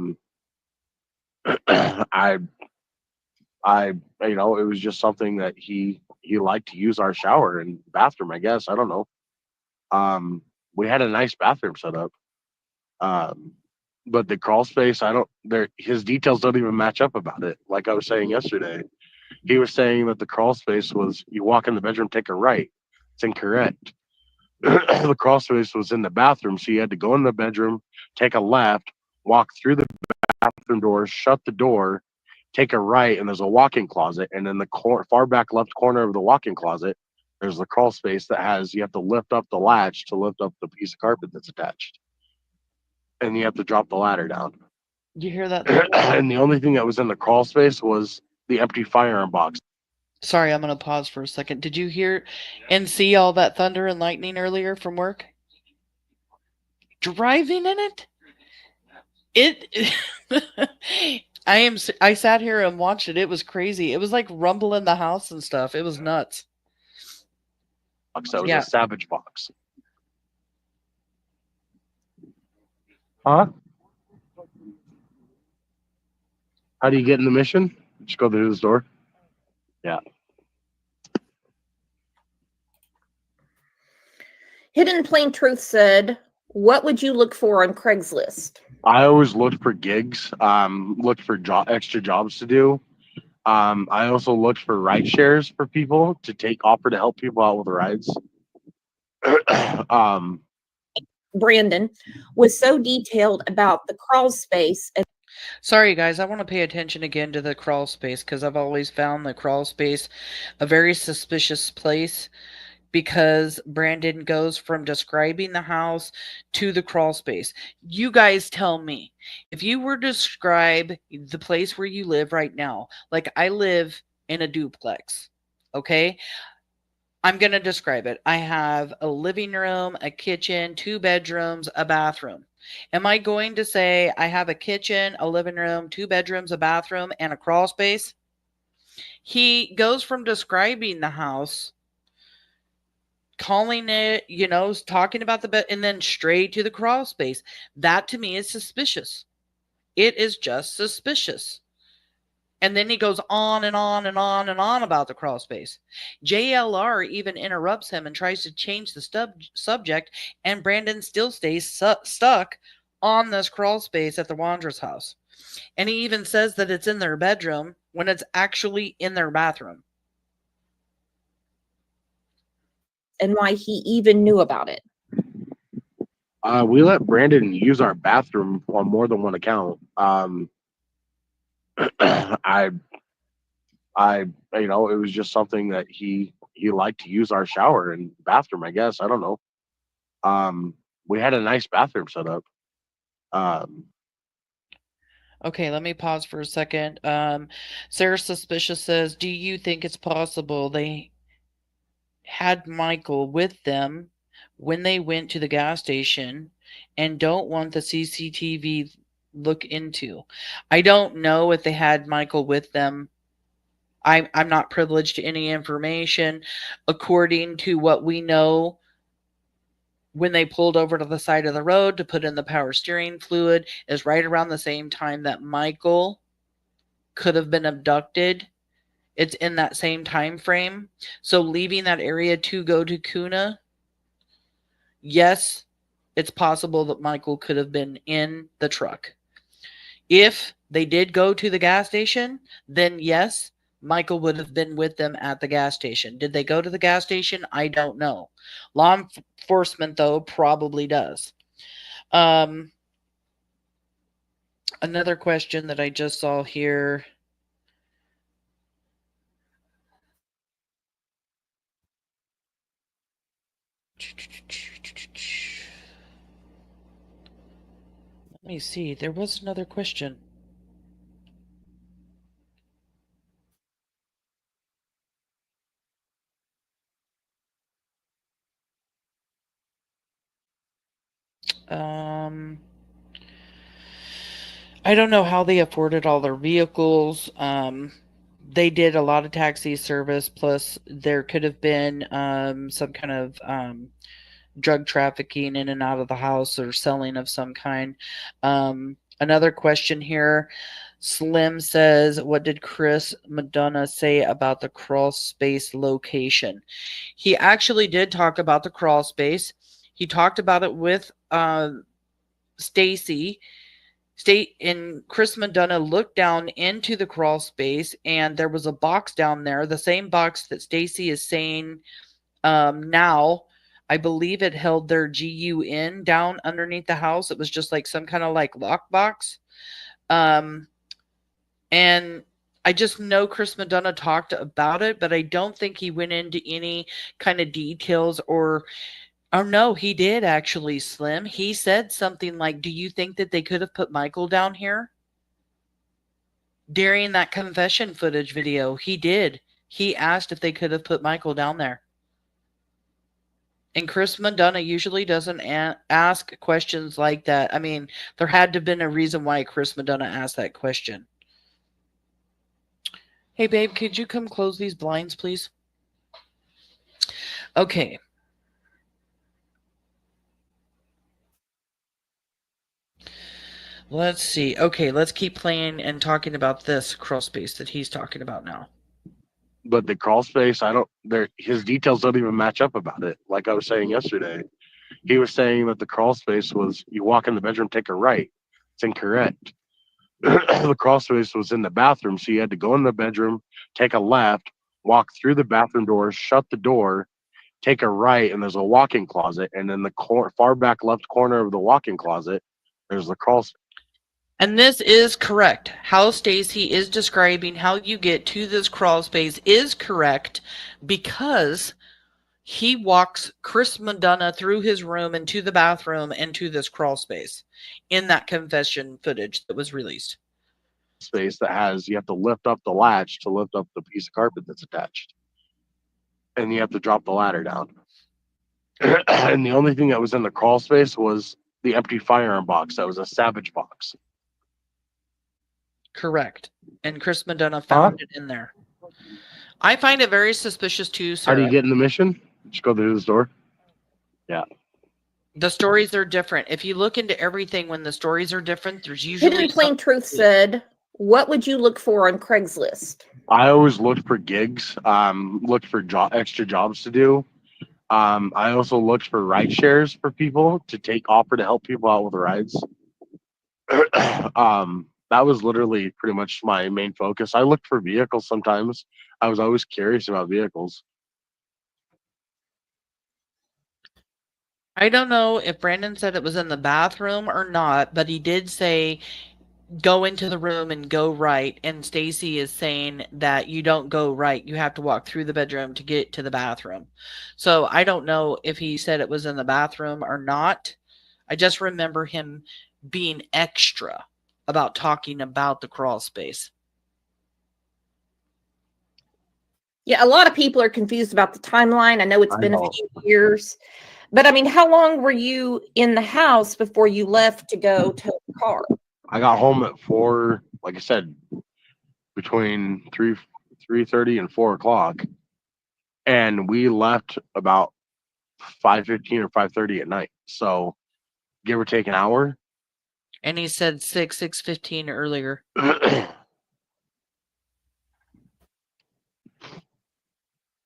you know, it was just something that he liked to use our shower and bathroom, I guess. I don't know. We had a nice bathroom set up. But the crawl space, his details don't even match up about it. Like I was saying yesterday, he was saying that the crawl space was you walk in the bedroom, take a right. It's incorrect. The crawl space was in the bathroom, so you had to go in the bedroom, take a left, walk through the bathroom door, shut the door, take a right, and there's a walk-in closet. And in the far back left corner of the walk-in closet, there's the crawl space that you have to lift up the latch to lift up the piece of carpet that's attached. And you have to drop the ladder down.
You hear that?
And the only thing that was in the crawl space was the empty firearm box.
Sorry, I'm going to pause for a second. Did you hear and see all that thunder and lightning earlier from work? Driving in it? I sat here and watched it. It was crazy. It was like rumbling the house and stuff. It was nuts.
That was a Savage box. Huh? How do you get in the mission? Just go through this door. Yeah.
Hidden Plain Truth said, what would you look for on Craigslist?
I always looked for gigs, looked for extra jobs to do. I also looked for ride shares for people to offer to help people out with rides.
Brandon was so detailed about the crawl space. And
Sorry, guys, I want to pay attention again to the crawl space because I've always found the crawl space a very suspicious place because Brandon goes from describing the house to the crawl space. You guys tell me, if you were to describe the place where you live right now, like I live in a duplex, okay? I'm going to describe it. I have a living room, a kitchen, 2 bedrooms, a bathroom. Am I going to say I have a kitchen, a living room, 2 bedrooms, a bathroom, and a crawl space? He goes from describing the house, calling it, you know, talking about the bed, and then straight to the crawl space. That to me is suspicious. It is just suspicious. And then he goes on and on and on and on about the crawl space. JLR even interrupts him and tries to change the subject, and Brandon still stays stuck on this crawl space at the Wondras house. And he even says that it's in their bedroom when it's actually in their bathroom.
And why he even knew about it.
We let Brandon use our bathroom on more than one account. You know, it was just something that he liked to use our shower and bathroom, I guess. I don't know. We had a nice bathroom set up.
Okay, let me pause for a second. Sarah Suspicious says, do you think it's possible they had Michael with them when they went to the gas station and don't want the CCTV look into? I don't know if they had Michael with them. I'm not privileged to any information. According to what we know, when they pulled over to the side of the road to put in the power steering fluid is right around the same time that Michael could have been abducted. It's in that same time frame. So leaving that area to go to Kuna, yes, it's possible that Michael could have been in the truck. If they did go to the gas station, then yes, Michael would have been with them at the gas station. Did they go to the gas station? I don't know. Law enforcement, though, probably does. Another question that I just saw here. Let me see. There was another question. I don't know how they afforded all their vehicles. They did a lot of taxi service, plus there could have been some kind of drug trafficking in and out of the house or selling of some kind. Another question here. Slim says, what did Chris Madonna say about the crawl space location? He actually did talk about the crawl space. He talked about it with Stacey. And Chris Madonna looked down into the crawl space, and there was a box down there, the same box that Stacey is saying now. I believe it held their GUN down underneath the house. It was just like some kind of like lockbox. And I just know Chris Madonna talked about it, but I don't think he went into any kind of details or no, he did actually, Slim. He said something like, do you think that they could have put Michael down here? During that confession footage video, he did. He asked if they could have put Michael down there. And Chris Madonna usually doesn't ask questions like that. I mean, there had to have been a reason why Chris Madonna asked that question. Hey, babe, could you come close these blinds, please? Okay. Let's see. Okay, let's keep playing and talking about this crawl space that he's talking about now.
But the crawl space, I don't. There, his details don't even match up about it. Like I was saying yesterday, he was saying that the crawl space was you walk in the bedroom, take a right. It's incorrect. The crawl space was in the bathroom, so you had to go in the bedroom, take a left, walk through the bathroom door, shut the door, take a right, and there's a walk-in closet, and in the far back left corner of the walk-in closet, there's the crawl space.
And this is correct. How Stacey is describing how you get to this crawl space is correct because he walks Chris Madonna through his room and to the bathroom and to this crawl space in that confession footage that was released.
Space that has, you have to lift up the latch to lift up the piece of carpet that's attached. And you have to drop the ladder down. And the only thing that was in the crawl space was the empty firearm box. That was a Savage box.
Correct. And Chris Madonna found it in there. I find it very suspicious too, Sarah.
How do you get in the mission? Just go through this door? Yeah.
The stories are different. If you look into everything, when the stories are different, there's usually...
Hidden Plain Truth said, what would you look for on Craigslist?
I always looked for gigs, looked for extra jobs to do. I also looked for ride shares for people to offer to help people out with rides. That was literally pretty much my main focus. I looked for vehicles sometimes. I was always curious about vehicles.
I don't know if Brandon said it was in the bathroom or not, but he did say go into the room and go right. And Stacey is saying that you don't go right. You have to walk through the bedroom to get to the bathroom. So I don't know if he said it was in the bathroom or not. I just remember him being extra about talking about the crawl space.
Yeah, a lot of people are confused about the timeline. I know it's been a few years, but I mean, how long were you in the house before you left to go to the car?
I got home at 4, like I said, between 3:30 and 4 o'clock, and we left about 5:15 or 5:30 at night. So give or take an hour.
And he said 6:15 earlier.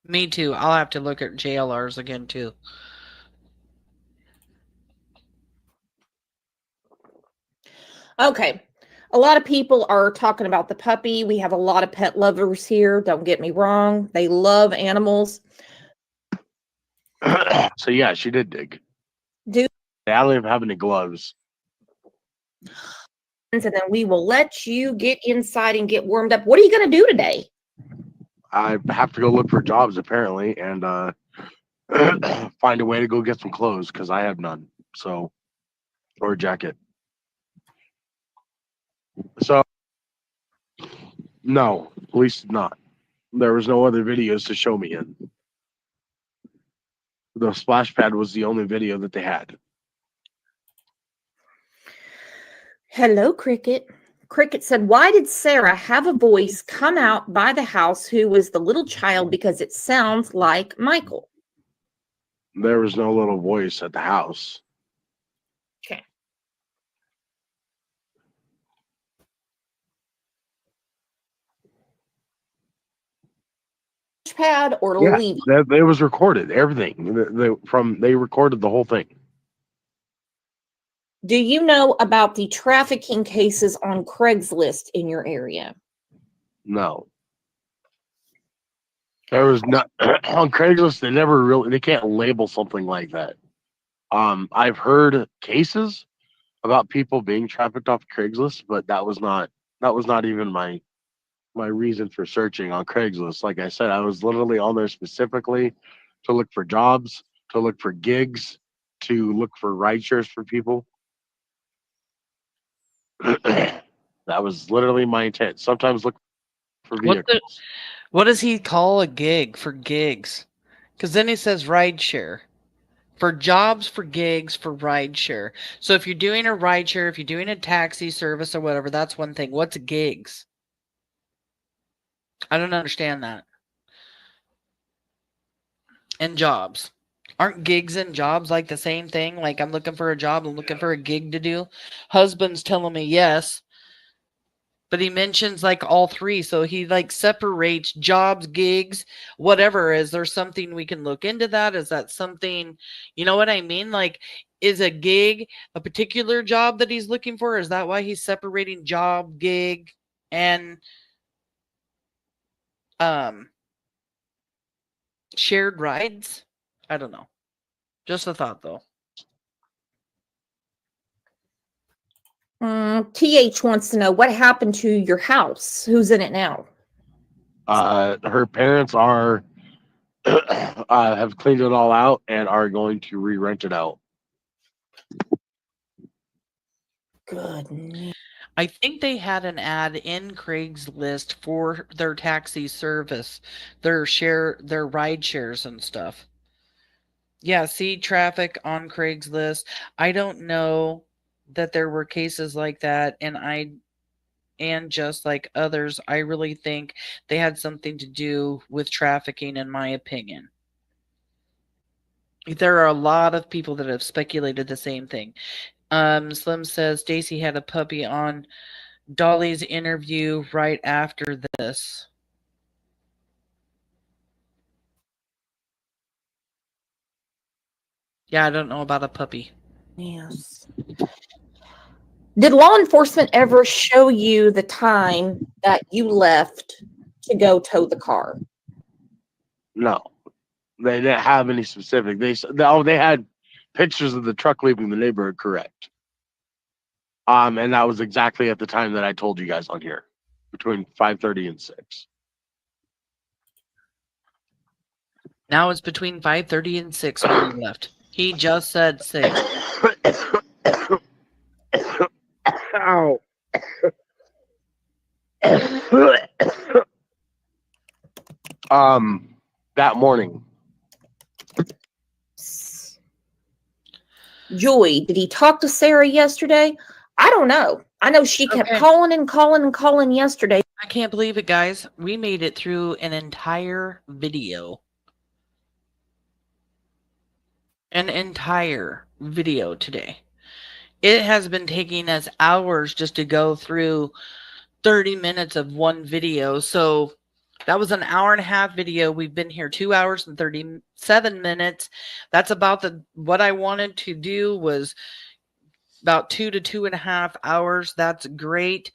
Me too. I'll have to look at JLRs again too.
Okay. A lot of people are talking about the puppy. We have a lot of pet lovers here. Don't get me wrong. They love animals.
So yeah, she did dig.
Do
I don't even have any gloves.
and then we will let you get inside and get warmed up. What are you going to do today?
I have to go look for jobs apparently, and find a way to go get some clothes because I have none. So, or a jacket. So, no, at least not. There was no other videos to show me in. The splash pad was the only video that they had.
Hello, Cricket. Cricket said, why did Sarah have a voice come out by the house who was the little child? Because it sounds like Michael.
There was no little voice at the house.
Okay. Pad or
Yeah,
leave?
it was recorded. Everything. They recorded the whole thing.
Do you know about the trafficking cases on Craigslist in your area?
No. There was not on Craigslist. They can't label something like that. I've heard cases about people being trafficked off Craigslist, but that was not even my reason for searching on Craigslist. Like I said, I was literally on there specifically to look for jobs, to look for gigs, to look for ride shares for people. That was literally my intent. Sometimes look for vehicles.
What does he call a gig for gigs? Because then he says ride share. For jobs, for gigs, for ride share. So if you're doing a ride share, if you're doing a taxi service or whatever, that's one thing. What's gigs? I don't understand that. And jobs. Aren't gigs and jobs like the same thing? Like, I'm looking for a job, I'm looking for a gig to do. Husband's telling me yes, but he mentions like all three. So he like separates jobs, gigs, whatever. Is there something we can look into that? Is that something, you know what I mean? Like, is a gig a particular job that he's looking for? Is that why he's separating job, gig, and um shared rides? I don't know. Just a thought though.
TH wants to know what happened to your house. Who's in it now?
Her parents are have cleaned it all out and are going to re-rent it out.
Good.
I think they had an ad in Craigslist for their taxi service, their ride shares and stuff. Yeah, see traffic on Craigslist. I don't know that there were cases like that, and just like others, I really think they had something to do with trafficking, in my opinion. There are a lot of people that have speculated the same thing. Slim says Stacey had a puppy on Dolly's interview right after this. Yeah, I don't know about a puppy.
Yes. Did law enforcement ever show you the time that you left to go tow the car?
No, they didn't have any specific. They had pictures of the truck leaving the neighborhood, correct? And that was exactly at the time that I told you guys on here, between 5:30 and 6.
Now it's between 5:30 and 6 when he left. He just said 6.
Ow. That morning.
Joy, did he talk to Sarah yesterday? I don't know. I know she kept
Okay.
calling and calling and calling yesterday.
I can't believe it, guys. We made it through an entire video. An entire video today. It has been taking us hours just to go through 30 minutes of one video. So that was an hour and a half video. We've been here 2 hours and 37 minutes. That's about what I wanted to do was about 2 to 2.5 hours. That's great.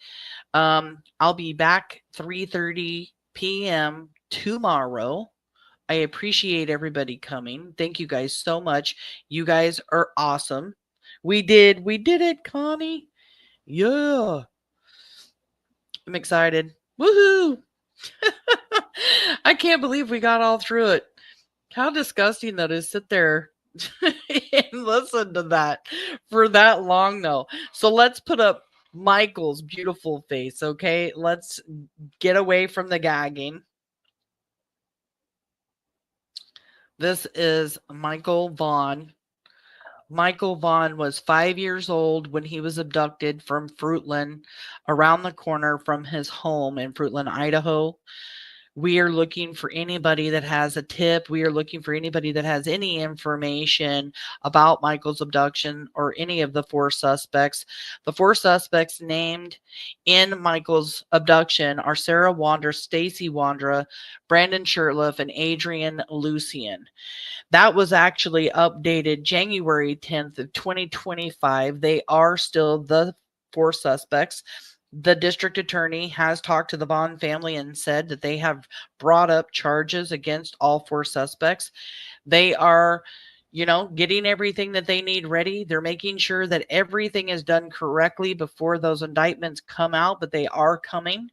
I'll be back 3:30 p.m. tomorrow. I appreciate everybody coming. Thank you guys so much. You guys are awesome. We did it, Connie. Yeah. I'm excited. Woohoo! I can't believe we got all through it. How disgusting that is, sit there and listen to that for that long though. So let's put up Michael's beautiful face, okay? Let's get away from the gagging. This is Michael Vaughn. Michael Vaughn was 5 years old when he was abducted from Fruitland, around the corner from his home in Fruitland, Idaho. We are looking for anybody that has a tip. We are looking for anybody that has any information about Michael's abduction or any of the 4 suspects. The 4 suspects named in Michael's abduction are Sarah Wondra, Stacey Wondra, Brandon Shurtleff, and Adrian Lucian. That was actually updated January 10th of 2025. They are still the 4 suspects. The district attorney has talked to the Vaughn family and said that they have brought up charges against all 4 suspects. They are, getting everything that they need ready. They're making sure that everything is done correctly before those indictments come out, but they are coming.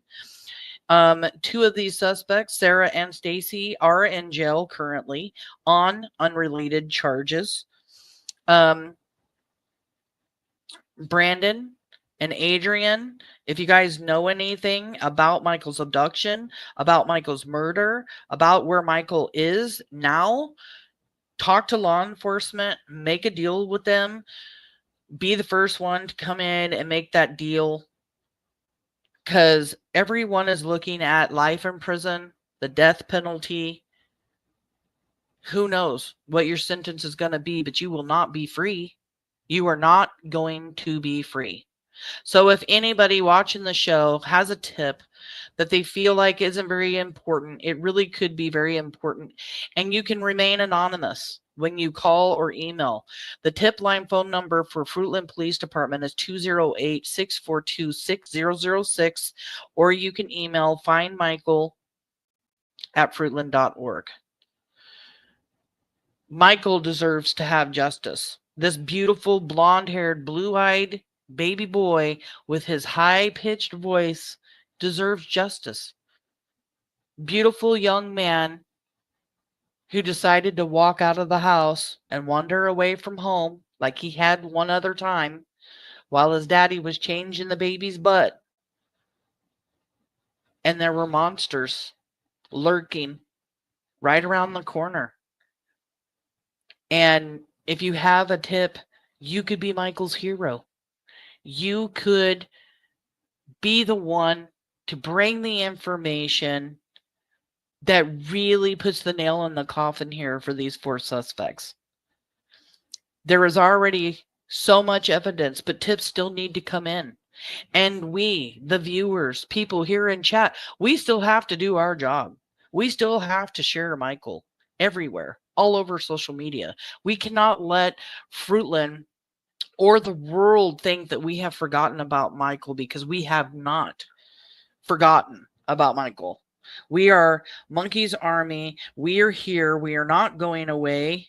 2 of these suspects, Sarah and Stacey, are in jail currently on unrelated charges. Brandon and Adrian, if you guys know anything about Michael's abduction, about Michael's murder, about where Michael is now, talk to law enforcement, make a deal with them, be the first one to come in and make that deal. Because everyone is looking at life in prison, the death penalty, Who knows what your sentence is going to be, but you will not be free. You are not going to be free. So if anybody watching the show has a tip that they feel like isn't very important, it really could be very important. And you can remain anonymous when you call or email. The tip line phone number for Fruitland Police Department is 208-642-6006, or you can email findmichael@fruitland.org. Michael deserves to have justice. This beautiful, blonde-haired, blue-eyed baby boy with his high-pitched voice deserves justice. Beautiful young man who decided to walk out of the house and wander away from home like he had one other time while his daddy was changing the baby's butt. And there were monsters lurking right around the corner. And if you have a tip, you could be Michael's hero. You could be the one to bring the information that really puts the nail in the coffin here for these 4 suspects. There is already so much evidence, but tips still need to come in. And we, the viewers, people here in chat, we still have to do our job. We still have to share Michael everywhere, all over social media. We cannot let Fruitland or the world think that we have forgotten about Michael, because we have not forgotten about Michael. We are Monkey's Army. We are here. We are not going away.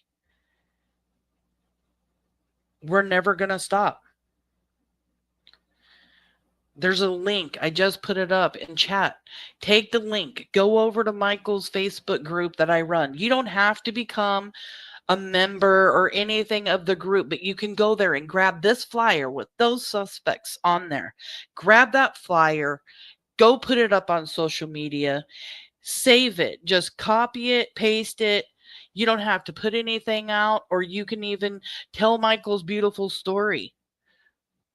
We're never going to stop. There's a link. I just put it up in chat. Take the link. Go over to Michael's Facebook group that I run. You don't have to become a member or anything of the group, but you can go there and grab this flyer with those suspects on there. Grab that flyer. Go put it up on social media. Save it. Just copy it, paste it. You don't have to put anything out, or you can even tell Michael's beautiful story.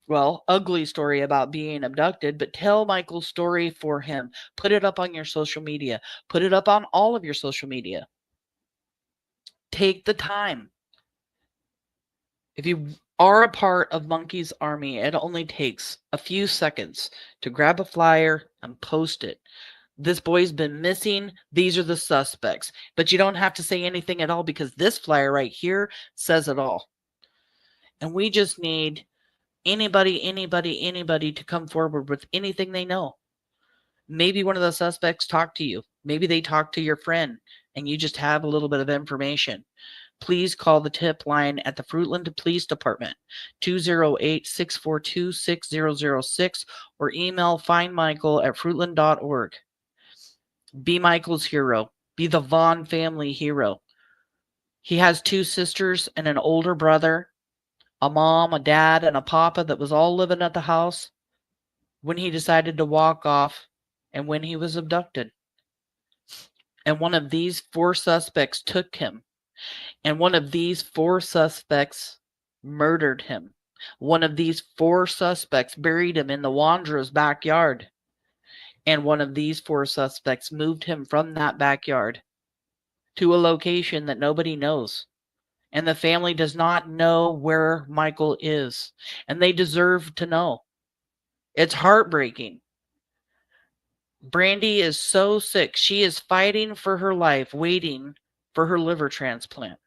Well, ugly story about being abducted, but tell Michael's story for him. Put it up on your social media. Put it up on all of your social media. Take the time. If you are a part of Monkey's Army, it only takes a few seconds to grab a flyer and post it. This boy's been missing. These are the suspects. But you don't have to say anything at all, because this flyer right here says it all. And we just need anybody to come forward with anything they know. Maybe one of the suspects talked to you. Maybe they talked to your friend and you just have a little bit of information. Please call the tip line at the Fruitland Police Department, 208-642-6006, or email findmichael@fruitland.org. Be Michael's hero. Be the Vaughn family hero. He has 2 sisters and an older brother, a mom, a dad, and a papa that was all living at the house when he decided to walk off and when he was abducted. And one of these 4 suspects took him. And one of these 4 suspects murdered him. One of these 4 suspects buried him in the Wondra's backyard. And one of these 4 suspects moved him from that backyard to a location that nobody knows. And the family does not know where Michael is. And they deserve to know. It's heartbreaking. Brandy is so sick. She is fighting for her life, waiting for her liver transplant.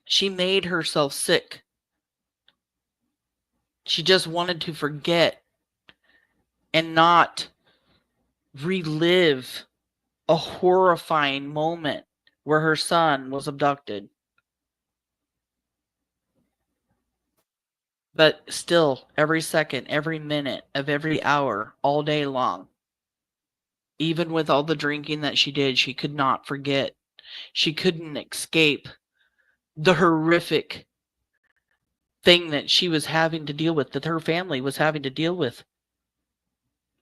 She made herself sick. She just wanted to forget and not relive a horrifying moment where her son was abducted. But still, every second, every minute of every hour, all day long, even with all the drinking that she did, she could not forget. She couldn't escape the horrific thing that she was having to deal with, that her family was having to deal with.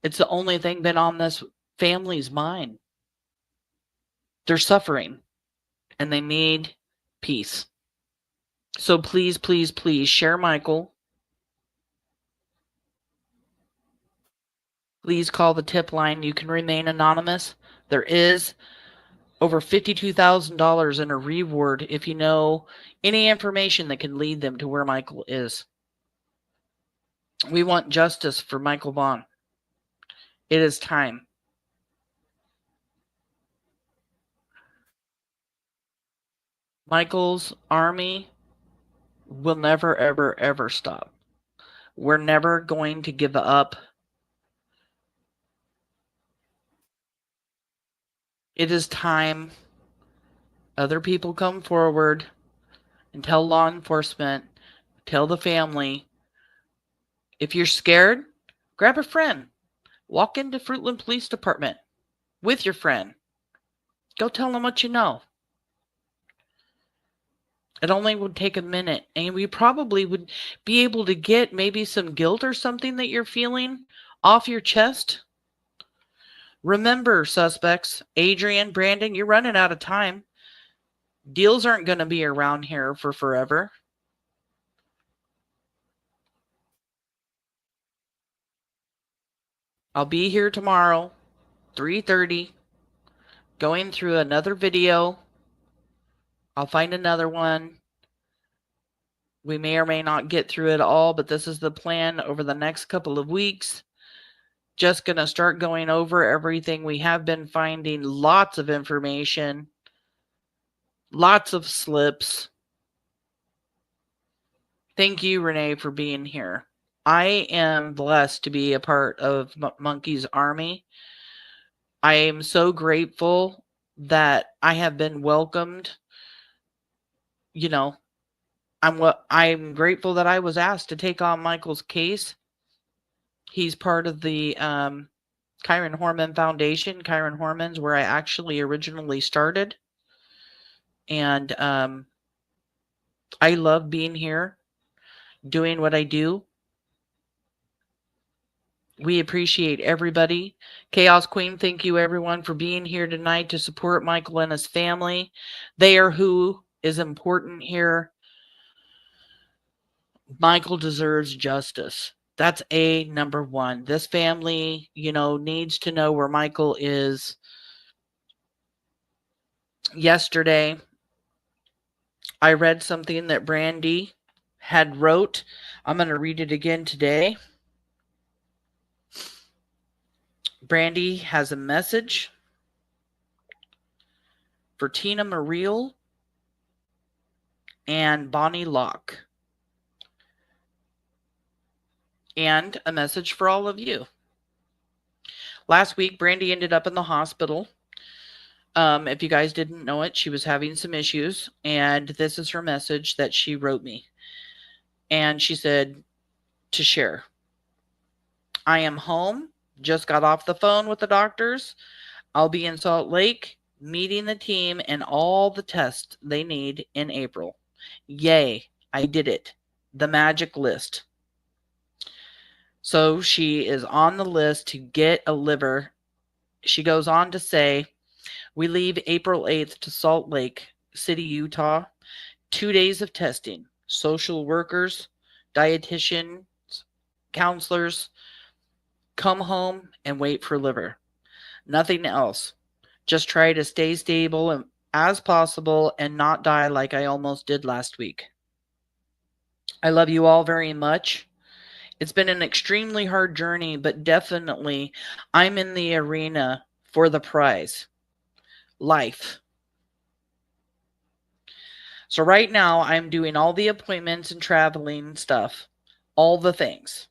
It's the only thing been on this family's mind. They're suffering and they need peace. So please, please, please share Michael. Please call the tip line. You can remain anonymous. There is over $52,000 in a reward if you know any information that can lead them to where Michael is. We want justice for Michael Vaughn. It is time. Michael's army will never, ever, ever stop. We're never going to give up. It is time other people come forward and tell law enforcement, tell the family. If you're scared, grab a friend. Walk into Fruitland Police Department with your friend. Go tell them what you know. It only would take a minute, and we probably would be able to get maybe some guilt or something that you're feeling off your chest. Remember, suspects, Adrian, Brandon, you're running out of time. Deals aren't going to be around here for forever. I'll be here tomorrow, 3:30, going through another video. I'll find another one. We may or may not get through it all, but this is the plan over the next couple of weeks. Just going to start going over everything. We have been finding lots of information, lots of slips. Thank you, Renee, for being here. I am blessed to be a part of Monkey's Army. I am so grateful that I have been welcomed. You know, I'm grateful that I was asked to take on Michael's case. He's part of the Kyron Horman Foundation. Kyron Horman's where I actually originally started. And I love being here, doing what I do. We appreciate everybody. Chaos Queen, thank you everyone for being here tonight to support Michael and his family. They are who is important here. Michael deserves justice. That's number one. This family, needs to know where Michael is. Yesterday, I read something that Brandy had wrote. I'm going to read it again today. Brandy has a message for Tina Mariel and Bonnie Locke. And a message for all of you. Last week, Brandy ended up in the hospital. If you guys didn't know it, she was having some issues. And this is her message that she wrote me. And she said to share. I am home. Just got off the phone with the doctors. I'll be in Salt Lake meeting the team and all the tests they need in April. Yay, I did it. The magic list. So she is on the list to get a liver. She goes on to say, we leave April 8th to Salt Lake City, Utah. 2 days of testing. Social workers, dietitians, counselors. Come home and wait for liver. Nothing else. Just try to stay stable as possible and not die like I almost did last week. I love you all very much. It's been an extremely hard journey, but definitely I'm in the arena for the prize. Life. So right now I'm doing all the appointments and traveling stuff. All the things.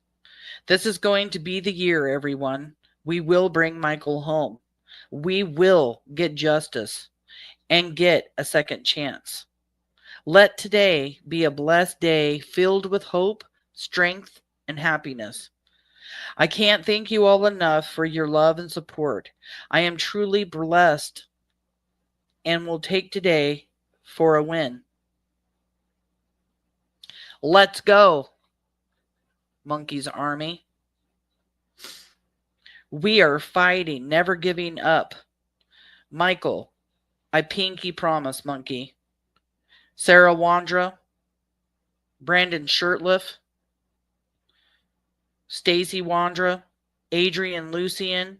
This is going to be the year, everyone. We will bring Michael home. We will get justice and get a second chance. Let today be a blessed day filled with hope, strength, and happiness. I can't thank you all enough for your love and support. I am truly blessed and will take today for a win. Let's go, Monkey's Army. We are fighting, never giving up. Michael, I pinky promise, Monkey. Sarah Wondra, Brandon Shirtliff, Stacey Wondra, Adrian Lucian.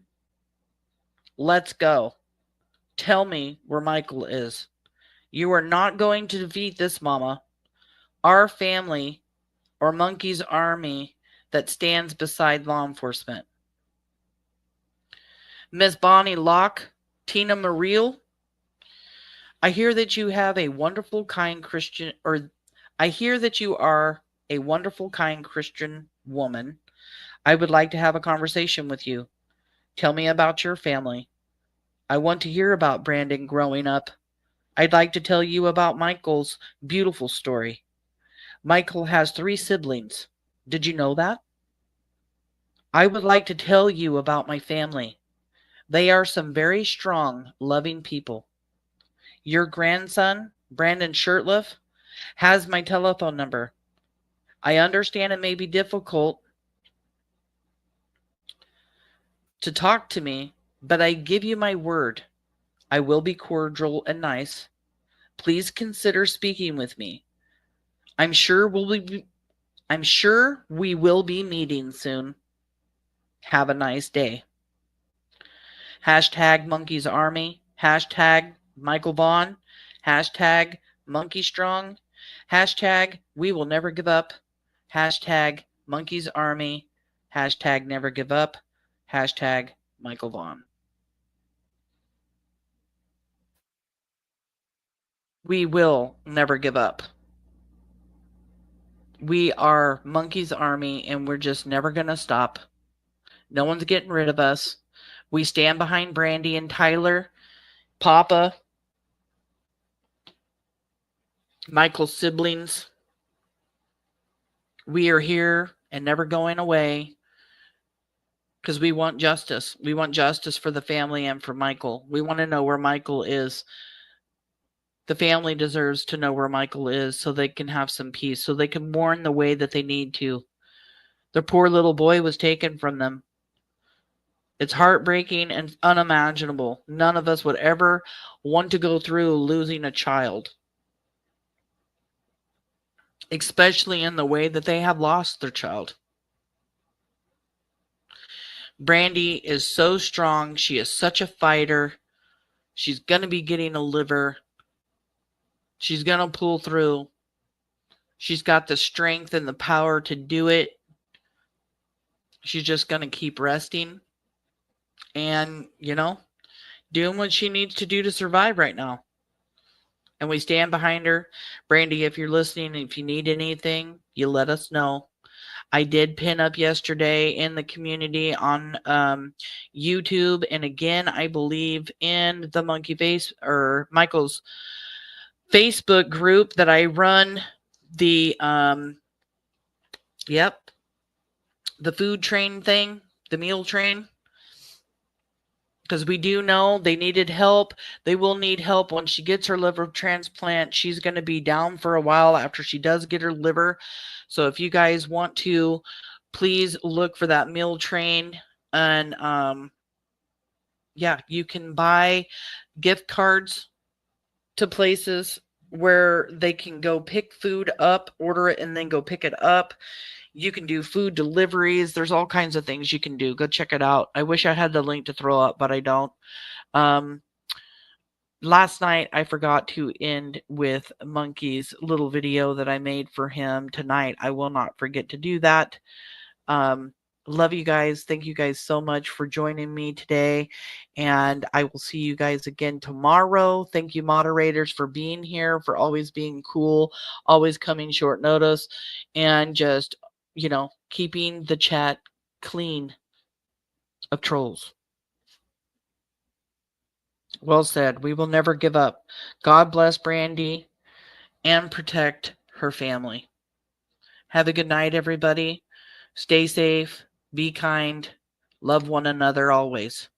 Let's go. Tell me where Michael is. You are not going to defeat this, Mama. Our family or Monkey's army that stands beside law enforcement. Miss Bonnie Locke, Tina Mariel, I hear that you have a wonderful, kind Christian, or I hear that you are a wonderful, kind Christian woman. I would like to have a conversation with you. Tell me about your family. I want to hear about Brandon growing up. I'd like to tell you about Michael's beautiful story. Michael has 3 siblings. Did you know that? I would like to tell you about my family. They are some very strong, loving people. Your grandson, Brandon Shirtliff, has my telephone number. I understand it may be difficult to talk to me, but I give you my word. I will be cordial and nice. Please consider speaking with me. I'm sure we will be meeting soon. Have a nice day. Hashtag Monkeys Army. Hashtag Michael Vaughn. Hashtag Monkey Strong. Hashtag We Will Never Give Up. Hashtag Monkeys Army. Hashtag Never Give Up. Hashtag Michael Vaughn. We will never give up. We are Monkey's Army, and we're just never going to stop. No one's getting rid of us. We stand behind Brandy and Tyler, Papa, Michael's siblings. We are here and never going away because we want justice. We want justice for the family and for Michael. We want to know where Michael is. The family deserves to know where Michael is so they can have some peace, so they can mourn the way that they need to. Their poor little boy was taken from them. It's heartbreaking and unimaginable. None of us would ever want to go through losing a child, especially in the way that they have lost their child. Brandy is so strong. She is such a fighter. She's going to be getting a liver. She's going to pull through. She's got the strength and the power to do it. She's just going to keep resting and, doing what she needs to do to survive right now. And we stand behind her. Brandy, if you're listening, if you need anything, you let us know. I did pin up yesterday in the community on YouTube. And again, I believe in the Monkey Face or Michael's Facebook group that I run the food train thing, the meal train. Because we do know they needed help. They will need help when she gets her liver transplant. She's going to be down for a while after she does get her liver. So if you guys want to, please look for that meal train. And you can buy gift cards to places where they can go pick food up, order it, and then go pick it up. You can do food deliveries. There's all kinds of things you can do. Go check it out. I wish I had the link to throw up, but I don't. Last night, I forgot to end with Monkey's little video that I made for him. Tonight, I will not forget to do that. Love you guys. Thank you guys so much for joining me today. And I will see you guys again tomorrow. Thank you, moderators, for being here, for always being cool, always coming short notice, and just, keeping the chat clean of trolls. Well said. We will never give up. God bless Brandy and protect her family. Have a good night, everybody. Stay safe. Be kind. Love one another always.